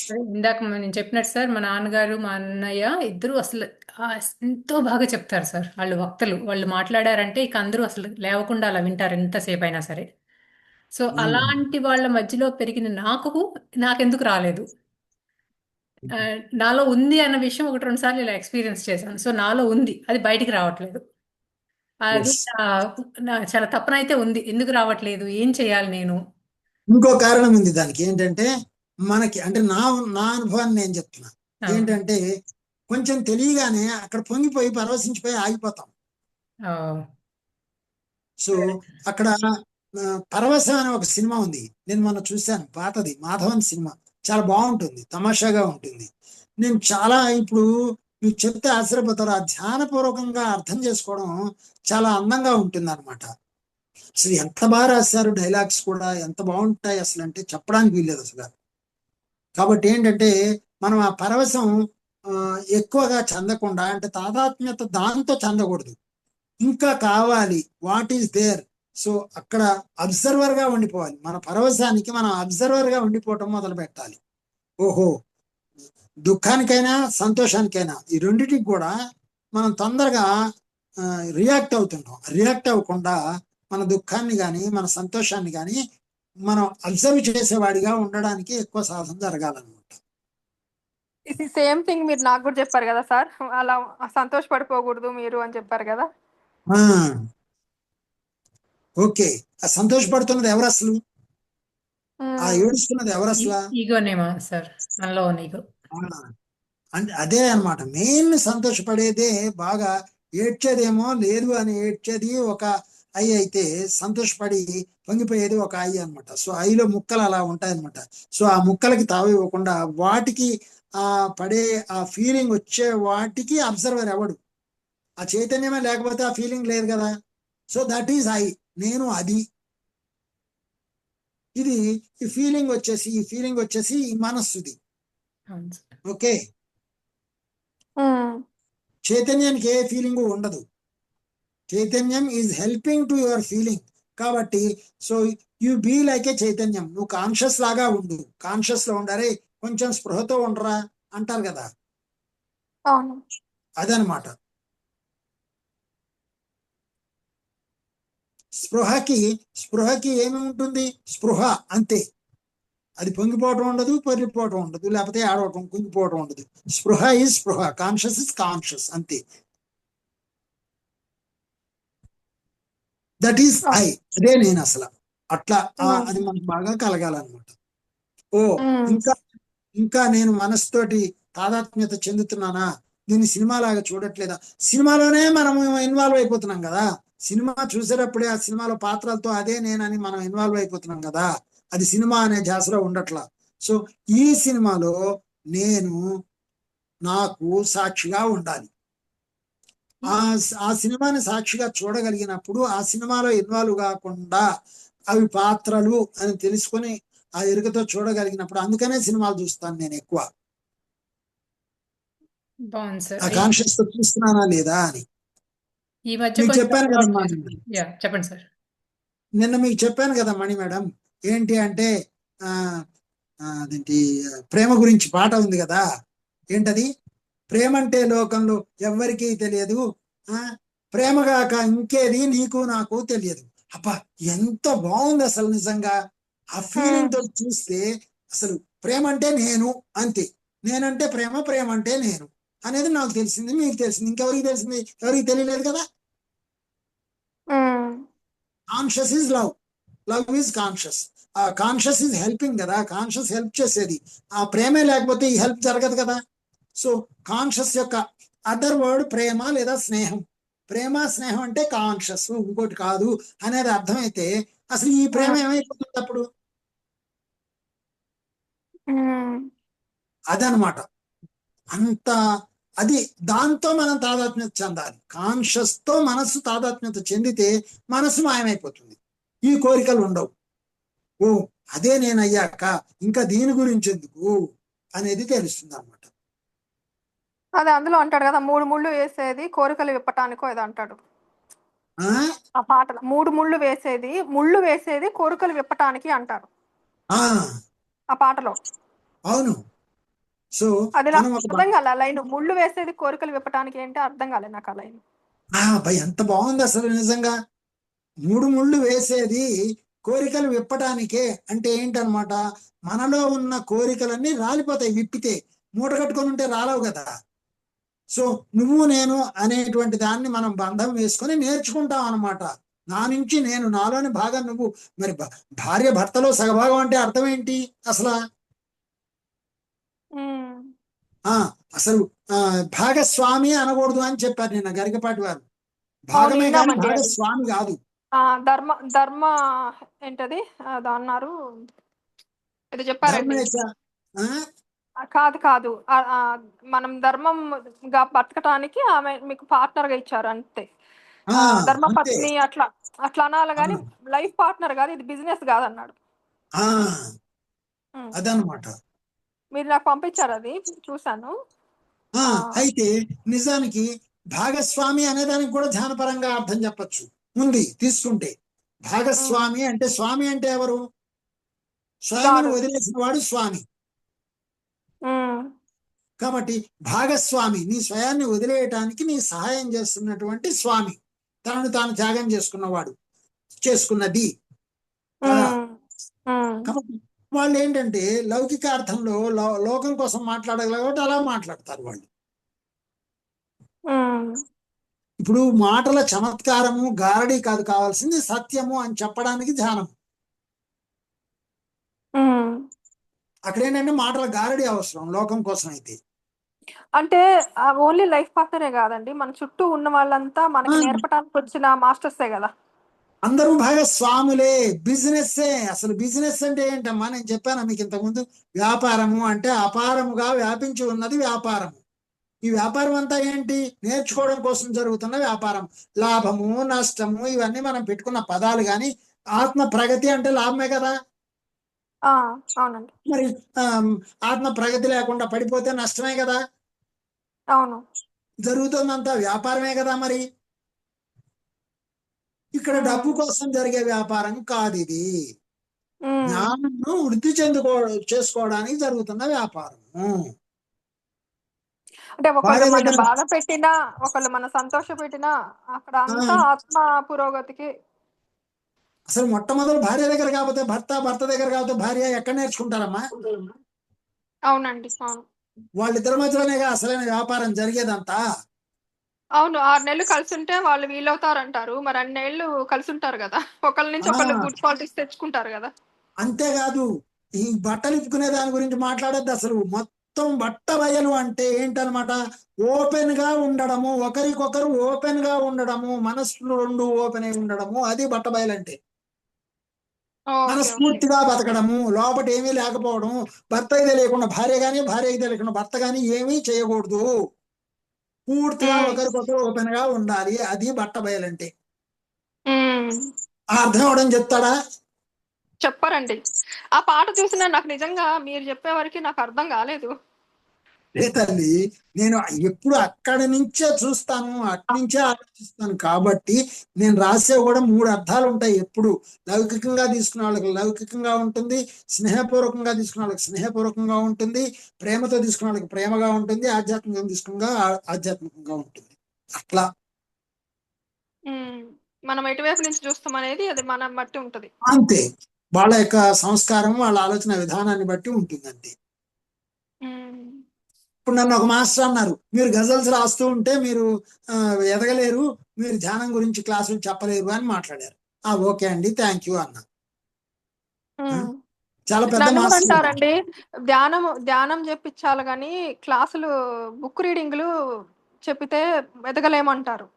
అదే ఇందాక నేను చెప్పినట్టు సార్, మా నాన్నగారు మా అన్నయ్య ఇద్దరు అసలు ఆ, ఎంతో బాగా చెప్తారు సార్. వాళ్ళు వక్తలు, వాళ్ళు మాట్లాడారంటే ఇక అందరూ అసలు లేవకుండా అలా వింటారు ఎంతసేపు అయినా సరే. సో అలాంటి వాళ్ళ మధ్యలో పెరిగిన నాకెందుకు రాలేదు. ఆ, నాలో ఉంది అన్న విషయం ఒకటి రెండు సార్లు ఇలా ఎక్స్పీరియన్స్ చేశాను. సో నాలో ఉంది, అది బయటికి రావట్లేదు. అది ఎస్. చాలా తప్పనైతే ఉంది. ఎందుకు రావట్లేదు, ఏం చేయాలి నేను? ఇంకో కారణం ఉంది దానికి. ఏంటంటే మనకి, అంటే నా నా అనుభవాన్ని నేను చెప్తున్నా. అవును. ఏంటంటే కొంచెం తెలియగానే అక్కడ పొంగిపోయి పరవశించిపోయి ఆగిపోతాం. ఆ, సో అక్కడ పరవశం అనే ఒక సినిమా ఉంది, నేను మొన్న చూశాను, పాతది, మాధవన్ సినిమా. చాలా బాగుంటుంది, తమాషాగా ఉంటుంది. నేను చాలా ఇప్పుడు మీకు చెప్తే ఆశ్చర్యపోతారు. ఆ ధ్యానపూర్వకంగా అర్థం చేసుకోవడం చాలా అందంగా ఉంటుంది అనమాట. అసలు ఎంత బాగా రాశారు, డైలాగ్స్ కూడా ఎంత బాగుంటాయి అసలు, అంటే చెప్పడానికి వీల్లేదు అసలు. కాబట్టి ఏంటంటే మనం ఆ పరవశం ఆ, ఎక్కువగా చెందకుండా, అంటే తాదాత్మ్యత దాంతో చెందకూడదు. ఇంకా కావాలి, వాట్ ఈస్ దేర్. సో అక్కడ అబ్జర్వర్ గా ఉండిపోవాలి. మన పరవశానికి మనం అబ్జర్వర్ గా ఉండిపోవటం మొదలు పెట్టాలి. ఓహో, దుఃఖానికైనా సంతోషానికైనా ఈ రెండిటికి కూడా మనం తొందరగా రియాక్ట్ అవుతుంటాం. రియాక్ట్ అవ్వకుండా మన దుఃఖాన్ని కానీ మన సంతోషాన్ని కానీ మనం అబ్జర్వ్ చేసేవాడిగా ఉండడానికి ఎక్కువ సాధన జరగాలన్నమాట. ఇది సేమ్ థింగ్ మీరు నాకు కూడా చెప్పారు కదా సార్. అలా సంతోషపడిపోకూడదు మీరు అని చెప్పారు కదా. ఆ, ఓకే. ఆ సంతోషపడుతున్నది ఎవరు అసలు? ఆ ఉమ్, ఏడుస్తున్నది ఎవరు అసలు? ఈగోనేమో సార్, మనలో ఉన్న ఈగో. అంటే అదే అన్నమాట. మెయిన్ సంతోషపడేదే బాగా. ఏడ్చేదేమో లేదు అని ఏడ్చేది ఒక ఐ అయితే, సంతోషపడి పొంగిపోయేది ఒక ఐ అన్నమాట. సో ఐలో ముక్కలు అలా ఉంటాయన్నమాట. సో ఆ ముక్కలకి తావు ఇవ్వకుండా వాటికి ఆ పడే ఆ ఫీలింగ్ వచ్చే వాటికి అబ్జర్వర్ ఎవడు? ఆ చైతన్యమే లేకపోతే ఆ ఫీలింగ్ లేదు కదా. సో దట్ ఈజ్ ఐ, నేను అది. ఇది ఈ ఫీలింగ్ వచ్చేసి ఈ మనస్సుది. అవును సార్. ఓకే, చైతన్యానికి ఏ ఫీలింగ్ ఉండదు. Chaitanyam is helping to your feeling. కాబట్టి so you be like a chaitanyam. నువ్వు కాన్షియస్ లాగా ఉండు, కాన్షియస్ లో ఉండరే, కొంచెం స్పృహతో ఉండరా అంటారు కదా, అవును. అదనమాట. స్పృహకి ఏమి ఉంటుంది? స్పృహ అంతే. అది పొంగిపోవటం ఉండదు, పొర్లిపోవటం ఉండదు, లేకపోతే ఆడవటం కుంగిపోవటం ఉండదు. స్పృహ ఈజ్ స్పృహ, కాన్షియస్ ఇస్ కాన్షియస్, అంతే. దట్ ఈస్ ఐ, అదే నేను అసలు. అట్లా అది మనకు బాగా కలగాలన్నమాట. ఓ ఇంకా ఇంకా నేను మనసుతోటి తాదాత్మ్యత చెందుతున్నానా, దీన్ని సినిమాలాగా చూడట్లేదా? సినిమాలోనే మనం ఇన్వాల్వ్ అయిపోతున్నాం కదా. సినిమా చూసేటప్పుడే ఆ సినిమాలో పాత్రలతో అదే నేనని మనం ఇన్వాల్వ్ అయిపోతున్నాం కదా. అది సినిమా అనే ధ్యాసలో ఉండట్లా. సో ఈ సినిమాలో నేను నాకు సాక్షిగా ఉండాలి. ఆ ఆ సినిమాని సాక్షిగా చూడగలిగినప్పుడు ఆ సినిమాలో ఇన్వాల్వ్ కాకుండా అవి పాత్రలు అని తెలుసుకొని ఆ ఎరుకతో చూడగలిగినప్పుడు, అందుకనే సినిమాలు చూస్తాను నేను ఎక్కువ. బాగుంది సార్. ఆ కాన్షియస్ తో చూస్తున్నానా లేదా అని. ఈ మధ్య మీకు కొంచెం చెప్పాను అలవాటు కదమ్మా చేసుకున్నాను. యా, చెప్పండి సార్. నిన్న మీకు చెప్పాను కదా మణి మేడం, ఏంటి అంటే ఆ అదేంటి, ప్రేమ గురించి పాట ఉంది కదా. ఏంటది? ప్రేమ అంటే లోకంలో ఎవ్వరికీ తెలియదు, ఆ ప్రేమగాక ఇంకేది నీకు నాకు తెలియదు. అబ్బా, ఎంత బాగుంది అసలు నిజంగా. ఆ ఫీలింగ్ తో చూస్తే అసలు ప్రేమ అంటే నేను, అంతే. నేనంటే ప్రేమ, ప్రేమ అంటే నేను అనేది నాకు తెలిసింది, మీకు తెలిసింది, ఇంకెవరికి తెలిసింది? ఎవరికి తెలియలేదు కదా. Conscious is love, love is conscious. ఆ కాన్షియస్ ఈజ్ హెల్పింగ్ కదా, కాన్షియస్ హెల్ప్ చేసేది. ఆ ప్రేమే లేకపోతే ఈ హెల్ప్ జరగదు కదా. సో కాన్షియస్ యొక్క అదర్ వర్డ్ ప్రేమ లేదా స్నేహం. ప్రేమ స్నేహం అంటే కాన్షియస్, ఇంకోటి కాదు అనేది అర్థమైతే అసలు ఈ ప్రేమ ఏమైపోతుంది అప్పుడు? అదనమాట. అంత అది దాంతో మనం తాదాత్మ్యత చెందాలి. కాన్షియస్ తో మనస్సు తాదాత్మ్యత చెందితే మనస్సు మాయమైపోతుంది, ఈ కోరికలు ఉండవు. ఓ అదే నేను అయ్యాక ఇంకా దీని గురించి ఎందుకు అనేది తెలుస్తుంది అన్నమాట. అదే అందులో అంటాడు కదా, 3 ముళ్ళు వేసేది కోరికలు విప్పటానికో ఏదో అంటాడు ఆ పాటలో. 3 ముళ్ళు వేసేది కోరికలు విప్పటానికి అంటారు ఆ పాటలో. అవును. సో అది మనం నాకు ఒక అర్థం కాలే ఆ లైన్, ముళ్ళు వేసేది కోరికలు విప్పటానికి ఏంటి అర్థం కాలే నాకు ఆ లైన్. ఎంత బాగుంది అసలు నిజంగా. 3 ముళ్ళు వేసేది కోరికలు విప్పటానికే అంటే ఏంటనమాట? మనలో ఉన్న కోరికలన్నీ రాలిపోతాయి విప్పితే. మూట కట్టుకొని ఉంటే రాలవు కదా. సో నువ్వు నేను అనేటువంటి దాన్ని మనం బంధం వేసుకొని నేర్చుకుంటాం అనమాట. నా నుంచి నేను, నాలోని భాగం నువ్వు. మరి భార్య భర్తలో సగభాగం అంటే అర్థం ఏంటి అసలు? అసలు భాగస్వామి అనకూడదు అని చెప్పారు నిన్న గరికపాటి వారు. భాగమే కానీ విన్నామండి అది. భాగస్వామి కాదు. ధర్మ ధర్మ ఏంటది అది అన్నారు, ఇది చెప్పారండి. ధర్మేశ కాదు కాదు, మనం ధర్మంగా బతకటానికి ఆమె మీకు పార్ట్నర్ గా ఇచ్చారు అంతే. ధర్మ అంతే. పత్ని అట్లా అట్లా అనాలి కానీ లైఫ్ పార్ట్నర్ కాదు, ఇది బిజినెస్ కాదన్నాడు. అదనమాట. మీరు నాకు పంపించారు, అది చూసాను. అయితే నిజానికి భాగస్వామి అనేదానికి కూడా ధ్యానపరంగా అర్థం చెప్పచ్చు ఉంది తీసుకుంటే. భాగస్వామి అంటే, స్వామి అంటే ఎవరు? స్వామిని వదిలేసిన వాడు స్వామి. కాబట్టి భాగస్వామి నీ స్వయాన్ని వదిలేయటానికి నీ సహాయం చేస్తున్నటువంటి స్వామి, తనను తాను త్యాగం చేసుకున్నది కదా. కాబట్టి వాళ్ళు ఏంటంటే లౌకిక అర్థంలో లోకం కోసం మాట్లాడగలరు కాబట్టి అలా మాట్లాడతారు వాళ్ళు. ఇప్పుడు మాటల చమత్కారము గారడి కాదు, కావాల్సింది సత్యము అని చెప్పడానికి ధ్యానం. అక్కడ ఏంటంటే మాటల గారడి అవసరం లోకం కోసం అయితే. అంటే ఓన్లీ లైఫ్ పార్ట్నరే కాదండి, మన చుట్టూ ఉన్న వాళ్ళంతా మనకి నేర్పడానికి వచ్చిన మాస్టర్సే కదా. అందరూ భాగస్వాములే. బిజినెస్సే. అసలు బిజినెస్ అంటే ఏంటమ్మా? నేను చెప్పాను మీకు ఇంతకుముందు. వ్యాపారము అంటే అపారముగా వ్యాపించి ఉన్నది వ్యాపారము. ఈ వ్యాపారం అంతా ఏంటి? నేర్చుకోవడం కోసం జరుగుతున్న వ్యాపారం. లాభము, నష్టము ఇవన్నీ మనం పెట్టుకున్న పదాలు. కానీ ఆత్మ ప్రగతి అంటే లాభమే కదా. అవునండి. మరి ఆత్మ ప్రగతి లేకుండా పడిపోతే నష్టమే కదా. అవును. జరుగుతుందంతా వ్యాపారమే కదా. మరి ఇక్కడ డబ్బు కోసం జరిగే వ్యాపారం కాదు ఇది. జ్ఞానంను వృద్ధి చేసుకోవడానికి జరుగుతున్న వ్యాపారము. అంటే ఒకళ్ళు భార్య మన దగ్గర బాధ పెట్టినా, ఒకళ్ళు మన సంతోష పెట్టినా అక్కడ అంతా ఆత్మ పురోగతికి. అసలు మొట్టమొదటి భార్య దగ్గర కాకపోతే భర్త, భర్త దగ్గర కాకపోతే భార్య ఎక్కడ నేర్చుకుంటారమ్మా? అవునండి. అవును. వాళ్ళిద్దరి మధ్యలోనేగా అసలైన వ్యాపారం జరిగేదంతా. అవును. 6 నెలలు కలిసుంటే వాళ్ళు వీలవుతారంటారు. మరి అన్నేళ్ళు కలిసుంటారు గదా! ఒకళ్ళ నుంచి ఒకళ్ళు ఆ గుడ్ క్వాలిటీస్ తెచ్చుకుంటారు గదా! అంతేకాదు, ఈ బట్టలు ఇప్పుకునే దాని గురించి మాట్లాడొద్దు అసలు. మొత్తం బట్ట బయలు అంటే ఏంటనమాట? ఓపెన్ గా ఉండడము, ఒకరికొకరు ఓపెన్ గా ఉండడము, మనస్సులు రెండు ఓపెన్ అయి ఉండడము, అది బట్ట బయలంటే. ఓకే. ఓకే. మనస్ఫూర్తిగా బతకడము, లోపట ఏమీ లేకపోవడం. భర్తకి తెలియకుండా భార్య గాని, భార్యకి తెలియకుండా భర్త గాని ఏమీ చేయకూడదు. పూర్తిగా ఒకరికొకరు ఓపెన్ గా ఉండాలి. అది బట్ట బయలంటే. అర్థం అవడం చెప్తాడా? చెప్పారండి. ఆ పాట చూసినా నాకు నిజంగా మీరు చెప్పే వరకి నాకు అర్థం గాలేదు. లేదండి, నేను ఎప్పుడు అక్కడి నుంచే చూస్తాను, అక్కడి నుంచే ఆలోచిస్తాను. కాబట్టి నేను రాసేవి కూడా 3 అర్థాలు ఉంటాయి ఎప్పుడు. లౌకికంగా తీసుకున్న వాళ్ళకి లౌకికంగా ఉంటుంది, స్నేహపూర్వకంగా తీసుకున్న వాళ్ళకి స్నేహపూర్వకంగా ఉంటుంది, ప్రేమతో తీసుకున్న వాళ్ళకి ప్రేమగా ఉంటుంది, ఆధ్యాత్మికంగా తీసుకున్న ఆధ్యాత్మికంగా ఉంటుంది. అట్లా మనం ఎటువైపు నుంచి చూస్తామనేది అది మనం బట్టి ఉంటది. అంతే. వాళ్ళ యొక్క సంస్కారం, వాళ్ళ ఆలోచన విధానాన్ని బట్టి ఉంటుంది అంతే. ఇప్పుడు నన్ను ఒక మాస్టర్ అన్నారు, మీరు గజల్స్ రాస్తూ ఉంటే మీరు ఎదగలేరు, మీరు ధ్యానం గురించి క్లాసులు చెప్పలేరు అని మాట్లాడారు. ఓకే అండి, థ్యాంక్ యూ అన్నా. చాలా పెద్ద నన్ను కూడా మాస్టర్. అంటారండి, ధ్యానం చెప్పించాలి గాని క్లాసులు బుక్ రీడింగ్‌లు చెప్పితే ఎదగలేమంటారు.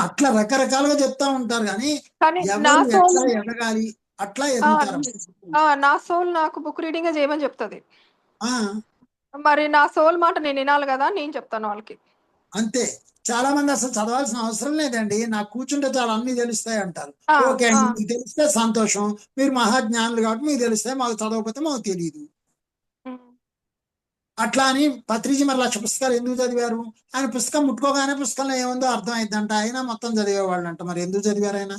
అట్లా రకరకాలుగా చెప్తా ఉంటారు కానీ కానీ నా ఎవరు సోల్ ఎట్లా ఎదగాలి అట్లా ఆ! ఎదుగుతారమ్మా. నా సోల్ నాకు బుక్ రీడింగే చేయమని చెప్తది. ఆ మరి నా సోల్ మాట నేను వినాలి గదా! నేను చెప్తాను వాళ్ళకి. అంతే. చాలా మంది అసలు చదవాల్సిన అవసరం లేదండి, నాకు కూర్చుంటే చాలా అన్ని తెలుస్తాయి అంటారు. ఆ! ఓకే ఆ! అండి, మీకు తెలిస్తే సంతోషం. మీరు మహాజ్ఞానులు కాబట్టి మీకు తెలిస్తే, మాకు చదవకపోతే మాకు తెలియదు. హ్మ్. అట్లా అని పత్రిజీ మరి 1,00,000 పుస్తకాలు ఎందుకు చదివారు? ఆయన పుస్తకం ముట్టుకోగానే పుస్తకంలో ఏముందో అర్థం అయిద్దంట. అయినా మొత్తం చదివేవాళ్ళంట. మరి ఎందుకు చదివారు ఆయన?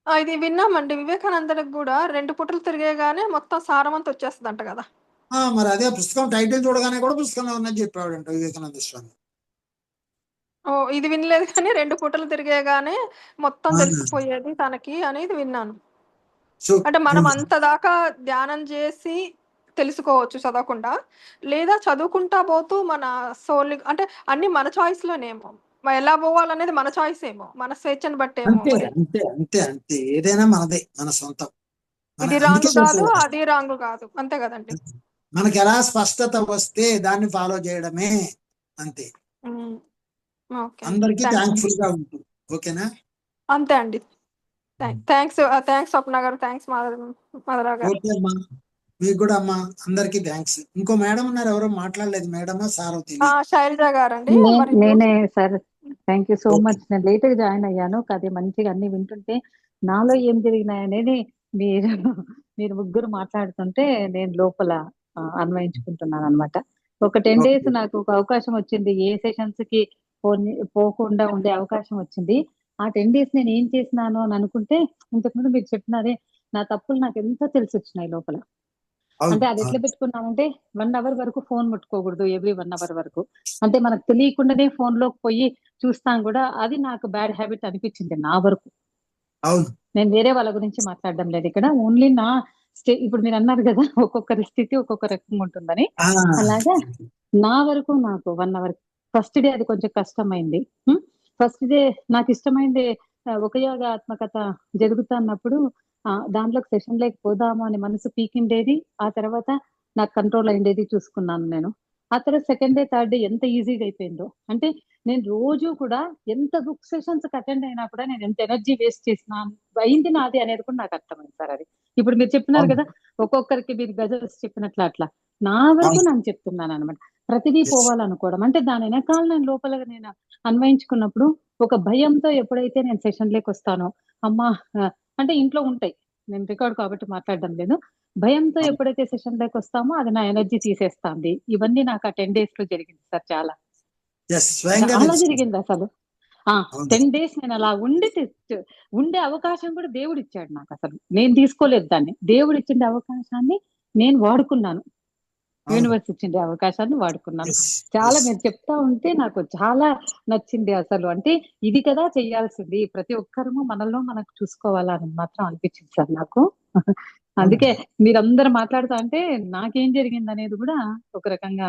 ఇది విన్నామండి. వివేకానందుడికి గూడా 2 పుటలు తిరిగేగానే మొత్తం సారమంతా వచ్చేస్తదంట గదా! మరి అదే పుస్తకం టైటిల్ చూడగానే కూడా పుస్తకంలో ఉన్నది చెప్పేవాడంట వివేకానంద స్వామి. ఓహ్! ఇది వినలేదు కానీ 2 పుటలు తిరిగేగానే మొత్తం ఆ, తెలిసిపోయేది తనకి అనేది విన్నాను. సో అంటే మనం అంత దాకా ధ్యానం జేసి తెలుసుకోవచ్చు చదవకుండా. లేదా చదువుకుంటా పోతూ మన సోల్‌ని అంటే అన్నీ మన చాయిస్‌లోనేమో. ఎలా పోవాలనేది మన చాయిస్ ఏమో. మన స్వేచ్ఛను బట్టేమో అంతే మరి. అంతే అంతే అంతే. ఏదైనా మనదే, మన సొంతం. ఇది అందుకే రాంగ్ గాదు, చెప్పేవాడు, అది రాంగ్ గాదు. అంతే గదండీ! మనకి ఎలా స్పష్టత వస్తే దాన్ని ఫాలో చేయడమే. అంతే. హ్మ్. ఓకే అండి. అందరికీ థాంక్స్. థ్యాంక్ఫుల్ గా ఉంటుంది. ఓకేనా? అంతే అండి. థాంక్స్ స్వప్న గారు. థాంక్స్ మాధవరావు గారు. ఓకే అమ్మా, మీకు కూడా అమ్మా. అందరికీ థ్యాంక్స్. ఇంకో మేడం ఉన్నారు, ఎవరో మాట్లాడలేదు. మేడమో సారో తెలియదు. శైలజ గారండి. మరి నేనే sir. Thank you so okay. Much. నేను లేట్‌గా జాయిన్ అయ్యాను. కానీ మంచిగా అన్నీ వింటుంటే నాలో ఏం జరిగినాయనేది మీరు మీరు ముగ్గురు మాట్లాడుతుంటే నేను లోపల అన్వయించుకుంటున్నాననమాట. ఒక 10 డేస్ ఓకే. నాకు ఒక అవకాశం వచ్చింది. ఏ సెషన్స్‌కి పోకుండా ఉండే అవకాశం వచ్చింది. ఆ 10 డేస్ నేను ఏం చేసినాను అని అనుకుంటే, ఇంతకుముందు మీరు చెప్పినారే, నా తప్పులు నాకెంతో తెలిసొచ్చినాయి లోపల. అవును అంటే అది ఎట్లా పెట్టుకున్నానంటే 1 అవర్ వరకు ఫోన్ ముట్టుకోకూడదు. ఎవ్రీ 1 అవర్ వరకు. అంటే మనకు తెలియకుండానే ఫోన్‌లోకి పోయి చూస్తాం గూడా. అది నాకు బ్యాడ్ హాబిట్ అనిపిచ్చింది నా వరకు. అవును. నేను వేరే వాళ్ళ గురించి మాట్లాడడం లేదు ఇక్కడ. ఓన్లీ నా ఇప్పుడు మీరన్నారు గదా! ఒక్కొక్కరి స్థితి ఒక్కొక్క రకంగా ఉంటుందని. ఆ, అలాగా నా వరకు నాకు 1 అవర్ ఫస్ట్ డే అది కొంచెం కష్టమైంది. ఫస్ట్ డే నాకిష్టమైంది ఒక యోగాత్మకత జరుగుతున్నప్పుడు దాంట్లోకి సెషన్‌లోకి పోదాము అని మనసు పీకిండేది. ఆ తర్వాత నాకు కంట్రోల్ అయిండేది చూసుకున్నాను నేను. ఆ తర్వాత సెకండ్ డే థర్డ్ డే ఎంత ఈజీగా అయిపోయిందో. అంటే నేను రోజు కూడా ఎంత బుక్ సెషన్స్ అటెండ్ అయినా కూడా నేను ఎంత ఎనర్జీ వేస్ట్ చేసినా అయింది నాది అనేది కూడా నాకు అర్థమైంది సార్. అది ఇప్పుడు మీరు చెప్పినారు అవును కదా, ఒక్కొక్కరికి మీరు గజల్స్ చెప్పినట్లు అట్లా నా వరకు అవును నేను చెప్తున్నాను అనమాట. ప్రతిదీ ఎస్ పోవాలనుకోవడం అంటే దాని వెనకాల నేను లోపల నేను అన్వయించుకున్నప్పుడు ఒక భయంతో ఎప్పుడైతే నేను సెషన్లోకి వస్తానో అమ్మా అంటే ఇంట్లో ఉంటాయి, నేను రికార్డ్ కాబట్టి మాట్లాడడం లేదు. భయంతో ఎప్పుడైతే సెషన్లోకి వస్తామో అది నా ఎనర్జీ తీసేస్తాంది. ఇవన్నీ నాకు ఆ 10 days లో జరిగింది సార్. చాలా ఎస్ స్వయంగా చాలా తెలుసు జరిగింది అసలు. అవును 10 days నేను అలా ఉండే అవకాశం కూడా దేవుడు ఇచ్చాడు నాకు. అసలు నేను తీసుకోలేదు దాన్ని, దేవుడు ఇచ్చిన అవకాశాన్ని నేను వాడుకున్నాను. అవును యూనివర్స్ ఇచ్చిండే అవకాశాన్ని వాడుకున్నాను. ఎస్ చాలా ఎస్ మీరు చెప్తా ఉంటే నాకు చాలా నచ్చింది అసలు. అంటే ఇది కదా చెయ్యాల్సింది, ప్రతి ఒక్కరము మనలో మనకు చూసుకోవాలని మాత్రం అనిపించింది సార్ నాకు. అందుకే మీరందరూ మాట్లాడుతా అంటే నాకేం జరిగింది అనేది కూడా ఒక రకంగా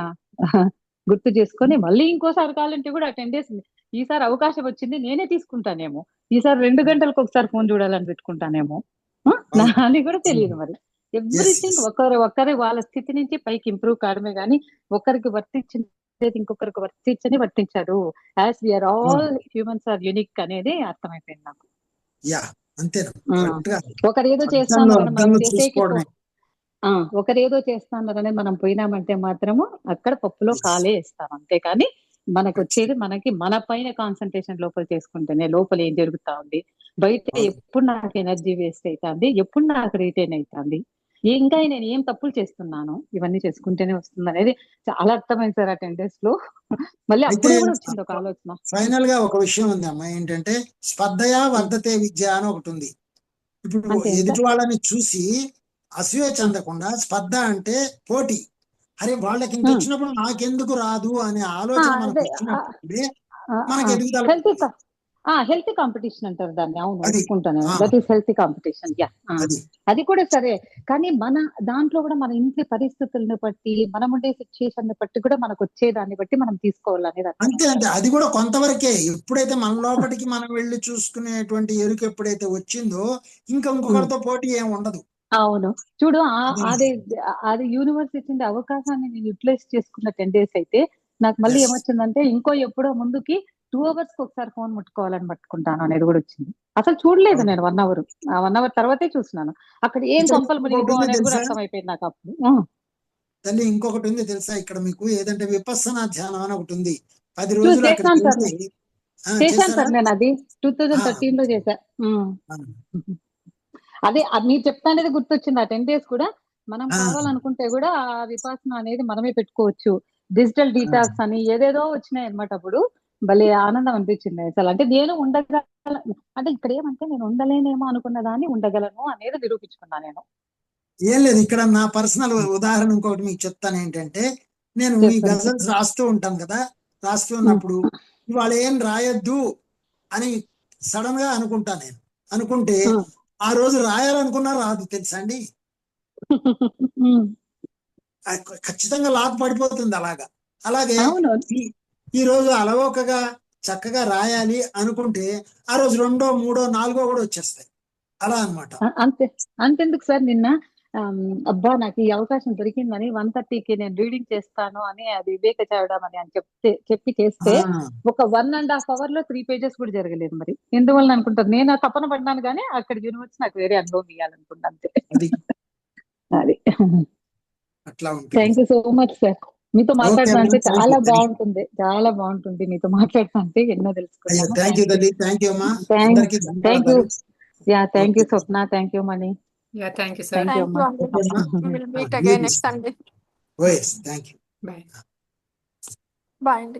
గుర్తు చేసుకొని మళ్ళీ ఇంకోసారి కావాలంటే కూడా 10 days ఈసారి అవకాశం వచ్చింది నేనే తీసుకుంటానేమో, ఈసారి 2 గంటలకు ఒకసారి ఫోన్ చూడాలని పెట్టుకుంటానేమో. అది కూడా తెలియదు మరి. ఎవ్రీథింగ్ ఒకరి వాళ్ళ స్థితి నుంచి పైకి ఇంప్రూవ్ కావడమే గానీ ఒకరికి వర్తించేది ఇంకొకరికి వర్తించదు. As we are all humans are unique అనేది అర్థమైపోయింది నాకు. యా అంతేనా ఆ, కరెక్ట్ గా ఒకరేదో అర్థంలో చేస్తాన్నారని మనం అర్థంలో చేసేకి చూసుకోవడమే ఒకరేదో చేస్తాన్నారని మనం పోయినామంటే మాత్రము అక్కడ పప్పులో Yes. కాలే ఇస్తాం. అంతేకాని మనకు వచ్చేది మనకి మన పైన కాన్సన్ట్రేషన్ లోపల చేసుకుంటేనే లోపల ఏం జరుగుతా ఉంది, బయట అవును. ఎప్పుడు నాకు ఎనర్జీ వేస్ట్ అవుతుంది, ఎప్పుడు నాకు రిటైన్ అవుతుంది, ఇంకా నేను ఏం తప్పులు చేస్తున్నాను, ఇవన్నీ చేసుకుంటేనే వస్తుంది అనేది చాలా అర్థమైంది సార్ ఆ 10 days లో. మళ్ళీ అయితే అప్పుడు కూడా వచ్చింది ఒక ఆలోచన. ఫైనల్ గా ఒక విషయం ఉంది అమ్మా, ఏంటంటే స్పర్ధయా వర్ధతే విద్య అని ఒకటి ఉంది. ఇప్పుడు అంతే ఎదుటి సార్. వాళ్ళని చూసి అసూయ చెందకుండా స్పర్ధ అంటే పోటీ, అరే వాళ్ళకి ఇంత వచ్చినప్పుడు నాకెందుకు రాదు అనే ఆలోచన మనకు అదే వచ్చినప్పుడే మనకి ఎదుగుదల హెల్తీ ఉంటుంది. హెల్తీ కాంపిటీషన్ అంటారు దాన్ని. అవును, అది ఒప్పుకుంటాను. ఆ, that is healthy competition. Yeah, అది అది కూడా సరే. కానీ మన దాంట్లో కూడా మన ఇంటి పరిస్థితులను బట్టి, మనం ఉండే సిచ్యుయేషన్ బట్టి కూడా మనకు వచ్చేదాన్ని బట్టి మనం తీసుకోవాలనేది అంతే అర్థం. అంతే అది కూడా కొంతవరకే. ఎప్పుడైతే మన లోపలికి మనం వెళ్ళి చూసుకునేటువంటి ఎరుక ఎప్పుడైతే వచ్చిందో ఇంకొకరితో పోటీ ఏం ఉండదు. అవును, చూడు అది అది యూనివర్స్ ఇచ్చిన అవకాశాన్ని నేను యుటిలైజ్ చేసుకున్న 10 days అయితే నాకు మళ్ళీ Yes. ఏమొచ్చిందంటే ఇంకో ఎప్పుడో ముందుకి 2 hours ఒకసారి ఫోన్ ముట్టుకోవాలని పట్టుకుంటాను అనేది కూడా వచ్చింది. అసలు చూడలేదు అవును. నేను 1 hour, ఆ 1 hour తర్వాతే చూసినాను. అక్కడ ఏం ఇక్కడ కొంపలు ఇంకొకటి మునిగిపో ఉంది అనేది కూడా తెలుసా అర్థమైపోయింది నాకు అప్పుడు. తల్లి, ఇంకొకటి ఉంది తెలుసా ఇక్కడ మీకు, ఏదంటే విపස්සనా ధ్యానం అని ఒకటి ఉంది. 10 రోజులు చేశాను అక్కడికి సార్, వెళ్ళి చేశాను చేశారా? సార్ నేను అది 2013 లో చేశా. ఆ, అదే మీరు చెప్తా అనేది గుర్తొచ్చింది. ఆ 10 days కూడా మనం ఆ, కావాలనుకుంటే కూడా ఆ విపాసన అనేది మనమే పెట్టుకోవచ్చు. డిజిటల్ డీటాక్స్ అని ఏదేదో వచ్చినాయి అనమాట. అప్పుడు భలే ఆనందం అనిపించింది అసలు. అంటే నేను అంటే ఇక్కడ ఏమంటే నేను ఉండలేనేమో అనుకున్న దాన్ని ఉండగలను అనేది నిరూపించుకున్నాను నేను. ఏం లేదు, ఇక్కడ నా పర్సనల్ ఉదాహరణ ఇంకొకటి మీకు చెప్తాను. ఏంటంటే నేను ఈ చెప్పండి. గజల్స్ రాస్తూ ఉంటాను కదా, రాస్తూ ఉన్నప్పుడు ఇవాళ ఏం రాయొద్దు అని సడన్ గా అనుకుంటా. నేను అనుకుంటే ఆ రోజు రాయాలనుకున్నా రాదు తెలుసా అండి. ఖచ్చితంగా లాక్ పడిపోతుంది అలాగా. అలాగే అవును, ఈ రోజు అలవోకగా చక్కగా రాయాలి అనుకుంటే ఆ రోజు 2, 3, 4 కూడా వచ్చేస్తాయి. అలా అన్నమాట. అంతెందుకు సార్, నిన్న అబ్బా నాకు ఈ అవకాశం దొరికిందని 1:30కి నేను రీడింగ్ చేస్తాను అని అది వివేక చదవడం అని చెప్పి చేస్తే ఒక 1.5 hour లో 3 pages కూడా జరగలేదు. మరి ఎందువల్ల అనుకుంటారు, నేను తపన పడ్డాను కానీ అక్కడ యూనివర్స్ నాకు వేరే అనుభవం ఇవ్వాలనుకున్నా అంతే. అది అట్లా ఉంటుంది. Thank you so much sir. మీతో మాట్లాడతా అంటే thank చాలా you. బాగుంటుంది, చాలా బాగుంటుంది మీతో మాట్లాడతా అంటే. ఎన్నో తెలుసుకున్నాను. థ్యాంక్ యూ తల్లి, థ్యాంక్ యూ అమ్మా, థ్యాంక్ అందరికీ యూ. ధన్యవాదాలు. Thank you Swapna, thank you Mani, yeah thank you sir. Thank you thank you అమ్మా. అండి. Will meet again next Sunday. Thank you. Bye. Bye అండి.